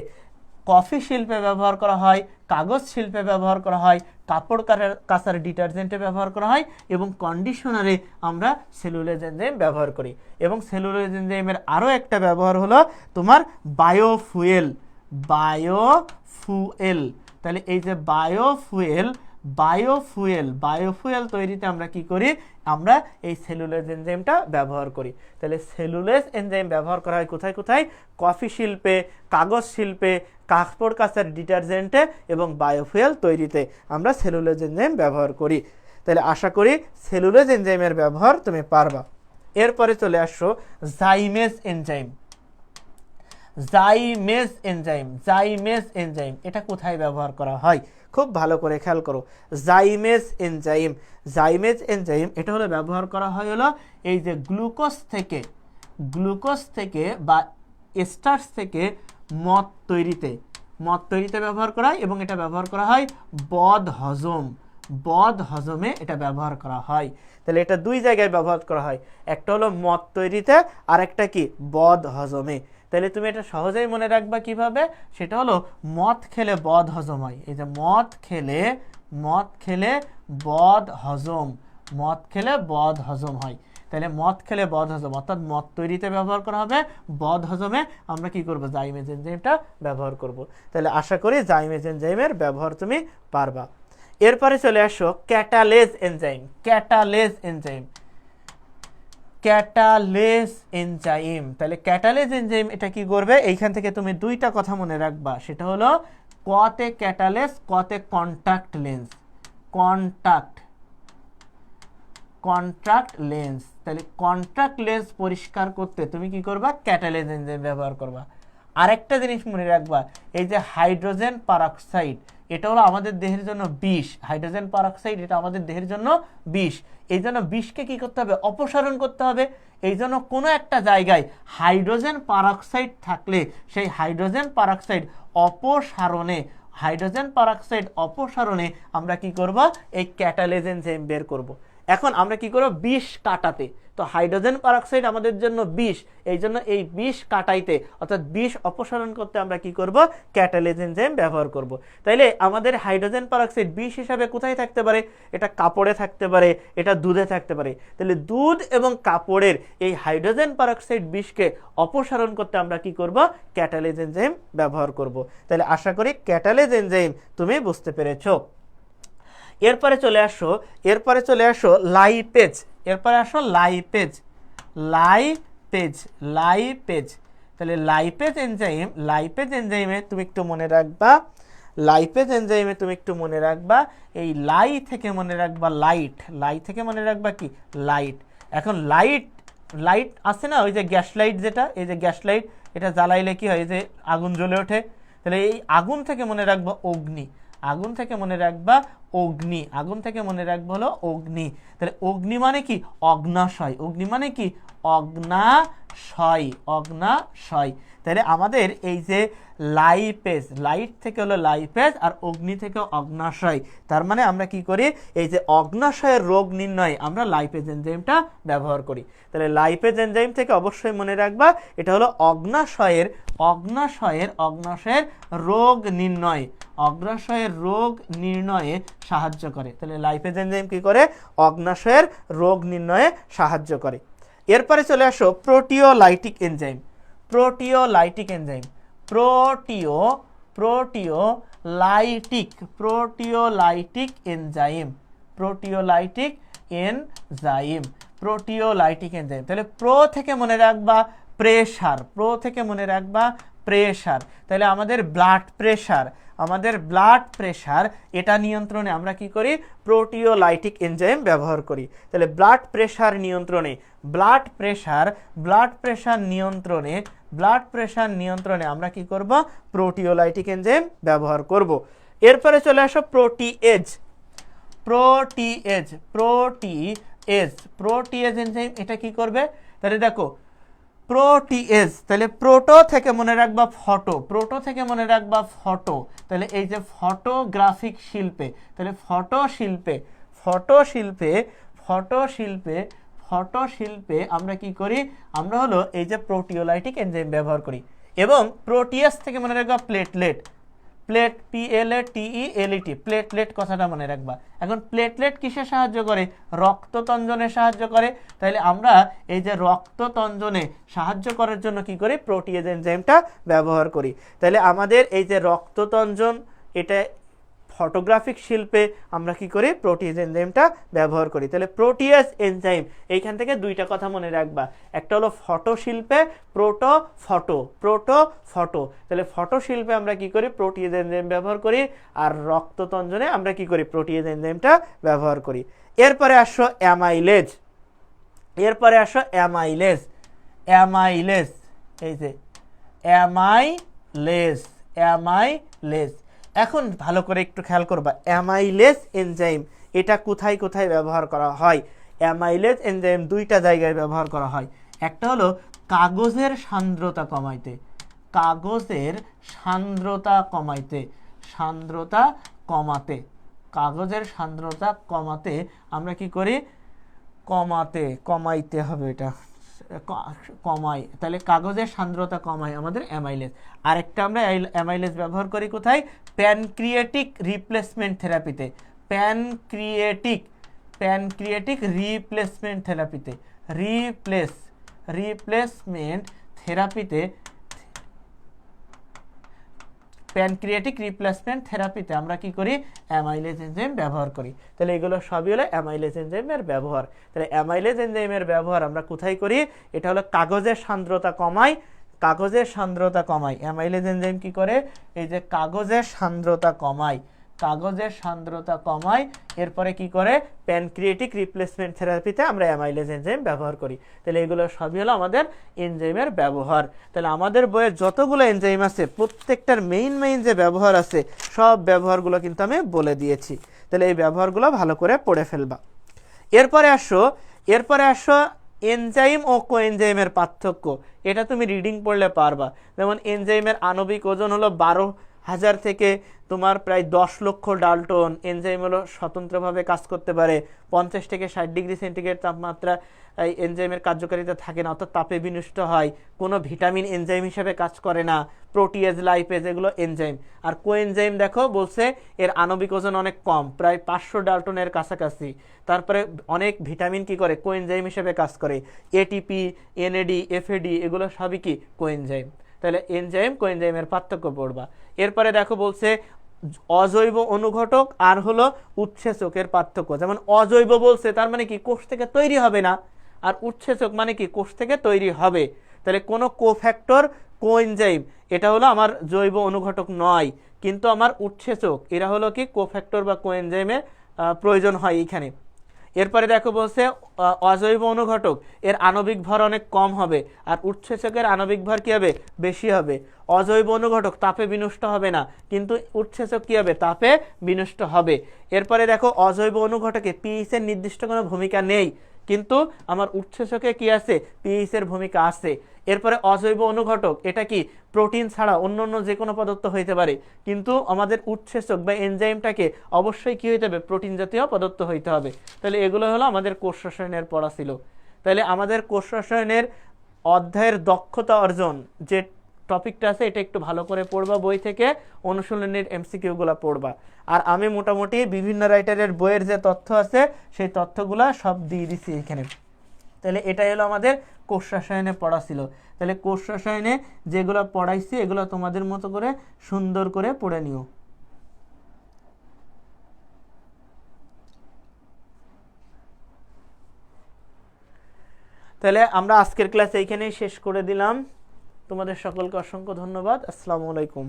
কফি শিল্পে ব্যবহার করা হয়, কাগজ শিল্পে ব্যবহার করা হয়, কাপড় কাচার ডিটারজেন্টে ব্যবহার করা হয় এবং কন্ডিশনারে আমরা সেলুলোজ এনজাইম ব্যবহার করি। এবং সেলুলোজ এনজাইমের আরও একটা ব্যবহার হলো তোমার বায়োফুয়েল। তাহলে এই যে বায়োফুয়েল তৈরিতে আমরা কি করি? আমরা এই সেলুলোজ এনজাইমটা ব্যবহার করি। তাহলে সেলুলোজ এনজাইম ব্যবহার করা হয় কোথায়? কফি শিল্পে, কাগজ শিল্পে, কাপড় কাচার ডিটারজেন্টে এবং বায়োফুয়েল তৈরিতে আমরা সেলুলোজ এনজাইম ব্যবহার করি। তাহলে আশা করি সেলুলোজ এনজাইমের ব্যবহার তুমি পারবা। এরপরে চলে আসো জাইমেজ এনজাইম। এটা কোথায় ব্যবহার করা হয়? খুব ভালো করে খেয়াল করো। জাইমেজ এনজাইম এটা হলো ব্যবহার করা হয় হলো এই যে গ্লুকোজ থেকে বা স্টার্চ থেকে মদ তৈরিতে ব্যবহার করা হয় এবং এটা ব্যবহার করা হয় বদ হজমে এটা ব্যবহার করা হয়। তাহলে এটা দুই জায়গায় ব্যবহার করা হয়, একটা হলো মদ তৈরিতে আর একটা কি? বদ হজমে। তাহলে তুমি এটা সহজেই মনে রাখবা কিভাবে? সেটা হলো মদ খেলে বদ হজম হয়। এই যে মদ খেলে বদ হজম হয়। তাহলে মদ খেলে বদ হজম অর্থাৎ মদ তৈরিতে ব্যবহার করা হবে, বদ হজমে আমরা কি করব? জাইমেজ এনজাইমটা ব্যবহার করব। তাহলে আশা করি জাইমেজ এনজাইমের ব্যবহার তুমি পারবা। এরপরে চলে আসো ক্যাটালেজ এনজাইম। তাহলে ক্যাটালেজ এনজাইম এটা কি করবে? এইখান থেকে তুমি দুইটা কথা মনে রাখবা, সেটা হলো কতে ক্যাটালেজ, কতে কন্ট্যাক্ট লেন্স। তাহলে কন্ট্যাক্ট লেন্স পরিষ্কার করতে তুমি কি করবা? ক্যাটালেজ এনজাইম ব্যবহার করবা। আরেকটা জিনিস মনে রাখবা, এই যে হাইড্রোজেন পারঅক্সাইড, এটা হলো আমাদের দেহের জন্য বিষ। হাইড্রোজেন পারঅক্সাইড এটা আমাদের দেহের জন্য বিষ। এই জন্য বিষকে কি করতে হবে? অপসারণ করতে হবে। এই জন্য কোনো একটা জায়গায় হাইড্রোজেন পারঅক্সাইড থাকলে সেই হাইড্রোজেন পারঅক্সাইড অপসারণে আমরা কি করব? এই ক্যাটালেজ এনজাইম বের করব। এখন আমরা কি করব? বিষ কাটাতে। তো হাইড্রোজেন পারঅক্সাইড আমাদের জন্য বিষ, এই জন্য এই বিষ কাটাইতে অর্থাৎ বিষ অপসারণ করতে আমরা কি করব? ক্যাটালেজ এনজাইম ব্যবহার করব। তাইলে আমাদের হাইড্রোজেন পারঅক্সাইড বিষ হিসাবে কোথায় থাকতে পারে? এটা কাপড়ে থাকতে পারে, এটা দুধে থাকতে পারে। তাহলে দুধ এবং কাপড়ের এই হাইড্রোজেন পারঅক্সাইড বিষকে অপসারণ করতে আমরা কি করব? ক্যাটালেজ এনজাইম ব্যবহার করব। তাহলে আশা করি ক্যাটালেজ এনজাইম তুমি বুঝতে পেরেছো। এরপরে চলে আসো লাইপেজ। লাইপেজ। তাহলে লাইপেজ এনজাইমে তুমি একটু মনে রাখবা এই লাই থেকে মনে রাখবা কি? লাইট। এখন লাইট আছে না, ওই যে গ্যাস লাইট, এই যে গ্যাস লাইট, এটা জ্বালাইলে কি হয়? এই যে আগুন জ্বলে ওঠে। তাহলে এই আগুন থেকে মনে রাখবা অগ্নি। আগুন থেকে মনে রাখবা হলো অগ্নি। তাহলে অগ্নি মানে কি? অগ্নাশয়। অগ্নাশয়। তাহলে আমাদের এই যে লাইপেজ, লাইট থেকে হলো লাইপেজ আর অগ্নি থেকে অগ্নাশয়। তার মানে আমরা কি করি? এই যে অগ্নাশয়ের রোগ নির্ণয়ে আমরা লাইপেজ এনজাইমটা ব্যবহার করি। তাহলে লাইপেজ এনজাইম থেকে অবশ্যই মনে রাখবা এটা হলো অগ্নাশয়ের রোগ নির্ণয়ে সাহায্য করে। তাহলে লাইপেজ এনজাইম কি করে? অগ্নাশয়ের রোগ নির্ণয়ে সাহায্য করে। এরপরে চলে আসো প্রোটিওলাইটিক এনজাইম। Proteolytic enzyme. তাহলে প্রো থেকে মনে রাখবা প্রেসার। তাহলে আমাদের ব্লাড প্রেসার এটা নিয়ন্ত্রণে আমরা কি করি? প্রোটিওলাইটিক এনজাইম ব্যবহার করি। তাহলে ব্লাড প্রেসার নিয়ন্ত্রণে আমরা কি করব? প্রোটিওলাইটিক এনজাইম ব্যবহার করব। এরপরে চলে আসো প্রোটিএজ এনজাইম। এটা কি করবে? তাহলে দেখো প্রোটিএজ, তাহলে প্রোটো থেকে মনে রাখবা ফটো। তাহলে এই যে ফটোগ্রাফিক শিল্পে, তাহলে ফটোশিল্পে আমরা কি করি? আমরা হলো এই যে প্রোটিওলাইটিক এনজাইম ব্যবহার করি। এবং প্রোটিয়াস থেকে মনে রাখবা প্লেটলেট। প্লেটলেট কথাটা মনে রাখবা। এখন প্লেটলেট কিসে সাহায্য করে? রক্ততঞ্জনে সাহায্য করে। তাহলে আমরা এই যে রক্ততঞ্জনে সাহায্য করার জন্য কি করি? প্রোটিয়েজ এনজাইমটা ব্যবহার করি। তাহলে আমাদের এই যে রক্ততঞ্জন, এটা ফটোগ্রাফিক শিল্পে আমরা কি করি? প্রোটিয়েজ এনজাইমটা ব্যবহার করি। তাহলে প্রোটিয়েজ এনজাইম, এইখান থেকে দুইটা কথা মনে রাখবা। একটা হলো ফটো শিল্পে ফটো। তাহলে ফটো শিল্পে আমরা কি করি? প্রোটিয়েজ এনজাইম ব্যবহার করি। আর রক্ততঞ্জনে আমরা কি করি? প্রোটিয়েজ এনজাইমটা ব্যবহার করি। এরপরে আসো অ্যামাইলেজ। এই যে অ্যামাইলেজ। এখন ভালো করে একটু খেয়াল করবা, অ্যামাইলেজ এনজাইম এটা কোথায় কোথায় ব্যবহার করা হয়? অ্যামাইলেজ এনজাইম দুইটা জায়গায় ব্যবহার করা হয়। একটা হলো কাগজের সান্দ্রতা কমাতে আমরা কি করি? কমাইতে হবে, এটা কমাই। তাহলে কাগজের সান্দ্রতা কমায় আমাদের অ্যামাইলেজ। আরেকটা আমরা অ্যামাইলেজ ব্যবহার করি কোথায়? প্যানক্রিয়াটিক রিপ্লেসমেন্ট থেরাপিতে। প্যানক্রিয়াটিক রিপ্লেসমেন্ট থেরাপিতে আমরা কি করি? অ্যামাইলেজ এনজাইম ব্যবহার করি। তাহলে এগুলো সবই হলো অ্যামাইলেজ এনজাইমের ব্যবহার। তাহলে অ্যামাইলেজ এনজাইমের ব্যবহার আমরা কোথায় করি? এটা হলো কাগজের সান্দ্রতা কমায়। অ্যামাইলেজ এনজাইম কি করে? এই যে কাগজের সান্দ্রতা কমায়। কাগজের সান্দ্রতা কমায়। এরপরে কি করে, প্যানক্রিয়েটিক রিপ্লেসমেন্ট থেরাপিতে আমরা অ্যামাইলেজ এনজাইম ব্যবহার করি। তাহলে এগুলো সবই হলো আমাদের এনজাইমের ব্যবহার। তাহলে আমাদের বইয়ের যতগুলো এনজাইম আছে প্রত্যেকটার মেইন যে ব্যবহার আছে সব ব্যবহারগুলো কিন্তু আমি বলে দিয়েছি। তাহলে এই ব্যবহারগুলো ভালো করে পড়ে ফেলবা। এরপরে আসো এনজাইম ও কোএনজাইমের পার্থক্য। এটা তুমি রিডিং পড়লে পারবা। যেমন এনজাইমের আণবিক ওজন হলো 12,000 থেকে তোমার প্রায় 10 লক্ষ ডাল্টন। এনজাইম হলো স্বতন্ত্রভাবে কাজ করতে পারে। 50 থেকে 60 ডিগ্রি সেন্টিগ্রেড তাপমাত্রা এই এনজাইমের কার্যকারিতা থাকে না, অর্থাৎ তাপে বিনষ্ট হয়। কোনো ভিটামিন এনজাইম হিসেবে কাজ করে না। প্রোটিয়েজ, লাইপেজ এগুলো এনজাইম। আর কোএনজাইম দেখো বলছে এর আণবিক ওজন অনেক কম, প্রায় 500 ডাল্টনের কাছাকাছি। তারপরে অনেক ভিটামিন কি করে, কোএনজাইম হিসেবে কাজ করে। এটিপি, এনএডি, এফএডি এগুলো সবই কি কোএনজাইম। তাহলে এনজাইম কোএনজাইমের পার্থক্য পড়বা। এরপরে দেখো বলছে অজৈব অনুঘটক আর হলো উৎসেচকের পার্থক্য। যেমন অজৈব বলছে তার মানে কি কোষ থেকে তৈরি হবে না, আর উৎসেচক মানে কি কোষ থেকে তৈরি হবে। তাহলে কোনো কোফ্যাক্টর, কোএনজাইম এটা হলো আমার জৈব অনুঘটক নয়, কিন্তু আমার উৎসেচক এরা হলো কি কোফ্যাক্টর বা কোএনজাইমের প্রয়োজন হয় এইখানে। এরপরে দেখো বলছে অজৈব অনুঘটক এর আণবিক ভর অনেক কম হবে, আর উৎসেচকের আণবিক ভর কি হবে, বেশি হবে। অজৈব অনুঘটক তাপে বিনষ্ট হবে না, কিন্তু উৎসেচক কি হবে, তাপে বিনষ্ট হবে। এরপরে দেখো অজৈব অনুঘটকে পিএইচ এর নির্দিষ্ট কোনো ভূমিকা নেই, কিন্তু আমার উৎসেচকে কি আছে, পিএইচ এর ভূমিকা আছে। এরপরে অজৈব অনুঘটক এটা কি প্রোটিন ছাড়া অন্য যে কোনো পদার্থ হইতে পারে, কিন্তু আমাদের উৎসেচক বা এনজাইমটাকে অবশ্যই কি হইতে হবে, প্রোটিন জাতীয় পদার্থ হইতে হবে। তাহলে এগুলো হলো আমাদের কোষ রসায়নের পড়া ছিল। তাহলে আমাদের কোষ রসায়নের অধ্যায়ের দক্ষতা অর্জন যে টপিকটা আছে এটা একটু ভালো করে পড়বা, বই থেকে অনুশীলনের এমসিকিউগুলো পড়বা। আর আমি মোটামুটি বিভিন্ন রাইটারের বইয়ের যে তথ্য আছে সেই তথ্যগুলা সব দিয়ে দিছি এখানে। তাহলে এটাই হলো আমাদের কোষ রসায়নে পড়া ছিল। তাহলে কোষ রসায়নে যেগুলো পড়াইছি এগুলো তোমাদের মতো করে সুন্দর করে পড়ে নিও। তাহলে আমরা আজকের ক্লাস এইখানেই শেষ করে দিলাম। তোমাদের সকলকে অসংখ্য ধন্যবাদ। আসসালামু আলাইকুম।